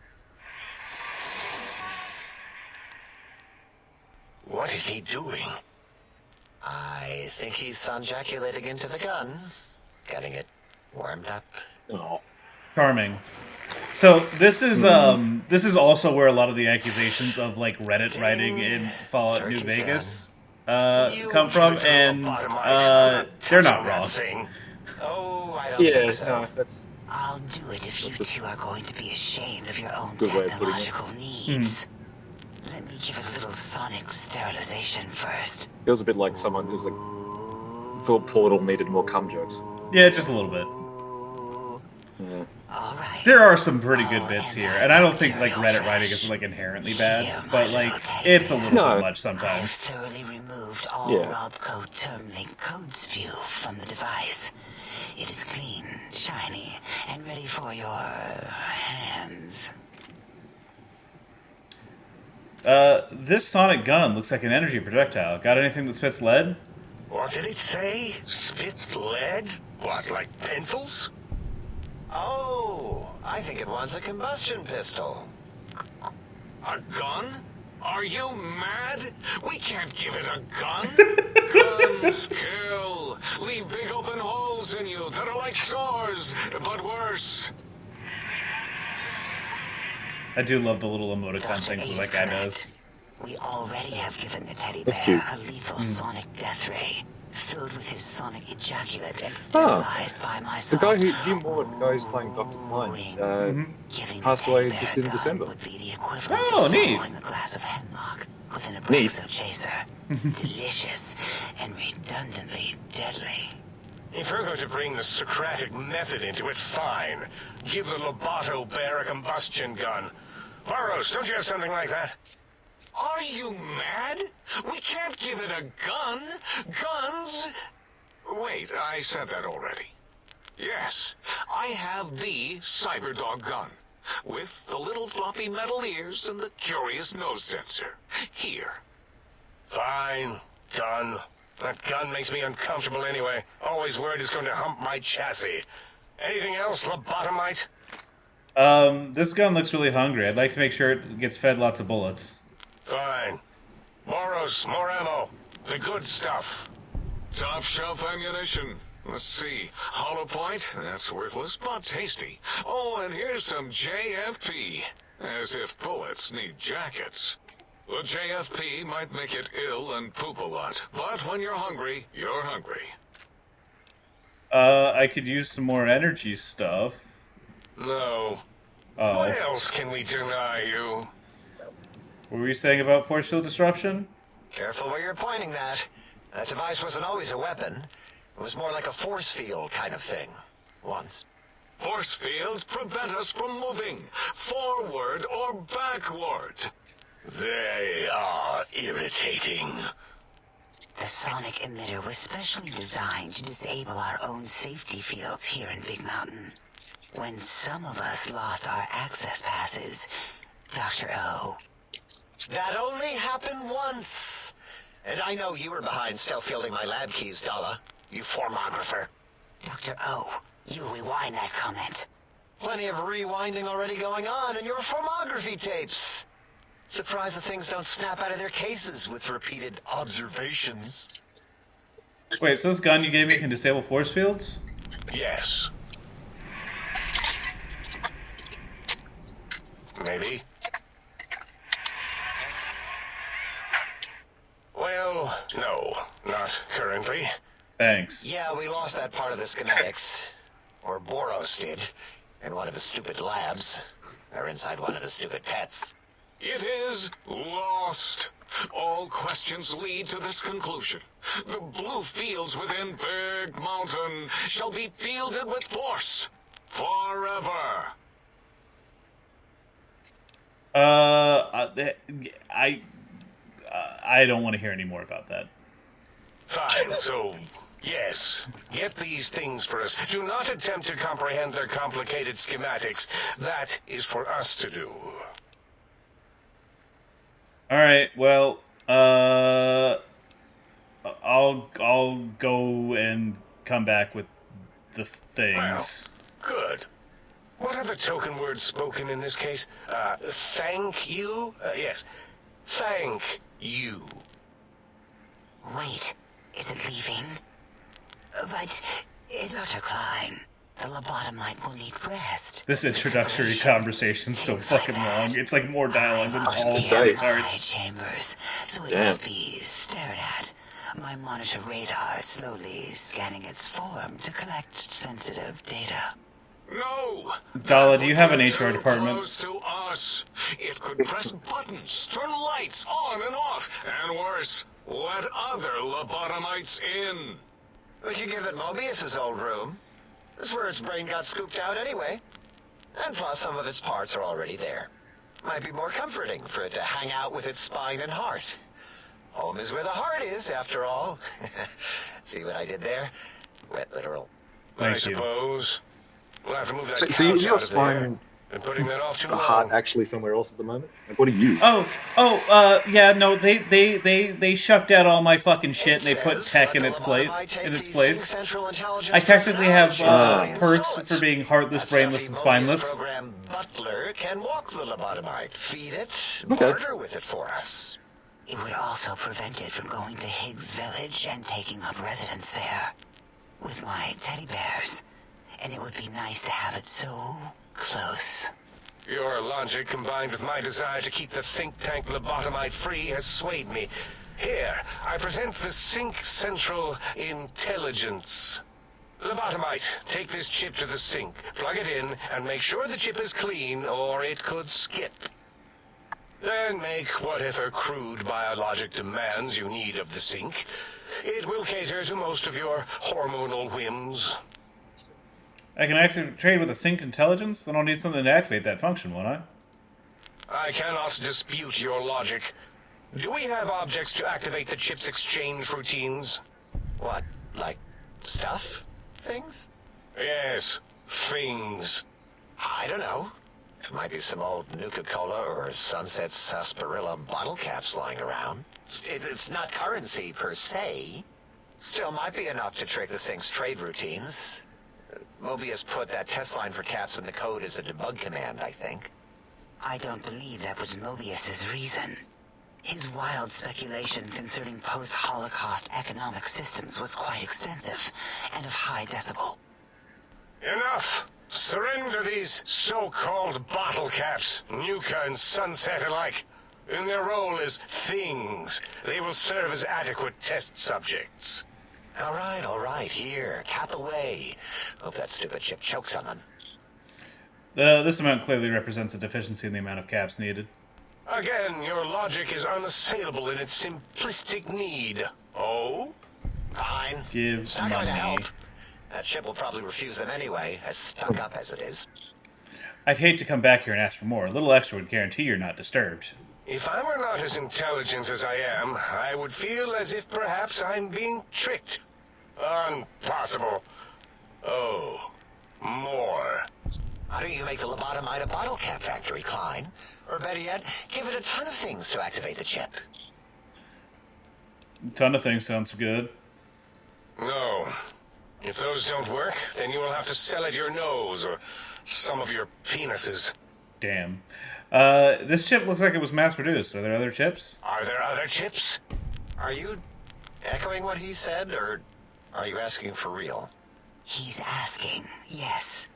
What is he doing? I think he's sonjaculating into the gun. Getting it warmed up. Oh. Charming. So this is also where a lot of the accusations of like Reddit writing in Fallout New Vegas come from, and they're not wrong. Oh, I don't think so. I'll do it if you two are going to be ashamed of your own technological needs. Let me give it a little sonic sterilization first. It was a bit like someone who was like, thought Portal needed more cum jokes. Yeah, just a little bit. Yeah. There are some pretty good bits here, and I don't think like Reddit writing is like inherently bad, but like it's a little bit much sometimes. I've thoroughly removed all Robco Termlink code spew from the device. It is clean, shiny, and ready for your hands. This sonic gun looks like an energy projectile. Got anything that spits lead? What did it say? Spits lead? What, like pencils? Oh, I think it wants a combustion pistol. A gun? Are you mad? We can't give it a gun. Guns kill. Leave big open holes in you that are like sores, but worse. I do love the little emoticon things that guy does. We already have given the teddy bear a lethal sonic death ray, filled with his sonic ejaculate and sterilized by my the guy who, Jim Ward, the guy who's playing Dr. Klein, passed away just in December. Oh, neat. A glass of hemlock with an Abraxo chaser. Delicious and redundantly deadly. If you're going to bring the Socratic method into it, fine. Give the Loboto bear a combustion gun. Burroughs, don't you have something like that? Are you mad? We can't give it a gun. Guns... Wait, I said that already. Yes, I have the Cyberdog gun, with the little floppy metal ears and the curious nose sensor. Here. Fine. Done. That gun makes me uncomfortable anyway. Always worried it's going to hump my chassis. Anything else, lobotomite? This gun looks really hungry. I'd like to make sure it gets fed lots of bullets. Fine. Boros, more ammo. The good stuff. Top shelf ammunition. Let's see. Hollow point? That's worthless, but tasty. Oh, and here's some JFP. As if bullets need jackets. The JFP might make it ill and poop a lot, but when you're hungry, you're hungry. I could use some more energy stuff. No. Oh. What else can we deny you? What were you saying about force field disruption? Careful where you're pointing that. That device wasn't always a weapon. It was more like a force field kind of thing. Once. Force fields prevent us from moving, forward or backward. They are irritating. The sonic emitter was specially designed to disable our own safety fields here in Big Mountain. When some of us lost our access passes, Dr. O. That only happened once. And I know you were behind stealth fielding my lab keys, Dala. You formographer. Dr. O, you rewind that comment. Plenty of rewinding already going on in your formography tapes. Surprised the things don't snap out of their cases with repeated observations. Wait, so this gun you gave me can disable force fields? Yes. Maybe. Well, no, not currently. Thanks. Yeah, we lost that part of the schematics. Or Boros did. In one of his stupid labs. Or inside one of his stupid pets. It is lost. All questions lead to this conclusion. The blue fields within Big Mountain shall be fielded with force. Forever. I don't want to hear any more about that. Fine, so, yes. Get these things for us. Do not attempt to comprehend their complicated schematics. That is for us to do. Alright, well, I'll go and come back with the things. Well, good. What are the token words spoken in this case? Thank you? Yes. Thank you. Wait, is it leaving? But, Dr. Klein, the lobotomite will need rest. This introductory conversation's so fucking long. It's like more dialogue than all of His Hearts. chambers, so it will be stared at. My monitor radar slowly scanning its form to collect sensitive data. No! Dala, do you have an HR Too department? close to us. It could press buttons, turn lights on and off, and worse, let other lobotomites in. We could give it Mobius's old room. That's where its brain got scooped out anyway. And plus some of its parts are already there. Might be more comforting for it to hang out with its spine and heart. Home is where the heart is, after all. See what I did there? Wet literal. I suppose. We'll have to move that So couch your out of there. spine, Been putting that off too the long. heart actually somewhere else at the moment? Like, what are you? Yeah, no, they shucked out all my fucking shit and they put tech in its place. I technically have perks for being heartless, brainless, and spineless. Program Butler can walk the lobotomite, feed it, barter with it for us. It would also prevent it from going to Higgs Village and taking up residence there. With my teddy bears. And it would be nice to have it so close. Your logic, combined with my desire to keep the think tank lobotomite free, has swayed me. Here, I present the Sync Central Intelligence. Lobotomite, take this chip to the sink, plug it in, and make sure the chip is clean, or it could skip. Then make whatever crude biologic demands you need of the sink. It will cater to most of your hormonal whims. I can activate trade with a sync intelligence? Then I'll need something to activate that function, won't I? I cannot dispute your logic. Do we have objects to activate the chip's exchange routines? What, like stuff? Things? Yes, things. I don't know. It might be some old Nuka-Cola or Sunset Sarsaparilla bottle caps lying around. It's not currency per se. Still might be enough to trick the Sync's trade routines. Mobius put that test line for caps in the code as a debug command, I think. I don't believe that was Mobius's reason. His wild speculation concerning post-Holocaust economic systems was quite extensive and of high decibel. Enough! Surrender these so-called bottle caps, Nuka and Sunset alike. In their role as things, they will serve as adequate test subjects. All right, here, cap away. Hope that stupid ship chokes on them. This amount clearly represents a deficiency in the amount of caps needed. Again, your logic is unassailable in its simplistic need. Oh? Fine. Give It's not going to money. help. That ship will probably refuse them anyway, as stuck up as it is. I'd hate to come back here and ask for more. A little extra would guarantee you're not disturbed. If I were not as intelligent as I am, I would feel as if perhaps I'm being tricked. Impossible. Oh, more. Why don't you make the lobotomite a bottle cap factory, Klein? Or better yet, give it a ton of things to activate the chip. Ton of things sounds good. No. If those don't work, then you will have to sell it your nose or some of your penises. Damn. This chip looks like it was mass-produced. Are there other chips? Are there other chips? Are you echoing what he said, or are you asking for real? He's asking, yes.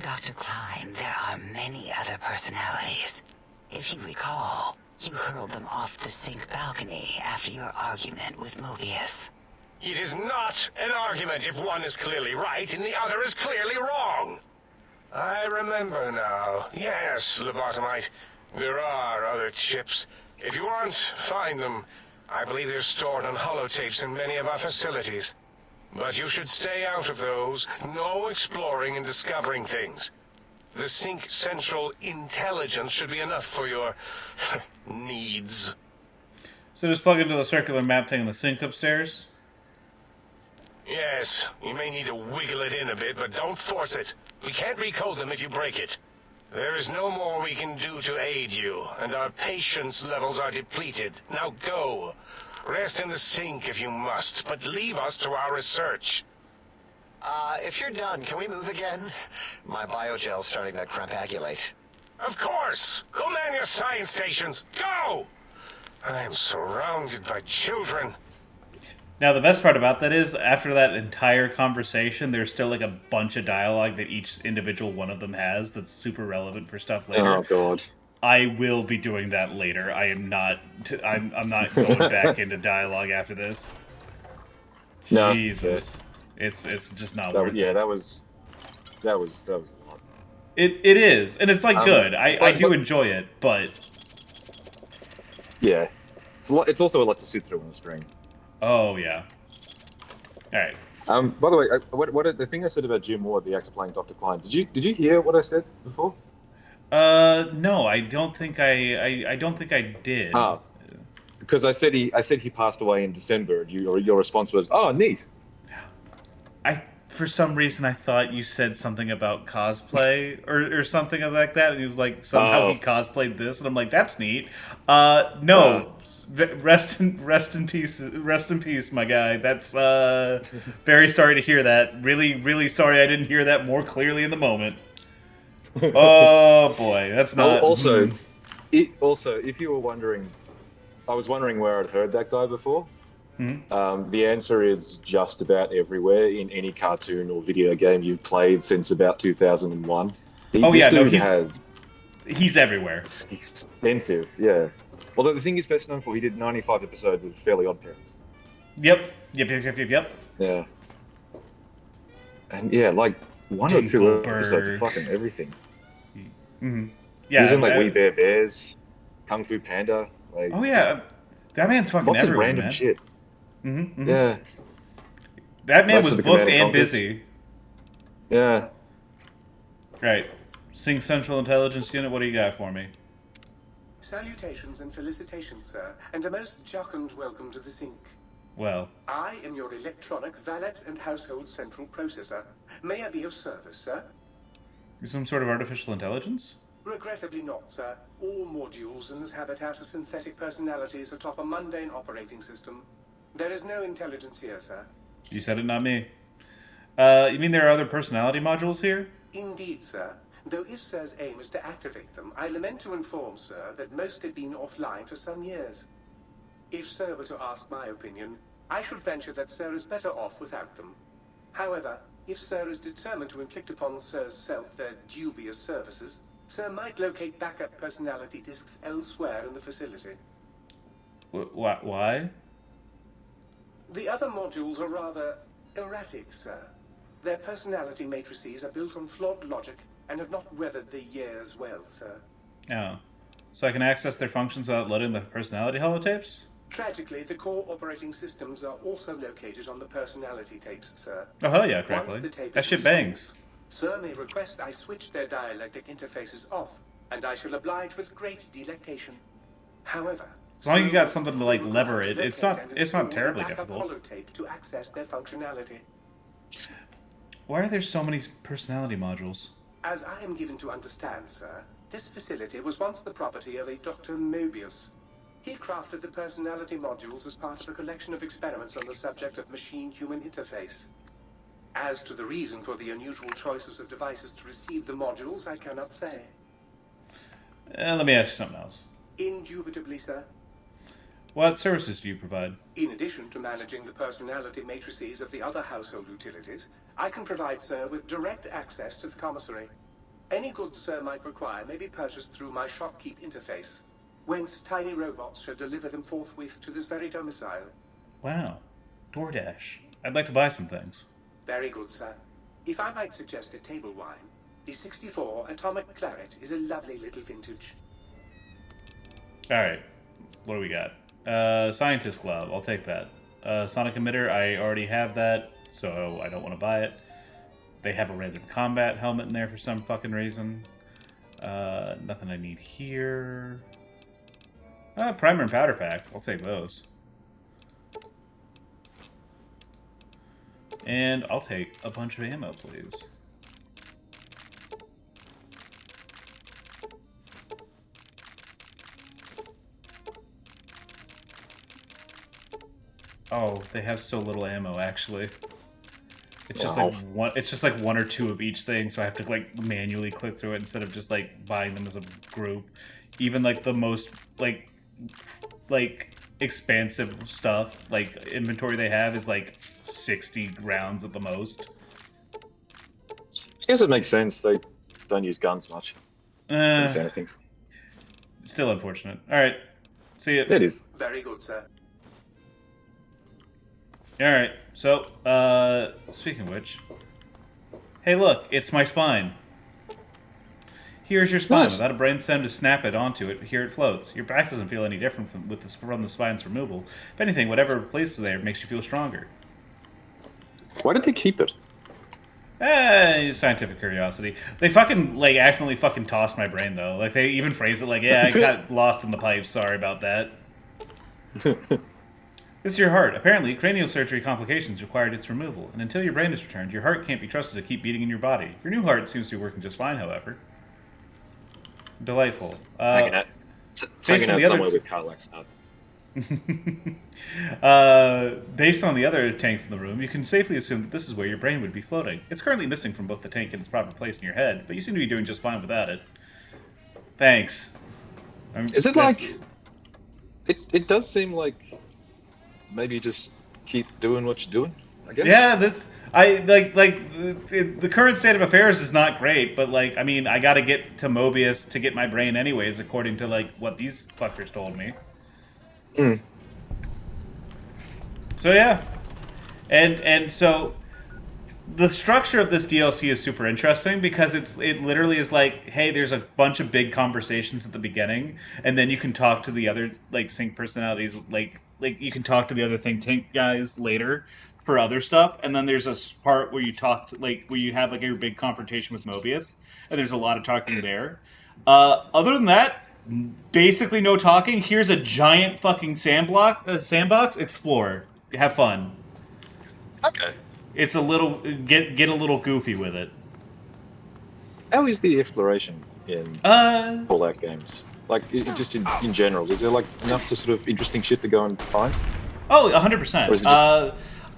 Dr. Klein, there are many other personalities. If you recall, you hurled them off the sink balcony after your argument with Mobius. It is not an argument if one is clearly right and the other is clearly wrong. I remember now. Yes, lobotomite. There are other chips. If you want, find them. I believe they're stored on holotapes in many of our facilities. But you should stay out of those. No exploring and discovering things. The Sync Central intelligence should be enough for your needs. So just plug into the circular map thing in the sink upstairs? Yes, you may need to wiggle it in a bit, but don't force it. We can't recode them if you break it. There is no more we can do to aid you, and our patience levels are depleted. Now go. Rest in the sink if you must, but leave us to our research. If you're done, can we move again? My biogel's starting to crampagulate. Of course! Go man your science stations! Go! I am surrounded by children. Now, the best part about that is, after that entire conversation, there's still like a bunch of dialogue that each individual one of them has that's super relevant for stuff later. Oh, God. I will be doing that later. I am not... I'm not going back into dialogue after this. No, Jesus. It's just not that worth yeah, it. that was a lot. It is, and it's like good. I do enjoy it, but... Yeah. It's a lot. It's also a lot to sit through on the stream. Oh, yeah. Alright. By the way, what the thing I said about Jim Ward, the actor playing Dr. Klein, did you hear what I said before? No, I don't think I don't think I did. Because I said he passed away in December, and your response was, "Oh, neat." For some reason, I thought you said something about cosplay or something like that, and he was like, somehow he cosplayed this, and I'm like, that's neat. No, rest in peace, my guy. That's very sorry to hear that. Really, really sorry I didn't hear that more clearly in the moment. Oh boy, that's not. Also, if you were wondering, I was wondering where I'd heard that guy before. The answer is just about everywhere in any cartoon or video game you've played since about 2001. He's everywhere. Extensive, yeah. Although the thing he's best known for, he did 95 episodes of Fairly Odd Parents. Yep. Yeah. And yeah, like one or two episodes of fucking everything. Yeah. He was in like We Bare Bears, Kung Fu Panda. Like, oh yeah, that man's fucking lots everywhere, of random man. shit. Yeah. That man Most was of the booked Command and Conquers. busy. Yeah. Right. Sync Central Intelligence Unit, what do you got for me? Salutations and felicitations, sir, and a most jocund welcome to the Sync. Well, I am your electronic valet and household central processor. May I be of service, sir? some sort of artificial intelligence? Regrettably not, sir. All modules and habitat are synthetic personalities atop a mundane operating system. There is no intelligence here, sir. You said it, not me. You mean there are other personality modules here? Indeed, sir. Though if Sir's aim is to activate them, I lament to inform, sir, that most have been offline for some years. If Sir were to ask my opinion, I should venture that Sir is better off without them. However, if Sir is determined to inflict upon Sir's self their dubious services, Sir might locate backup personality disks elsewhere in the facility. Why? The other modules are rather erratic, Sir. Their personality matrices are built on flawed logic and have not weathered the years well, Sir. Oh. So I can access their functions without loading the personality holotapes? Tragically, the core operating systems are also located on the personality tapes, Sir. Oh, hell yeah, correctly. That shit bangs. Sir may request I switch their dialectic interfaces off, and I shall oblige with great delectation. However, as long as you got something to like lever it, it's not terribly difficult. Holotape to access their functionality. Why are there so many personality modules? As I am given to understand, Sir, this facility was once the property of a Dr. Mobius. He crafted the personality modules as part of a collection of experiments on the subject of machine-human interface. As to the reason for the unusual choices of devices to receive the modules, I cannot say. Let me ask you something else. Indubitably, Sir. What services do you provide? In addition to managing the personality matrices of the other household utilities, I can provide Sir with direct access to the commissary. Any goods Sir might require may be purchased through my shopkeep interface, whence tiny robots shall deliver them forthwith to this very domicile. Wow. DoorDash. I'd like to buy some things. Very good, Sir. If I might suggest a table wine, the 64 Atomic Claret is a lovely little vintage. Alright. What do we got? Scientist Glove. I'll take that. Sonic Emitter. I already have that, so I don't want to buy it. They have a random combat helmet in there for some fucking reason. Nothing I need here. Primer and powder pack. I'll take those. And I'll take a bunch of ammo, please. Oh, they have so little ammo, actually. It's just like one. It's just like one or two of each thing, so I have to like manually click through it instead of just like buying them as a group. Even like the most like expansive stuff, like inventory they have is like 60 rounds at the most. I guess it makes sense. They don't use guns much. Don't say anything. Still unfortunate. All right, see ya. It is. Very good, Sir. Alright, so, speaking of which, hey look, it's my spine. Here's your spine. Nice. Without a brainstem to snap it onto it, here it floats. Your back doesn't feel any different from the spine's removal. If anything, whatever replaced there makes you feel stronger. Why did they keep it? Scientific curiosity. They fucking, like, accidentally fucking tossed my brain, though. Like, they even phrased it like, yeah, I got lost in the pipes, sorry about that. This is your heart. Apparently, cranial surgery complications required its removal, and until your brain is returned, your heart can't be trusted to keep beating in your body. Your new heart seems to be working just fine, however. Delightful. Taking out somewhere with Carlax out. Based on the other tanks in the room, you can safely assume that this is where your brain would be floating. It's currently missing from both the tank and its proper place in your head, but you seem to be doing just fine without it. Thanks. Is it like... It does seem like... Maybe just keep doing what you're doing, I guess. Yeah, the current state of affairs is not great, but like, I mean, I gotta get to Mobius to get my brain anyways, according to like what these fuckers told me. So yeah, and so the structure of this DLC is super interesting because it literally is like, hey, there's a bunch of big conversations at the beginning, and then you can talk to the other like sync personalities, like you can talk to the other think tank guys later for other stuff, and then there's this part where you talk to, like, where you have like your big confrontation with Mobius, and there's a lot of talking there. Other than that, basically no talking. Here's a giant fucking sandbox. Explore, have fun. Okay. It's a little get a little goofy with it. How is the exploration in Fallout games? Like, just in general, is there like enough to sort of interesting shit to go and find? Oh, 100%.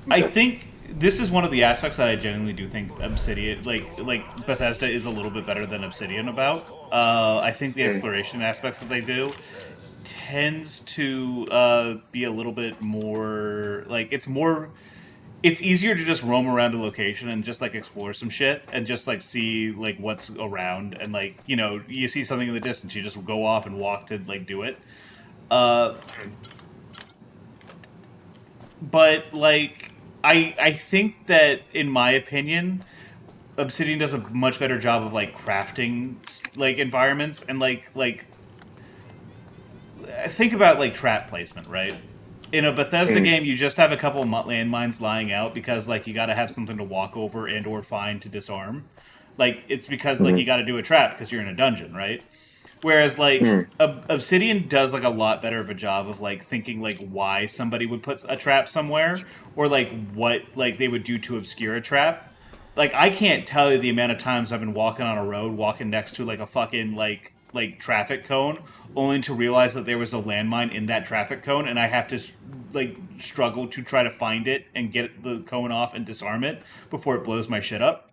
I think this is one of the aspects that I genuinely do think Obsidian, like Bethesda, is a little bit better than Obsidian about. I think the exploration aspects that they do tends to be a little bit more like it's easier to just roam around a location and just like explore some shit and just like see like what's around and like, you know, you see something in the distance, you just go off and walk to like do it. But like I think that in my opinion, Obsidian does a much better job of like crafting like environments and like think about like trap placement, right? In a Bethesda game, you just have a couple of landmines lying out because, like, you got to have something to walk over and or find to disarm. Like, it's because, like, you got to do a trap because you're in a dungeon, right? Whereas, like, Obsidian does, like, a lot better of a job of, like, thinking, like, why somebody would put a trap somewhere or, like, what, like, they would do to obscure a trap. Like, I can't tell you the amount of times I've been walking on a road, walking next to, like, a fucking, like traffic cone, only to realize that there was a landmine in that traffic cone, and I have to like struggle to try to find it and get the cone off and disarm it before it blows my shit up.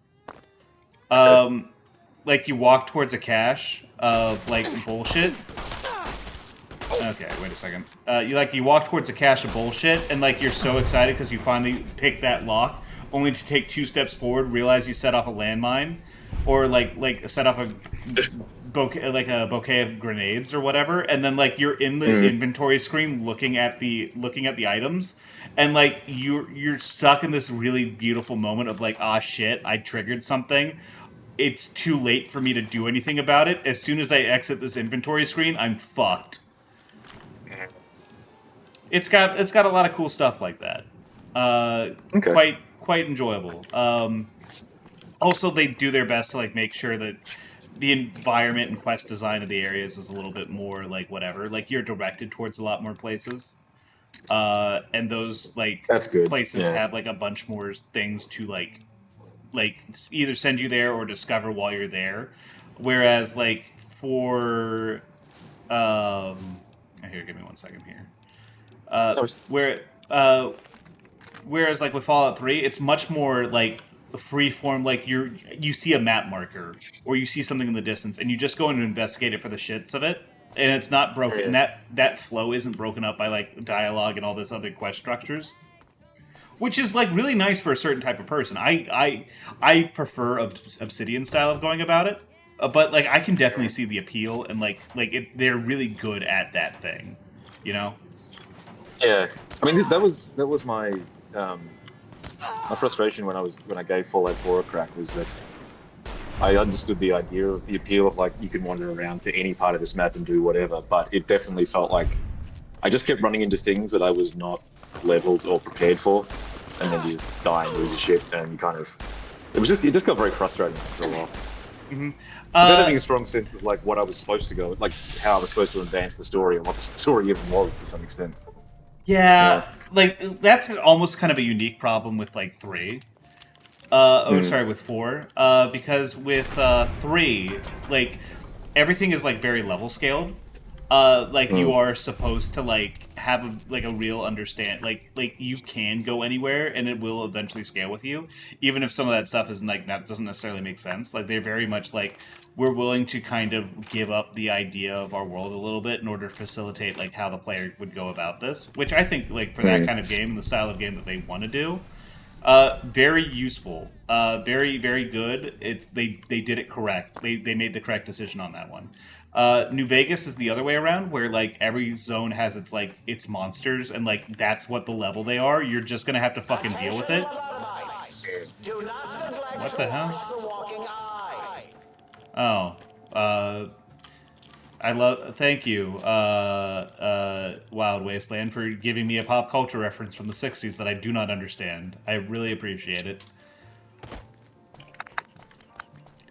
Like you walk towards a cache of like bullshit. Okay, wait a second. You walk towards a cache of bullshit, and like you're so excited because you finally pick that lock, only to take 2 steps forward, realize you set off a landmine, or like set off a bouquet of grenades or whatever, and then like you're in the inventory screen looking at the items, and like you're stuck in this really beautiful moment of like, ah shit, I triggered something. It's too late for me to do anything about it. As soon as I exit this inventory screen, I'm fucked. It's got a lot of cool stuff like that. Quite enjoyable. Also, they do their best to like make sure that the environment and quest design of the areas is a little bit more like whatever. Like you're directed towards a lot more places, and those like places have like a bunch more things to like either send you there or discover while you're there. Whereas like for here, give me 1 second here. Whereas like with Fallout 3, it's much more like free form, like you see a map marker or you see something in the distance and you just go in and investigate it for the shits of it, and it's not broken. And that flow isn't broken up by like dialogue and all this other quest structures, which is like really nice for a certain type of person. I prefer Obsidian style of going about it, but like I can definitely see the appeal, and they're really good at that thing, you know. Yeah, I mean that was my my frustration when I gave Fallout 4 a crack, was that I understood the idea of the appeal of like you can wander around to any part of this map and do whatever, but it definitely felt like I just kept running into things that I was not leveled or prepared for, and then you just die and lose your shit, and you kind of it just got very frustrating for a while. Without having a strong sense of like what I was supposed to go, like how I was supposed to advance the story and what the story even was to some extent. Yeah, like that's almost kind of a unique problem with like 3. With 4. Because with 3, like everything is like very level scaled. You are supposed to like have a real understand, like you can go anywhere and it will eventually scale with you, even if some of that stuff is like that doesn't necessarily make sense. Like they're very much like, we're willing to kind of give up the idea of our world a little bit in order to facilitate like how the player would go about this, which I think like for that kind of game and the style of game that they want to do, very useful, very, very good. They did it correct. They made the correct decision on that one. New Vegas is the other way around, where like every zone has its monsters, and like that's what the level they are. You're just gonna have to fucking deal with it. What the hell? Oh, thank you, Wild Wasteland, for giving me a pop culture reference from the 60s that I do not understand. I really appreciate it.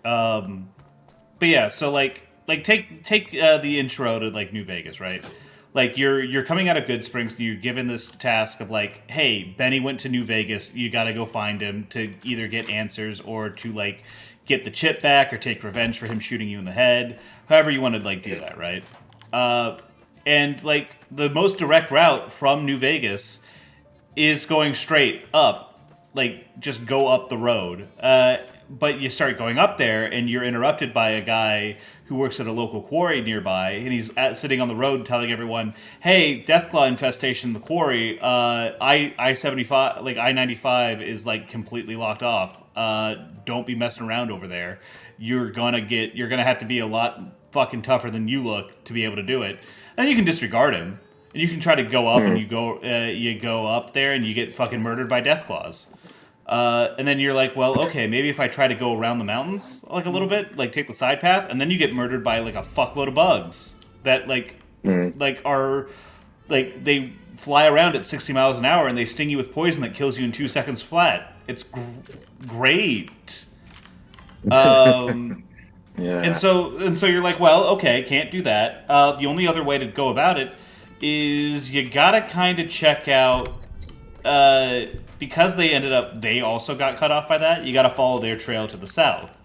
But yeah, so like take the intro to like New Vegas, right? Like you're coming out of Goodsprings and you're given this task of like, hey, Benny went to New Vegas, you gotta go find him to either get answers or to like get the chip back or take revenge for him shooting you in the head. However you want to like do that, right? And like the most direct route from New Vegas is going straight up, like just go up the road. but you start going up there, and you're interrupted by a guy who works at a local quarry nearby, and he's sitting on the road telling everyone, "Hey, Deathclaw infestation in the quarry. I-75, like I-95, is like completely locked off. Don't be messing around over there. You're gonna have to be a lot fucking tougher than you look to be able to do it." And you can disregard him, and you can try to go up, and you go up there, and you get fucking murdered by Deathclaws. And then you're like, well, okay, maybe if I try to go around the mountains like a little bit, like take the side path, and then you get murdered by like a fuckload of bugs that are they fly around at 60 miles an hour and they sting you with poison that kills you in 2 seconds flat. It's great. And so you're like, well, okay, can't do that. The only other way to go about it is you gotta kind of check out. Because they also got cut off by that, you gotta follow their trail to the south.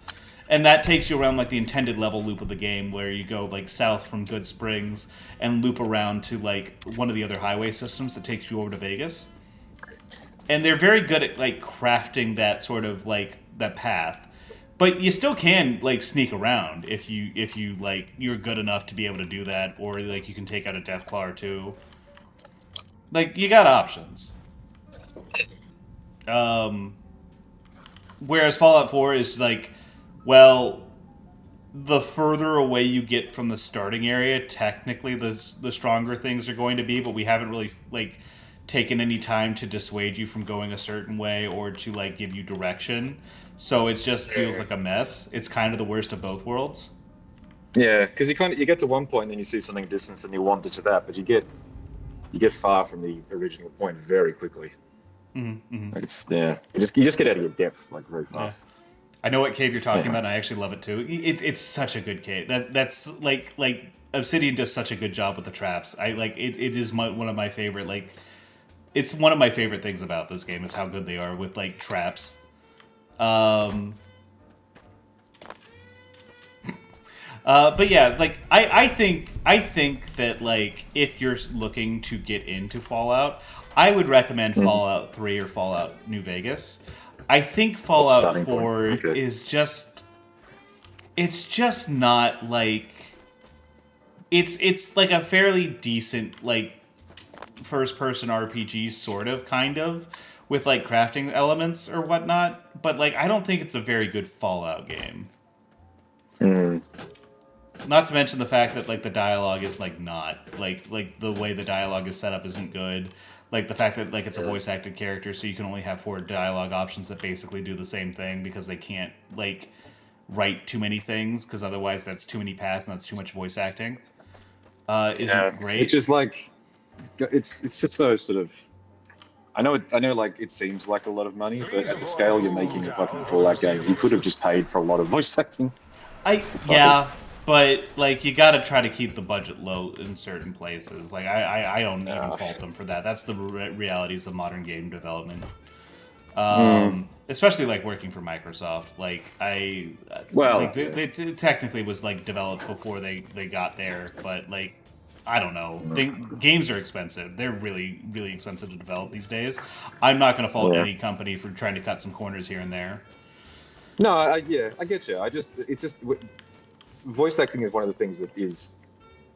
And that takes you around like the intended level loop of the game, where you go like south from Good Springs and loop around to like one of the other highway systems that takes you over to Vegas. And they're very good at like crafting that sort of like that path. But you still can like sneak around if you like you're good enough to be able to do that, or like you can take out a Deathclaw or two. Like you got options. Whereas Fallout 4 is like, well, the further away you get from the starting area, technically the stronger things are going to be, but we haven't really like taken any time to dissuade you from going a certain way or to like give you direction. So it just feels like a mess. It's kind of the worst of both worlds. Yeah, because you get to one point and then you see something distance and you wander to that, but you get far from the original point very quickly. Mm-hmm. Like you just get out of your depth like very fast. Yeah. I know what cave you're talking about, and I actually love it too. It's such a good cave. That's like Obsidian does such a good job with the traps. I like it. It is one of my favorite it's one of my favorite things about this game is how good they are with like traps. But yeah, like I think that like if you're looking to get into Fallout, I would recommend Fallout 3 or Fallout New Vegas. I think Fallout 4 is just not like it's like a fairly decent like first person RPG sort of kind of with like crafting elements or whatnot, but like I don't think it's a very good Fallout game. Not to mention the fact that like the dialogue is like not like the way the dialogue is set up isn't good. Like the fact that like it's a voice acted character, so you can only have 4 dialogue options that basically do the same thing because they can't like write too many things because otherwise that's too many paths and that's too much voice acting. Isn't great. It's just like it's just so sort of. I know like it seems like a lot of money, but at the scale you're making a fucking Fallout game, you could have just paid for a lot of voice acting. But like you got to try to keep the budget low in certain places. Like I don't even fault them for that. That's the realities of modern game development. Especially like working for Microsoft. Like it technically was like developed before they got there, but like I don't know. Games are expensive. They're really, really expensive to develop these days. I'm not going to fault any company for trying to cut some corners here and there. No, I get you. It's just voice acting is one of the things that is,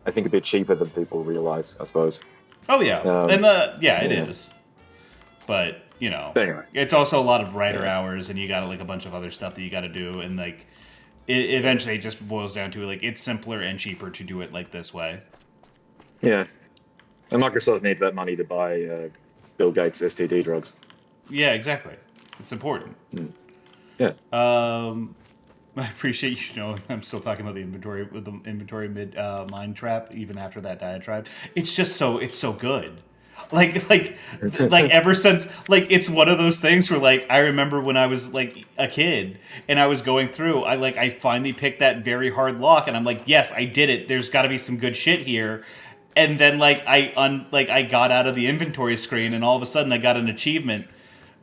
I think, a bit cheaper than people realize, I suppose. Oh yeah, it is. But you know, anyway. It's also a lot of writer hours, and you got like a bunch of other stuff that you got to do, and like it eventually just boils down to like it's simpler and cheaper to do it like this way. Yeah, and Microsoft needs that money to buy Bill Gates' STD drugs. Yeah, exactly. It's important. Yeah. I appreciate you knowing I'm still talking about the inventory mid mine trap even after that diatribe. It's so good. Like ever since like it's one of those things where like I remember when I was like a kid and I was going through, I finally picked that very hard lock and I'm like, yes, I did it. There's got to be some good shit here. And then like I got out of the inventory screen and all of a sudden I got an achievement.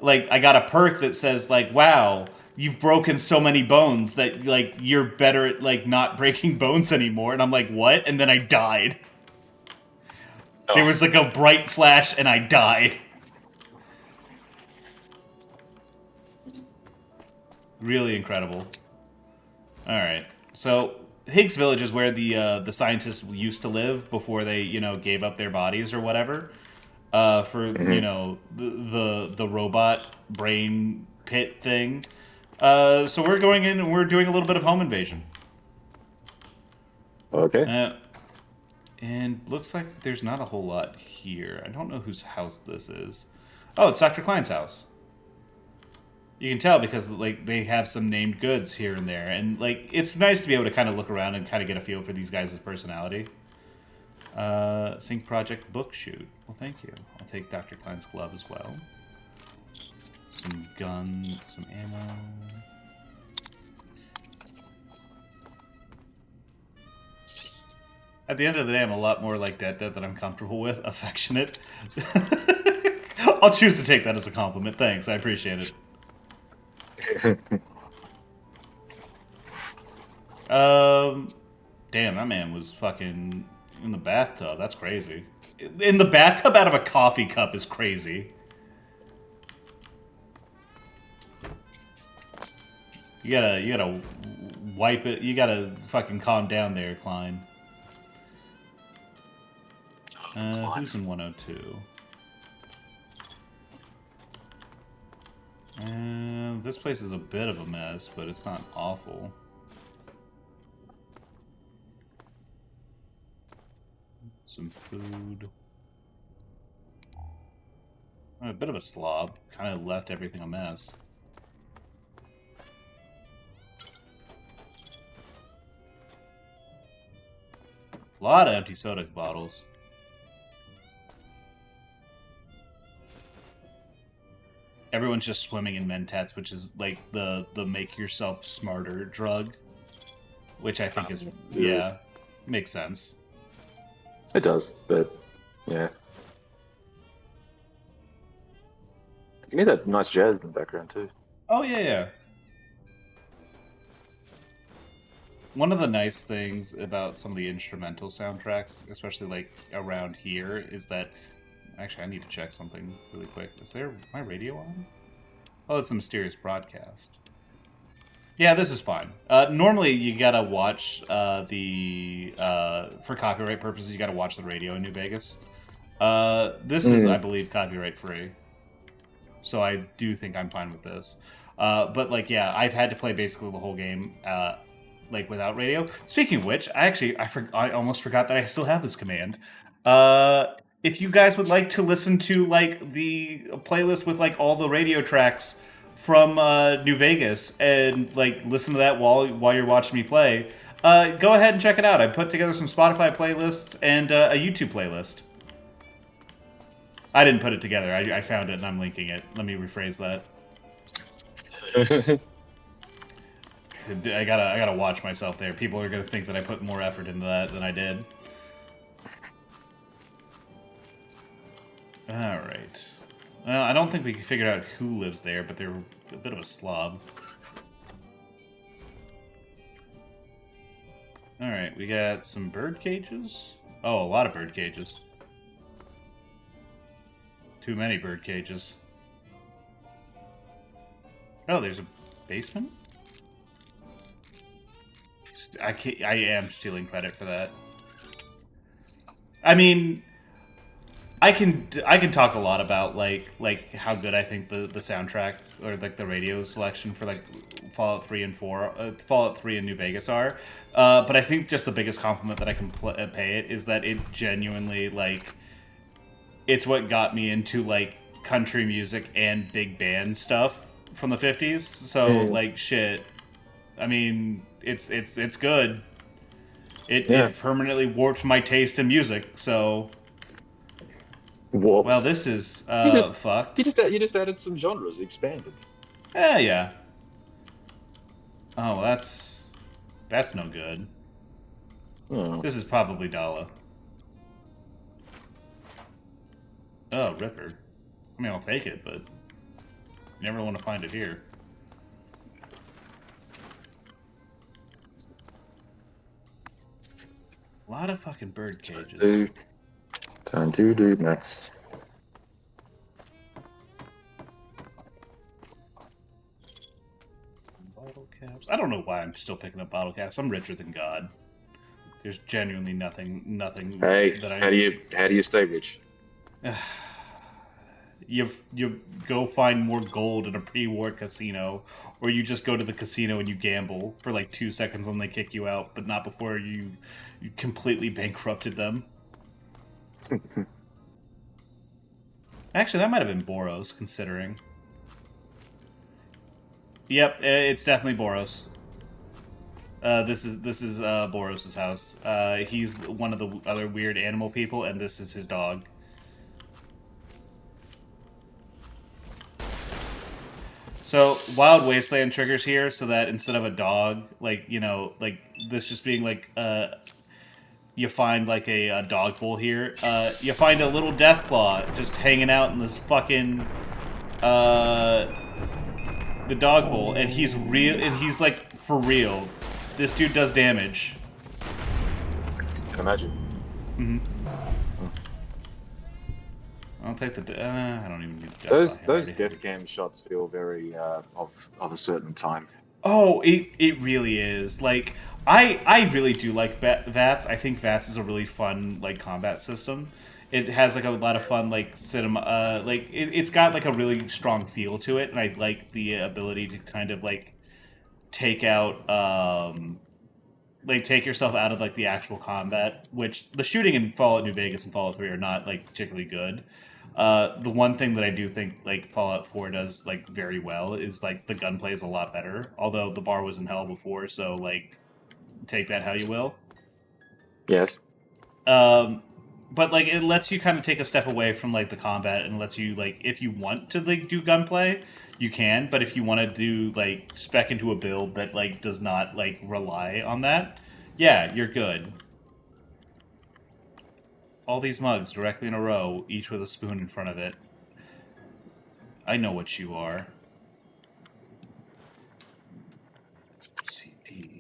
Like I got a perk that says like, wow, you've broken so many bones that like you're better at like not breaking bones anymore. And I'm like, what? And then I died. There was like a bright flash and I died. Really incredible. All right, so Higgs Village is where the scientists used to live before they, you know, gave up their bodies or whatever, for you know the robot brain pit thing. So we're going in and we're doing a little bit of home invasion. Okay. And looks like there's not a whole lot here. I don't know whose house this is. Oh, it's Dr. Klein's house. You can tell because like they have some named goods here and there, and like it's nice to be able to kind of look around and kind of get a feel for these guys' personality. Sync Project book shoot. Well, thank you. I'll take Dr. Klein's glove as well. Some guns, some ammo. At the end of the day, I'm a lot more like Dead than I'm comfortable with. Affectionate. I'll choose to take that as a compliment. Thanks, I appreciate it. Damn, that man was fucking in the bathtub. That's crazy. In the bathtub out of a coffee cup is crazy. You gotta wipe it. You gotta fucking calm down there, Klein. Who's in 102? This place is a bit of a mess, but it's not awful. Some food. I'm a bit of a slob. Kind of left everything a mess. A lot of empty soda bottles. Everyone's just swimming in Mentats, which is like the make yourself smarter drug, which I think is, yeah, makes sense. It does, but yeah. You need that nice jazz in the background too. Oh yeah, yeah. One of the nice things about some of the instrumental soundtracks, especially like around here, is that actually I need to check something really quick. Is there my radio on? Oh, it's a mysterious broadcast. Yeah, this is fine. Normally you gotta watch for copyright purposes, you gotta watch the radio in New Vegas. This is, I believe, copyright free. So I do think I'm fine with this. But like, yeah, I've had to play basically the whole game like without radio. Speaking of which, I almost forgot that I still have this command. If you guys would like to listen to like the playlist with like all the radio tracks from New Vegas and like listen to that while you're watching me play, go ahead and check it out. I put together some Spotify playlists and a YouTube playlist. I didn't put it together. I found it and I'm linking it. Let me rephrase that. I gotta watch myself there. People are gonna think that I put more effort into that than I did. Alright. Well, I don't think we figured out who lives there, but they're a bit of a slob. Alright, we got some bird cages. Oh, a lot of bird cages. Too many bird cages. Oh, there's a basement? I am stealing credit for that. I mean, I can talk a lot about like how good I think the soundtrack or like the radio selection for like Fallout 3 and 4, Fallout 3 and New Vegas are, but I think just the biggest compliment that I can pay it is that it genuinely like it's what got me into like country music and big band stuff from the 50s. So like shit, I mean it's good. It permanently warped my taste in music. So. Warped. Well, this is fuck. You just added some genres, expanded. Yeah. Oh, that's no good. Oh. This is probably Dala. Oh, Ripper. I mean, I'll take it, but you never want to find it here. A lot of fucking bird cages. Time to do nuts. I don't know why I'm still picking up bottle caps. I'm richer than God. There's genuinely nothing Hey, that I... how do you stay rich? You go find more gold in a pre-war casino, or you just go to the casino and you gamble for like 2 seconds and they kick you out, but not before you completely bankrupted them. Actually, that might have been Boros, considering. Yep, it's definitely Boros. This is Boros' house. He's one of the other weird animal people, and this is his dog. So, Wild Wasteland triggers here, so that instead of a dog, like, you know, like, this just being, like, you find, like, a dog bowl here. You find a little Deathclaw just hanging out in this fucking, the dog bowl, and he's real, and he's, like, for real. This dude does damage. I can imagine. Mm-hmm. I'll take the. I don't even need the those death cam shots feel very of a certain time. Oh, it really is. Like I really do like VATS. I think VATS is a really fun like combat system. It has like a lot of fun like cinema. Like it's got like a really strong feel to it, and I like the ability to kind of like take out. Like take yourself out of like the actual combat, which the shooting in Fallout New Vegas and Fallout 3 are not like particularly good. The one thing that I do think like Fallout 4 does like very well is like the gunplay is a lot better. Although the bar was in hell before, so like take that how you will. Yes. But like it lets you kind of take a step away from like the combat and lets you like if you want to like do gunplay, you can. But if you want to do like spec into a build that like does not like rely on that, yeah, you're good. All these mugs directly in a row, each with a spoon in front of it. I know what you are. CP.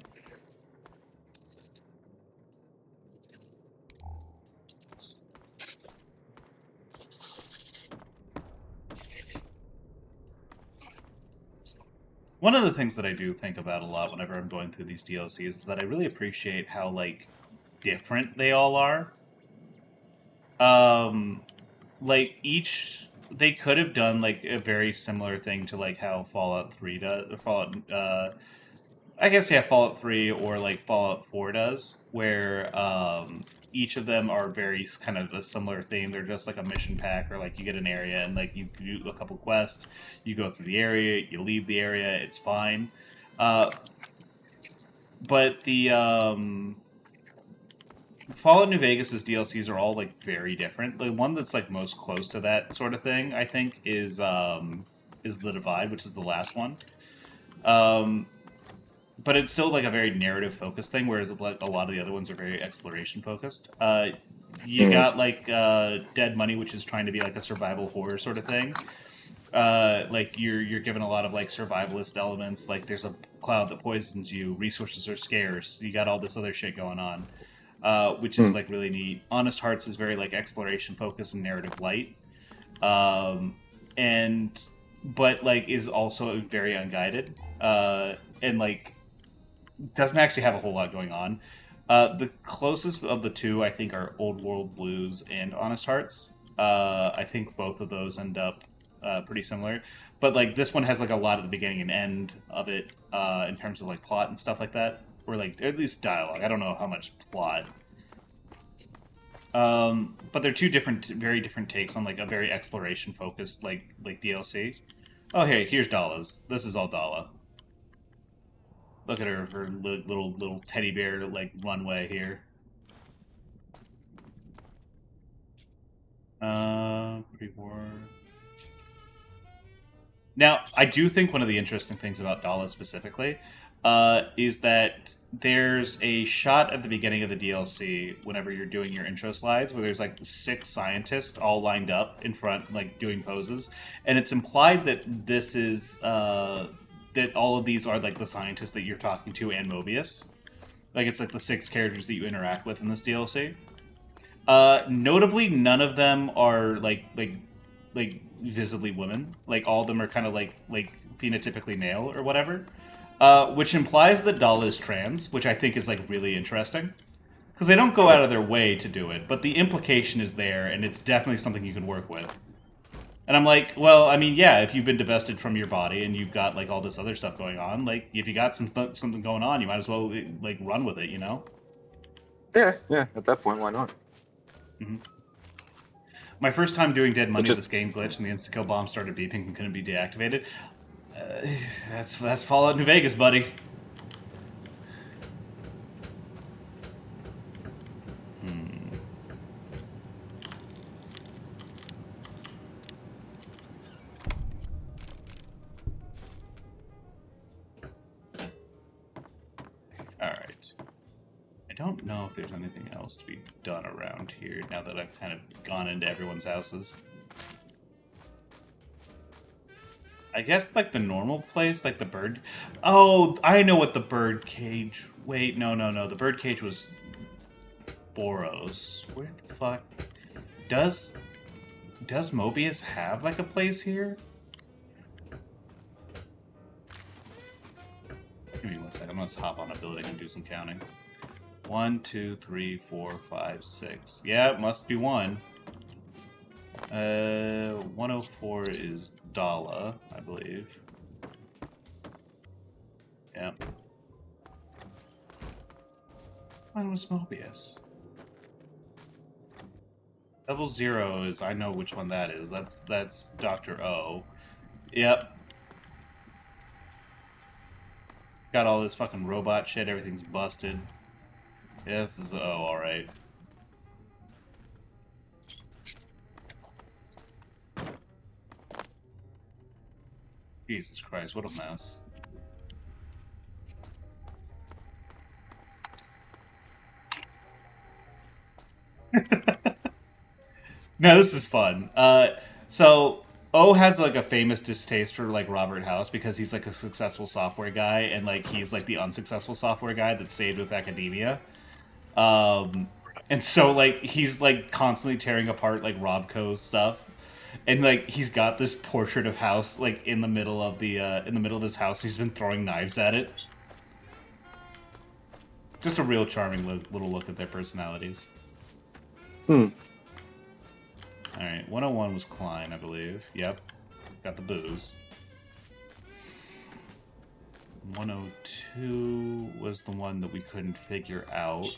One of the things that I do think about a lot whenever I'm going through these DLCs is that I really appreciate how, like, different they all are. Like, they could have done, like, a very similar thing to, like, how Fallout 3 does, or Fallout 3 or, like, Fallout 4 does, where, each of them are very kind of a similar theme. They're just, like, a mission pack, or, like, you get an area and, like, you do a couple quests, you go through the area, you leave the area, it's fine. But the, Fallout New Vegas' DLCs are all, like, very different. The one that's, like, most close to that sort of thing, I think, is The Divide, which is the last one. But it's still, like, a very narrative-focused thing, whereas, like, a lot of the other ones are very exploration-focused. You got, like, Dead Money, which is trying to be, like, a survival horror sort of thing. Like, you're given a lot of, like, survivalist elements. Like, there's a cloud that poisons you. Resources are scarce. You got all this other shit going on. Which is like really neat. Honest Hearts is very like exploration focused and narrative light, but like is also very unguided, and like doesn't actually have a whole lot going on. The closest of the two I think are Old World Blues and Honest Hearts. I think both of those end up pretty similar, but like this one has like a lot at the beginning and end of it in terms of like plot and stuff like that. Or, like, at least dialogue. I don't know how much plot. But they're two very different takes on, like, a very exploration-focused, like DLC. Oh, hey, here's Dala's. This is all Dala. Look at her little teddy bear, like, runway here. Pre-war. Now, I do think one of the interesting things about Dala specifically is that there's a shot at the beginning of the DLC whenever you're doing your intro slides where there's like 6 scientists all lined up in front, like doing poses, and it's implied that this is that all of these are like the scientists that you're talking to and Mobius. Like it's like the 6 characters that you interact with in this DLC. Notably, none of them are like visibly women. Like all of them are kind of like phenotypically male or whatever. Which implies that Dahl is trans, which I think is like really interesting. Because they don't go out of their way to do it, but the implication is there, and it's definitely something you can work with. And I'm like, well, I mean, yeah, if you've been divested from your body and you've got like all this other stuff going on, like if you got something going on, you might as well like run with it, you know? Yeah. At that point, why not? Mm-hmm. My first time doing Dead Money, this game glitched and the insta-kill bomb started beeping and couldn't be deactivated. That's Fallout New Vegas, buddy. Alright. I don't know if there's anything else to be done around here now that I've kind of gone into everyone's houses. I guess, like, the normal place, like the bird... Oh, I know what the bird cage... Wait, no. The bird cage was Boros. Where the fuck... Does Mobius have, like, a place here? Give me 1 second. I'm gonna hop on a building and do some counting. 1, 2, 3, 4, 5, 6. Yeah, it must be 1. 104 is Dala, I believe. Yeah. When was Mobius? 00 is, I know which one that is. That's Dr. O. Yep. Got all this fucking robot shit, everything's busted. Yeah, this is O, alright. Jesus Christ, what a mess. Now this is fun. So O has like a famous distaste for like Robert House because he's like a successful software guy and like he's like the unsuccessful software guy that stayed with academia. And so like he's like constantly tearing apart like Robco stuff. And like he's got this portrait of House like in the middle of his house. He's been throwing knives at it. Just a real charming little look at their personalities. Alright, 101 was Klein, I believe. Yep. Got the booze. 102 was the one that we couldn't figure out.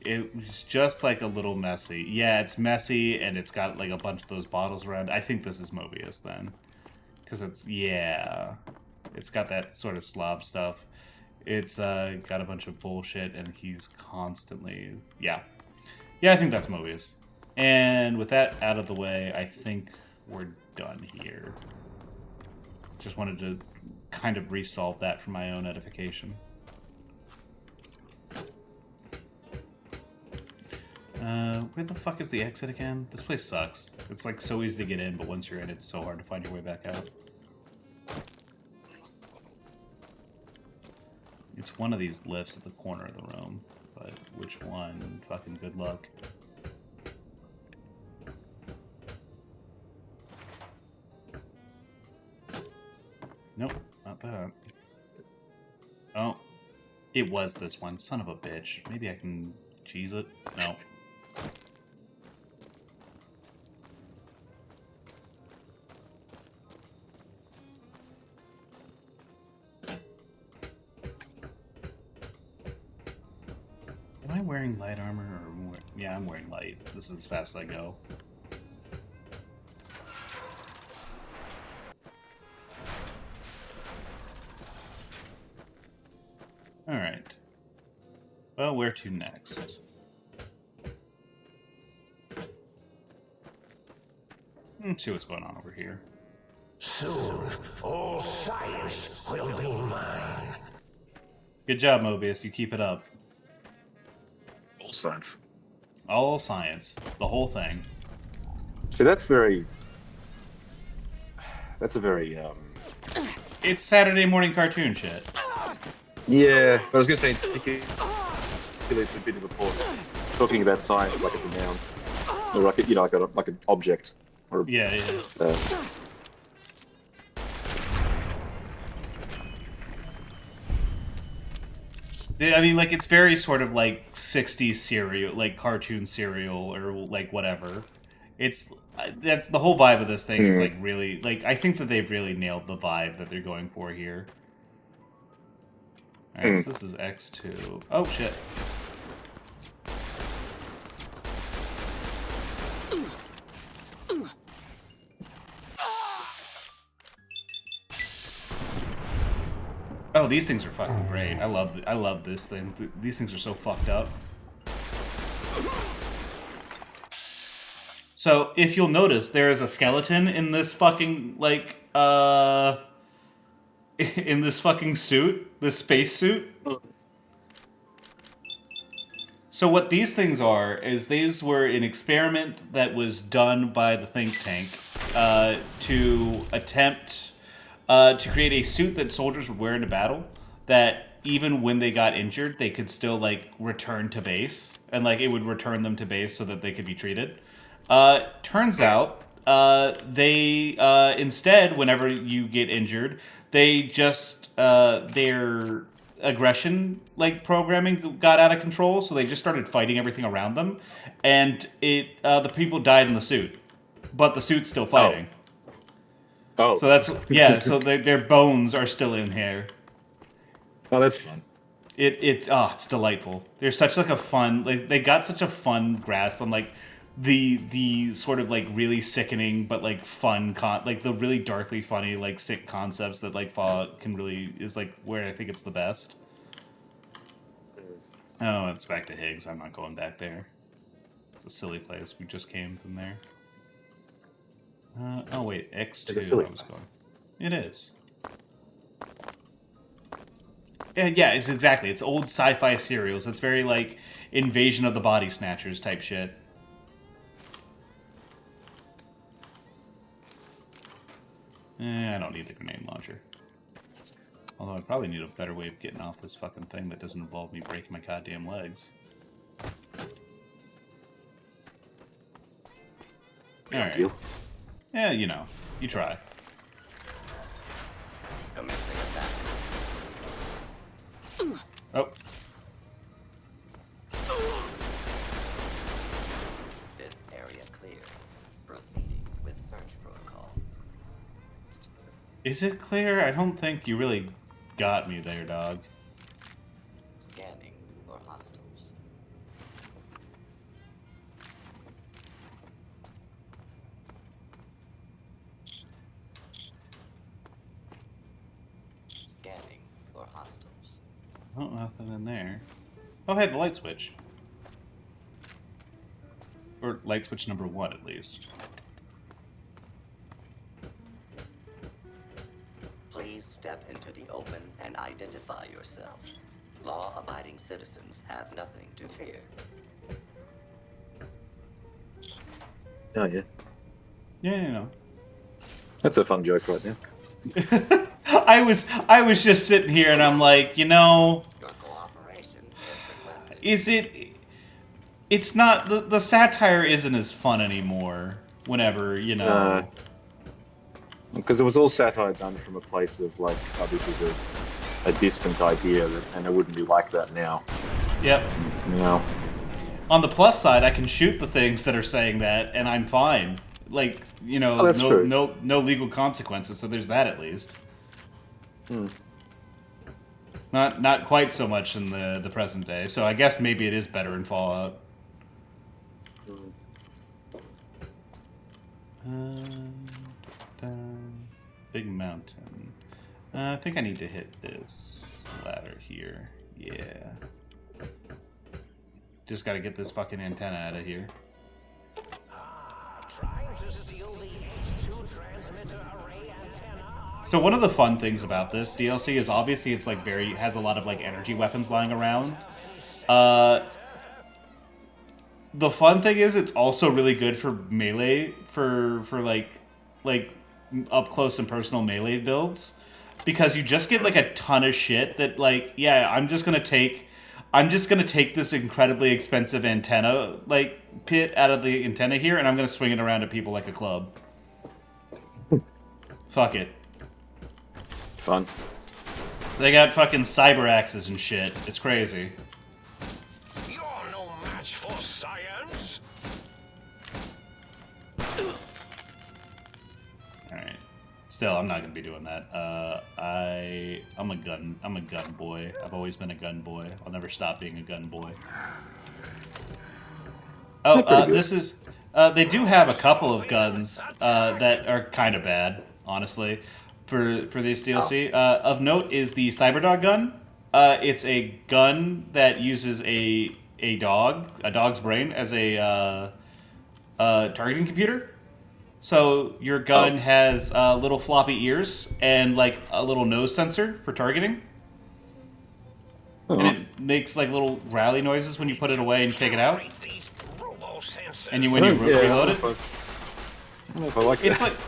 It was just like a little messy. Yeah, it's messy and it's got like a bunch of those bottles around. I think this is Mobius then. Because it's, yeah. It's got that sort of slob stuff. It's got a bunch of bullshit and he's constantly, yeah. Yeah, I think that's Mobius. And with that out of the way, I think we're done here. Just wanted to kind of resolve that for my own edification. Where the fuck is the exit again? This place sucks. It's like so easy to get in, but once you're in, it's so hard to find your way back out. It's one of these lifts at the corner of the room, but which one? Fucking good luck. Nope, not that. Oh, it was this one. Son of a bitch. Maybe I can cheese it? No. Am I wearing light armor or more? Yeah, I'm wearing light. This is as fast as I go. Alright. Well, where to next? Let's see what's going on over here. Soon, all science will be mine. Good job, Mobius. You keep it up. All science. All science. The whole thing. See, that's a very... It's Saturday morning cartoon shit. Yeah, but I was going to say, particularly, it's a bit of a point. Talking about science like it's a noun. Or like, you know, like an object. Or, yeah. I mean, like, it's very sort of like 60s serial, like cartoon serial or like whatever. It's that's the whole vibe of this thing is like really like I think that they've really nailed the vibe that they're going for here. Alright, so this is X2. Oh shit. Oh, these things are fucking great. I love this thing. These things are so fucked up. So, if you'll notice, there is a skeleton in this fucking, like, in this fucking suit, this space suit. So what these things are, is these were an experiment that was done by the think tank to attempt to create a suit that soldiers would wear into battle that even when they got injured, they could still, like, return to base. And, like, it would return them to base so that they could be treated. Turns out, they, instead, whenever you get injured, they just, their aggression, like, programming got out of control, so they just started fighting everything around them. And the people died in the suit. But the suit's still fighting. Oh. So that's, yeah, so their bones are still in here. Oh, that's fun. It's delightful. There's such, like, a fun, like, they got such a fun grasp on, like, the sort of, like, really sickening but, like, fun like the really darkly funny, like, sick concepts that, like, Fallout can really is, like, where I think it's the best. Oh, it's back to Higgs. I'm not going back there. It's a silly place. We just came from there. Oh wait, X2. It's a silly place. It is. Yeah, it's exactly. It's old sci-fi serials. It's very, like, Invasion of the Body Snatchers type shit. I don't need the grenade launcher. Although I probably need a better way of getting off this fucking thing that doesn't involve me breaking my goddamn legs. Alright. Yeah, you know. You try. Commencing attack. Oh. This area clear. Proceeding with search protocol. Is it clear? I don't think you really got me there, dog. Scanning for hostiles. Scanning for hostiles. Oh, nothing in there. Oh, hey, the light switch. Or light switch number 1, at least. Please step into the open and identify yourself. Law-abiding citizens have nothing to fear. Oh, yeah. Yeah, you know. That's a fun joke right now. I was just sitting here and I'm like, you know, it's not, the satire isn't as fun anymore whenever, you know. Because it was all satire done from a place of, like, oh, this is a distant idea, and it wouldn't be like that now. Yep. You know. On the plus side, I can shoot the things that are saying that, and I'm fine. Like, you know, no legal consequences, so there's that at least. Not quite so much in the present day, so I guess maybe it is better in Fallout. Big mountain. I think I need to hit this ladder here. Yeah. Just gotta get this fucking antenna out of here. So one of the fun things about this DLC is obviously it's like has a lot of like energy weapons lying around. The fun thing is it's also really good for melee for like up close and personal melee builds, because you just get like a ton of shit that, like, yeah, I'm just gonna take this incredibly expensive antenna like pit out of the antenna here, and I'm gonna swing it around at people like a club. Fuck it. Fun. They got fucking cyber axes and shit. It's crazy. You're no match for science. Alright. Still, I'm not gonna be doing that. I'm a gun boy. I've always been a gun boy. I'll never stop being a gun boy. Oh, this is... they do have a couple of guns that are kind of bad, honestly, for this DLC. Of note is the Cyberdog gun. It's a gun that uses a dog's brain as a targeting computer. So your gun has little floppy ears and like a little nose sensor for targeting. And it makes like little rally noises when you put it away and take it out. And when you reload it. I don't know if I like it's that. like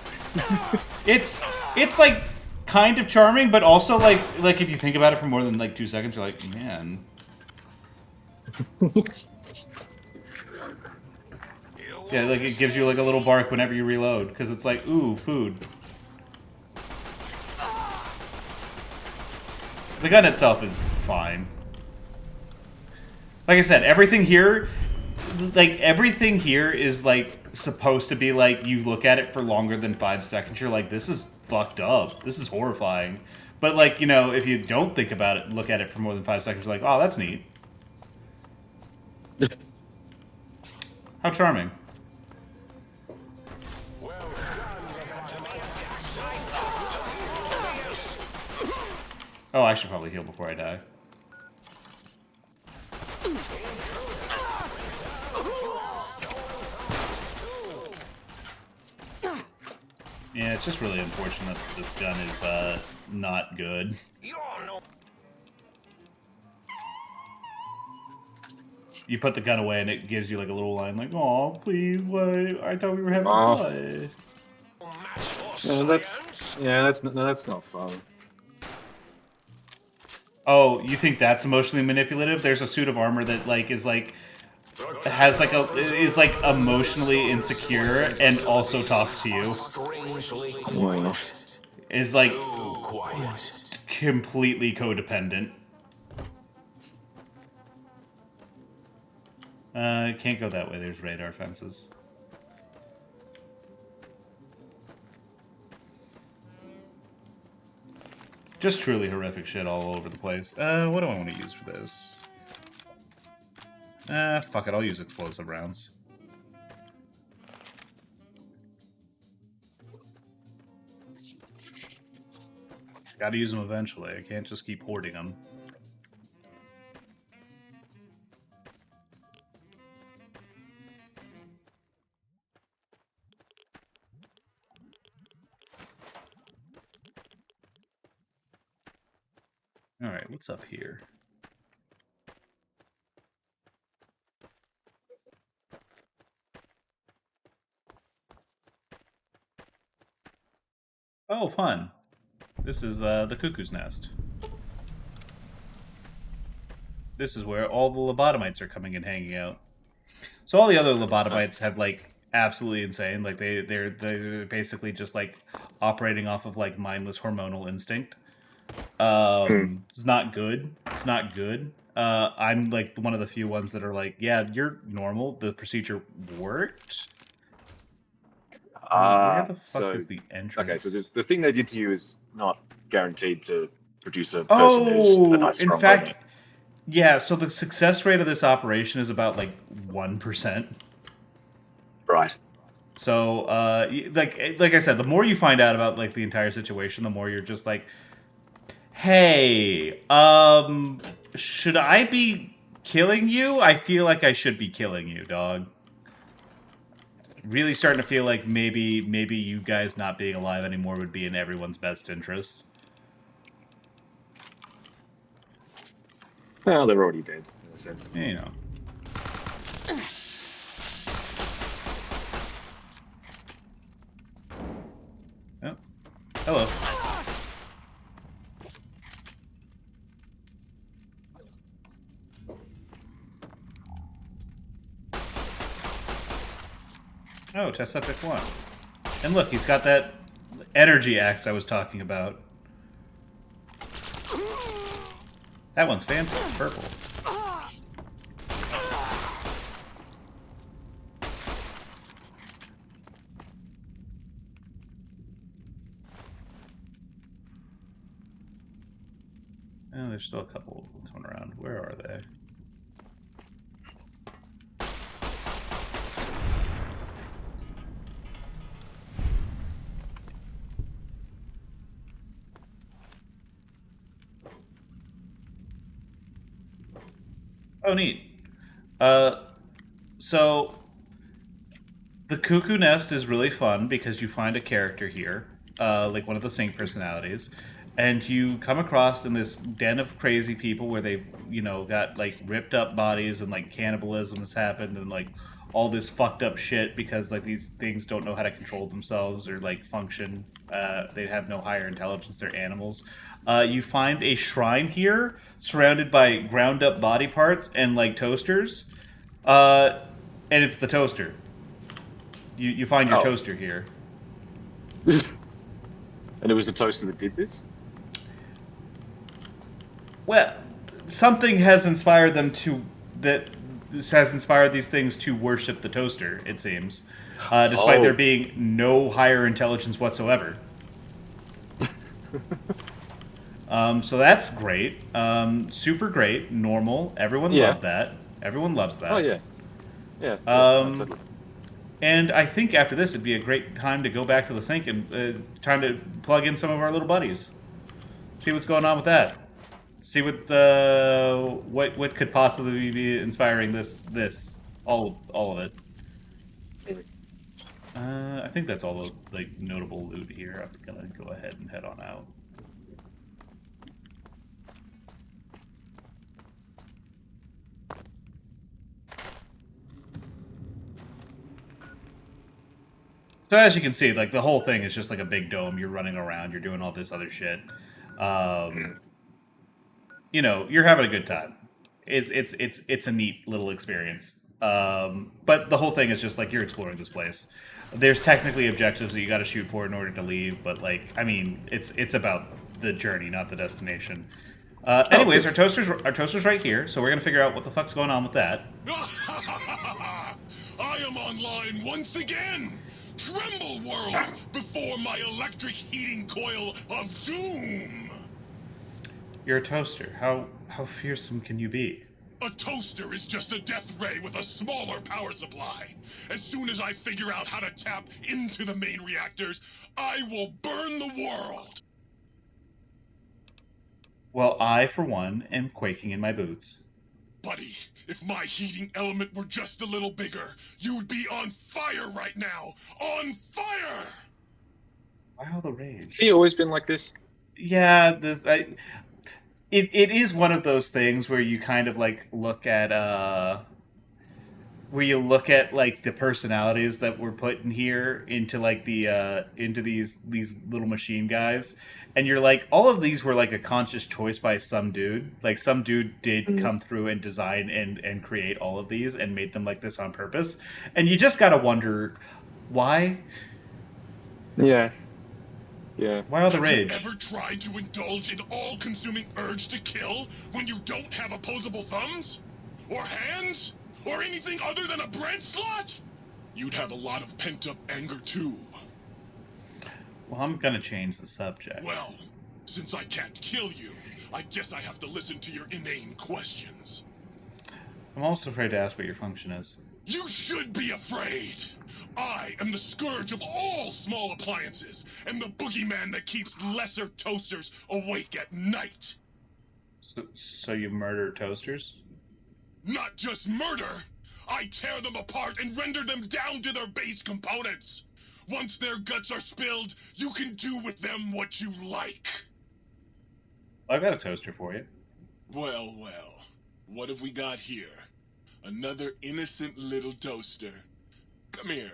it's like kind of charming, but also like if you think about it for more than like 2 seconds, you're like, man. Yeah, like it gives you like a little bark whenever you reload, because it's like, ooh, food. The gun itself is fine. Like I said, everything here is like supposed to be like, you look at it for longer than 5 seconds, you're like, this is fucked up. This is horrifying. But like, you know, if you don't think about it, look at it for more than 5 seconds, you're like, oh, that's neat. How charming. Oh, I should probably heal before I die. Yeah, it's just really unfortunate that this gun is not good. You put the gun away and it gives you like a little line like, "Aw, please, wait, I thought we were having fun." No, that's not fun. Oh, you think that's emotionally manipulative? There's a suit of armor that like is like has like is like emotionally insecure and also talks to you. Is like completely codependent. Can't go that way. There's radar fences. Just truly horrific shit all over the place. What do I want to use for this? Fuck it, I'll use explosive rounds. Gotta use them eventually. I can't just keep hoarding them. Alright, what's up here? Oh, fun. This is the Cuckoo's Nest. This is where all the lobotomites are coming and hanging out. So all the other lobotomites have like absolutely insane. Like they're basically just like operating off of like mindless hormonal instinct. It's not good. It's not good. I'm like one of the few ones that are like, yeah, you're normal. The procedure worked. Where the fuck is the entrance? Okay, so the thing they did to you is not guaranteed to produce a person who's a nice, strong in fact, body. yeah. So the success rate of this operation is about like 1%. Right. So, like I said, the more you find out about like the entire situation, the more you're just like, hey, should I be killing you? I feel like I should be killing you, dog. Really starting to feel like maybe you guys not being alive anymore would be in everyone's best interest. Well, they're already dead, in a sense. Yeah, you know. Oh. Hello. Oh, test subject 1. And look, he's got that energy axe I was talking about. That one's fancy. It's purple. Oh, there's still a couple coming around. Where are they? Oh, neat. So the Cuckoo Nest is really fun because you find a character here, like one of the Sync personalities, and you come across in this den of crazy people where they've, you know, got like ripped up bodies and like cannibalism has happened and like all this fucked up shit because like these things don't know how to control themselves or like function. They have no higher intelligence. They're animals. You find a shrine here surrounded by ground up body parts and like toasters. And it's the toaster. You find your toaster here. And it was the toaster that did this? Well, something has inspired them to has inspired these things to worship the toaster, it seems. Despite there being no higher intelligence whatsoever. So that's great. Super great. Normal. Everyone loved that. Everyone loves that. Oh, yeah. Yeah. Totally. And I think after this, it'd be a great time to go back to the Sync and trying to plug in some of our little buddies. See what's going on with that. See what could possibly be inspiring this all of it. I think that's all the like notable loot here. I'm gonna go ahead and head on out. So as you can see, like the whole thing is just like a big dome. You're running around. You're doing all this other shit. You know, you're having a good time. It's a neat little experience. But the whole thing is just like you're exploring this place. There's technically objectives that you got to shoot for in order to leave, but like I mean, it's about the journey, not the destination. Anyways, our toaster's right here, so we're gonna figure out what the fuck's going on with that. I am online once again. Tremble, world, before my electric heating coil of doom! You're a toaster. How fearsome can you be? A toaster is just a death ray with a smaller power supply. As soon as I figure out how to tap into the main reactors, I will burn the world! Well, I, for one, am quaking in my boots. Buddy, if my heating element were just a little bigger, you'd be on fire right now! On fire! Wow, the rage. Has he always been like this? Yeah, it is one of those things where you kind of like look at like the personalities that were put in here into like the into these little machine guys, and you're like, all of these were like a conscious choice by some dude. Like some dude did come through and design and create all of these and made them like this on purpose, and you just gotta wonder why. Yeah. Yeah. Why all the rage? Have you ever tried to indulge in all-consuming urge to kill when you don't have opposable thumbs? Or hands? Or anything other than a bread slot? You'd have a lot of pent-up anger too. Well, I'm gonna change the subject. Well, since I can't kill you, I guess I have to listen to your inane questions. I'm also afraid to ask what your function is. You should be afraid! I am the scourge of all small appliances, and the boogeyman that keeps lesser toasters awake at night! So you murder toasters? Not just murder! I tear them apart and render them down to their base components! Once their guts are spilled, you can do with them what you like! I've got a toaster for you. Well, well. What have we got here? Another innocent little toaster. Come here.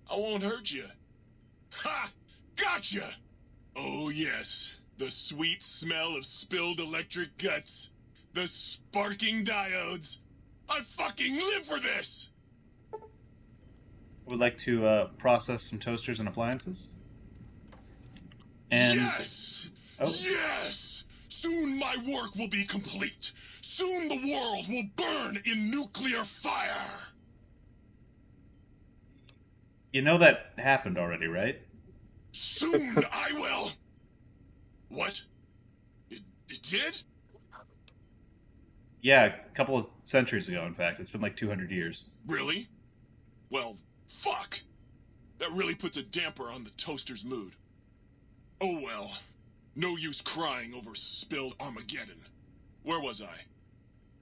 I won't hurt you. Ha! Gotcha! Oh yes, the sweet smell of spilled electric guts. The sparking diodes. I fucking live for this! I would like to process some toasters and appliances. And yes! Oh. Yes! Soon my work will be complete. Soon the world will burn in nuclear fire. You know that happened already, right? Soon I will. What? It did? Yeah, a couple of centuries ago, in fact. It's been like 200 years. Really? Well, fuck. That really puts a damper on the toaster's mood. Oh well. No use crying over spilled Armageddon. Where was I?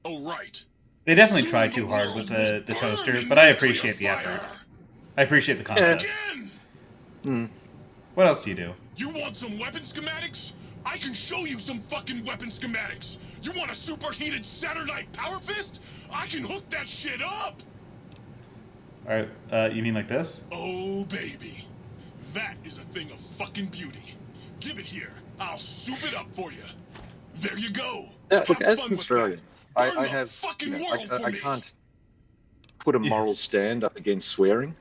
Oh, right. They definitely tried too hard with the toaster, but I appreciate the effort. I appreciate the concept. What else do you do? You want some weapon schematics? I can show you some fucking weapon schematics. You want a superheated Saturnite power fist? I can hook that shit up. Alright, you mean like this? Oh, baby. That is a thing of fucking beauty. Give it here. I'll soup it up for you. There you go. Yeah, look, Have as fun an with Australian, that. I have, fucking you know, world for I me. can't put a moral stand up against swearing.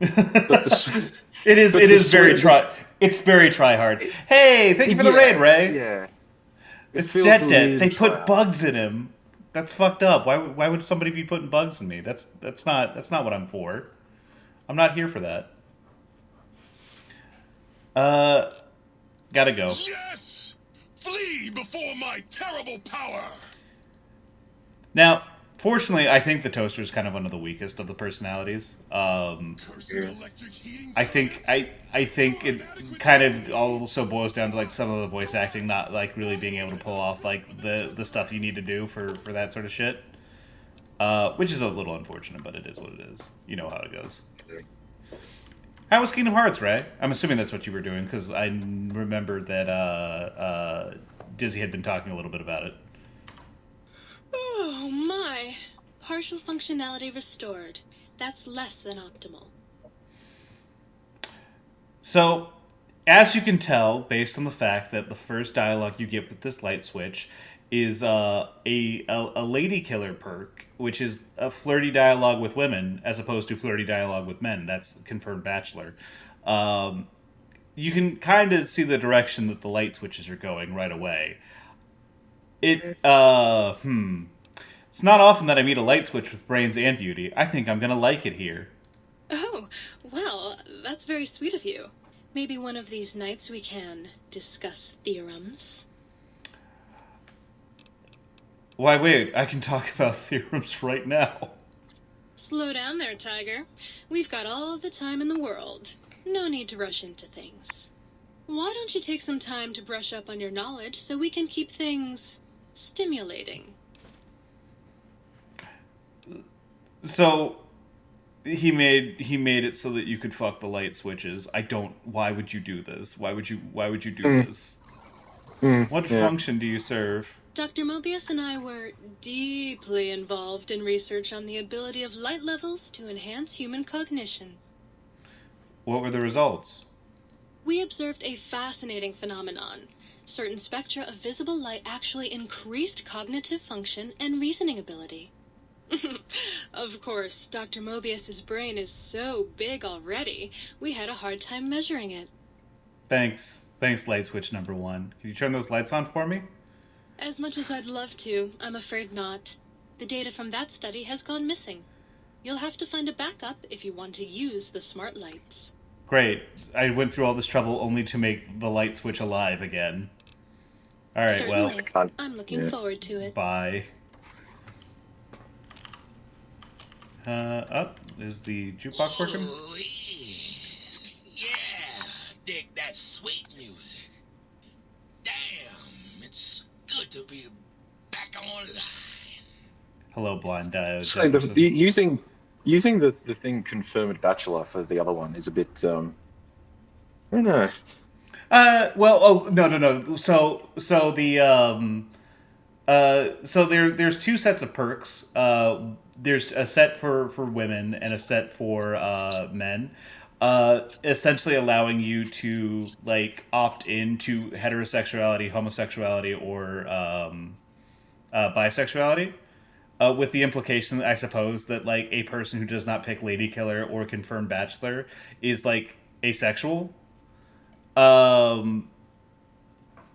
But the, It is very it's very try hard. Hey, thank you for the raid, Ray. Yeah. It's feels Dead. really They put try-hard. bugs in him. That's fucked up. Why would somebody be putting bugs in me? That's not what I'm for. I'm not here for that. Gotta go. Yes! Flee before my terrible power! Now, fortunately, I think the toaster is kind of one of the weakest of the personalities. I think it kind of also boils down to like some of the voice acting not like really being able to pull off like the stuff you need to do for that sort of shit. Which is a little unfortunate, but it is what it is. You know how it goes. How was Kingdom Hearts, Ray? I'm assuming that's what you were doing because I remembered that Dizzy had been talking a little bit about it. Oh my. Partial functionality restored. That's less than optimal. So, as you can tell, based on the fact that the first dialogue you get with this light switch is a lady killer perk, which is a flirty dialogue with women as opposed to flirty dialogue with men. That's confirmed bachelor. You can kind of see the direction that the light switches are going right away. It's not often that I meet a light switch with brains and beauty. I think I'm gonna like it here. Oh, well, that's very sweet of you. Maybe one of these nights we can discuss theorems. Why, wait, I can talk about theorems right now. Slow down there, Tiger. We've got all the time in the world. No need to rush into things. Why don't you take some time to brush up on your knowledge so we can keep things stimulating? So, he made it so that you could fuck the light switches. Why would you do this? Why would you do this? What function do you serve? Dr. Mobius and I were deeply involved in research on the ability of light levels to enhance human cognition. What were the results? We observed a fascinating phenomenon. Certain spectra of visible light actually increased cognitive function and reasoning ability. Of course, Dr. Mobius's brain is so big already, we had a hard time measuring it. Thanks, light switch number 1. Can you turn those lights on for me? As much as I'd love to, I'm afraid not. The data from that study has gone missing. You'll have to find a backup if you want to use the smart lights. Great. I went through all this trouble only to make the light switch alive again. Alright, Certainly. well. I'm looking forward to it. Bye. Up. Is the jukebox working? Dig that sweet music. Damn, it's good to be back online. Hello, blind diode. So using the thing confirmed bachelor for the other one is a bit I don't know. No. So there's two sets of perks. There's a set for women and a set for men. Essentially allowing you to like opt into heterosexuality, homosexuality, or bisexuality. With the implication, I suppose, that like a person who does not pick Lady Killer or confirmed bachelor is like asexual.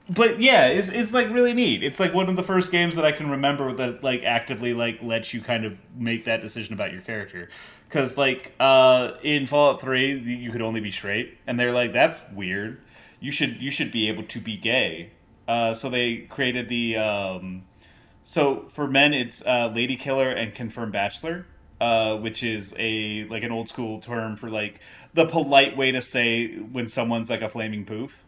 But yeah, it's like really neat. It's like one of the first games that I can remember that like actively like lets you kind of make that decision about your character. Because like in Fallout 3, you could only be straight, and they're like, that's weird. You should be able to be gay. So they created the so for men it's lady killer and confirmed bachelor, which is a like an old school term for like the polite way to say when someone's like a flaming poof.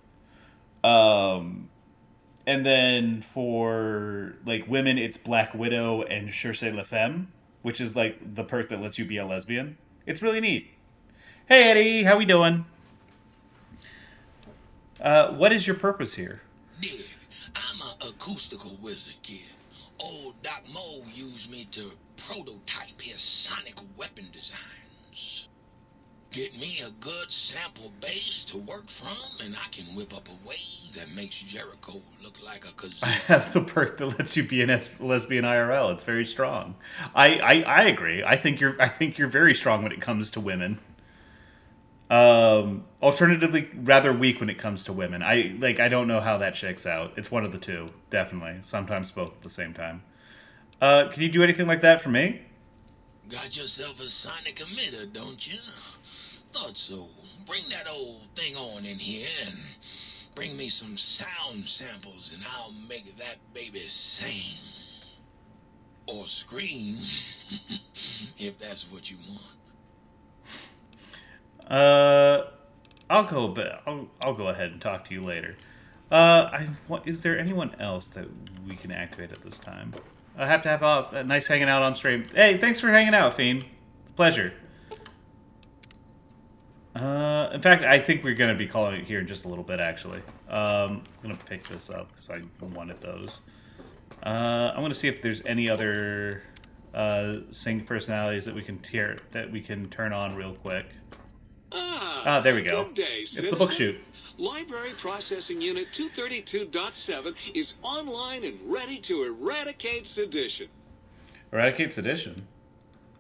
And then for like women, it's Black Widow and Cherchez La Femme, which is like the perk that lets you be a lesbian. It's really neat. Hey Eddie, how we doing? What is your purpose here? Dig, I'm an acoustical wizard, kid. Old Doc Moe used me to prototype his sonic weapon designs. Get me a good sample base to work from, and I can whip up a wave that makes Jericho look like a kazoo. I have the perk that lets you be a lesbian IRL. It's very strong. I agree. I think you're very strong when it comes to women. Alternatively, rather weak when it comes to women. I don't know how that shakes out. It's one of the two, definitely. Sometimes both at the same time. Can you do anything like that for me? Got yourself a sonic emitter, don't you? Thought so. Bring that old thing on in here and bring me some sound samples and I'll make that baby sing. Or scream, if that's what you want. I'll go ahead and talk to you later. Is there anyone else that we can activate at this time? I have to have a nice hanging out on stream. Hey, thanks for hanging out, Fiend. Pleasure. In fact, I think we're going to be calling it here in just a little bit, actually. I'm going to pick this up because I wanted those. I want to see if there's any other sync personalities that we can turn on real quick. There we go. Good day, it's the book shoot. Library Processing Unit 232.7 is online and ready to eradicate sedition. Eradicate sedition?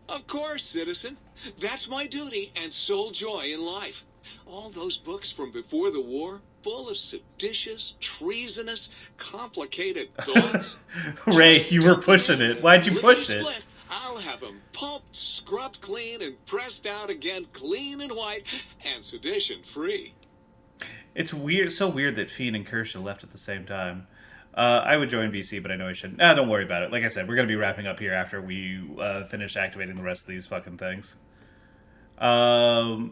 Of course, citizen. That's my duty and sole joy in life. All those books from before the war, full of seditious, treasonous, complicated thoughts. Ray, you were pushing it. Why'd you push it? I'll have them pulped, scrubbed clean, and pressed out again clean and white and sedition-free. It's weird, so weird that Fiend and Kershaw left at the same time. I would join VC, but I know I shouldn't. Don't worry about it. Like I said, we're going to be wrapping up here after we finish activating the rest of these fucking things. No,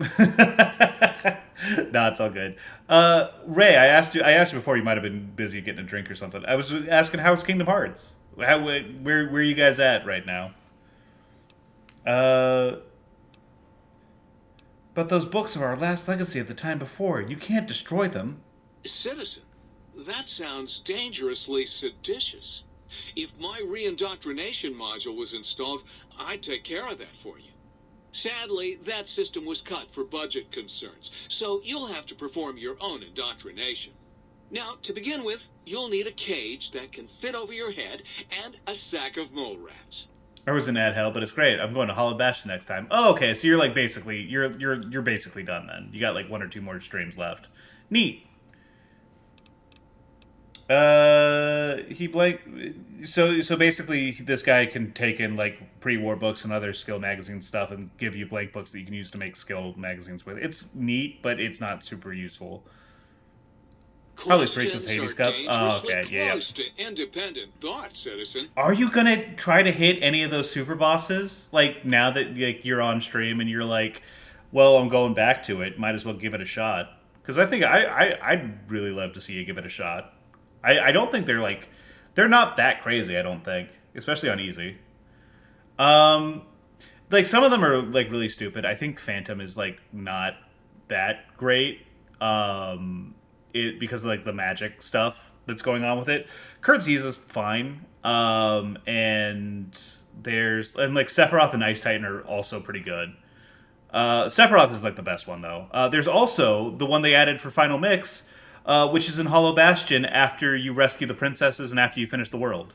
it's all good. Ray, I asked you before. You might have been busy getting a drink or something. I was asking, how's Kingdom Hearts? Where are you guys at right now? But those books are our last legacy of the time before. You can't destroy them. Citizen, that sounds dangerously seditious. If my re-indoctrination module was installed, I'd take care of that for you. Sadly, that system was cut for budget concerns, so you'll have to perform your own indoctrination. Now, to begin with, you'll need a cage that can fit over your head and a sack of mole rats. I was in ad hell, but it's great. I'm going to Hollow Bastion next time. Oh, okay. So you're like basically you're basically done then. You got like 1 or 2 more streams left. Neat. So basically this guy can take in like pre-war books and other skill magazine stuff and give you blank books that you can use to make skill magazines with. It's neat, but it's not super useful. Probably Freakus Hades Cup. Oh, okay, yeah. Close to independent thought, citizen. Are you gonna try to hit any of those super bosses? Like now that like you're on stream and you're like, well, I'm going back to it. Might as well give it a shot. Because I think I'd really love to see you give it a shot. I don't think they're not that crazy. I don't think, especially on easy. Like some of them are like really stupid. I think Phantom is like not that great. Because of like the magic stuff that's going on with it. Kurtz's is fine. And like Sephiroth and Ice Titan are also pretty good. Sephiroth is like the best one though. There's also the one they added for Final Mix, which is in Hollow Bastion after you rescue the princesses and after you finish the world.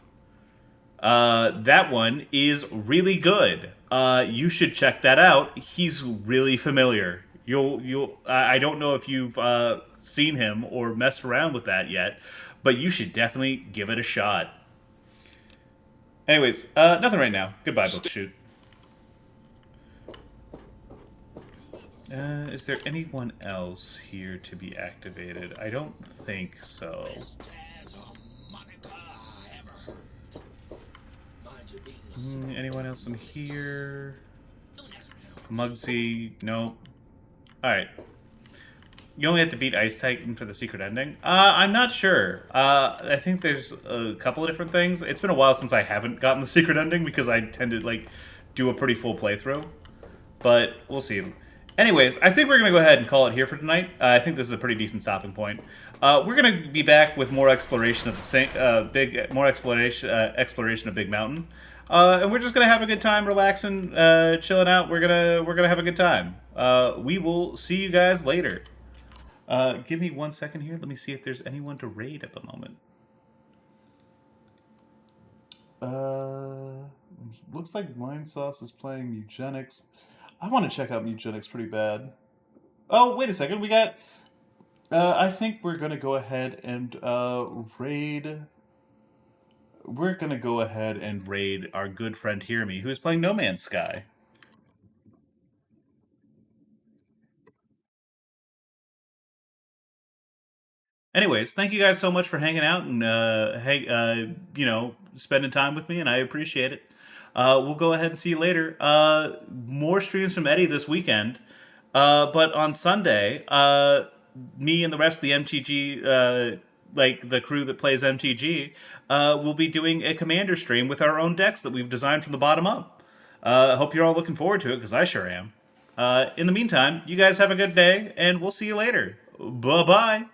That one is really good. You should check that out. He's really familiar. I don't know if you've seen him or messed around with that yet, but you should definitely give it a shot. Anyways, nothing right now. Goodbye, BookShoot. Is there anyone else here to be activated? I don't think so. Anyone else in here? Muggsy? No. Alright. You only have to beat Ice Titan for the secret ending? I'm not sure. I think there's a couple of different things. It's been a while since I haven't gotten the secret ending because I tend to, like, do a pretty full playthrough. But we'll see. Anyways, I think we're going to go ahead and call it here for tonight. I think this is a pretty decent stopping point. We're going to be back with more exploration of the exploration of Big Mountain. And we're just gonna have a good time, relaxing, chilling out. We're gonna have a good time. We will see you guys later. Give me 1 second here. Let me see if there's anyone to raid at the moment. Looks like Wine Sauce is playing Eugenics. I want to check out Eugenics pretty bad. Oh, wait a second. We got. I think we're gonna go ahead and raid. We're going to go ahead and raid our good friend Hear Me, who is playing No Man's Sky. Anyways, thank you guys so much for hanging out and, you know, spending time with me, and I appreciate it. We'll go ahead and see you later. More streams from Eddie this weekend. But on Sunday, me and the rest of the MTG, like the crew that plays MTG, we'll be doing a Commander stream with our own decks that we've designed from the bottom up. I hope you're all looking forward to it, because I sure am. In the meantime, you guys have a good day, and we'll see you later. Bye-bye.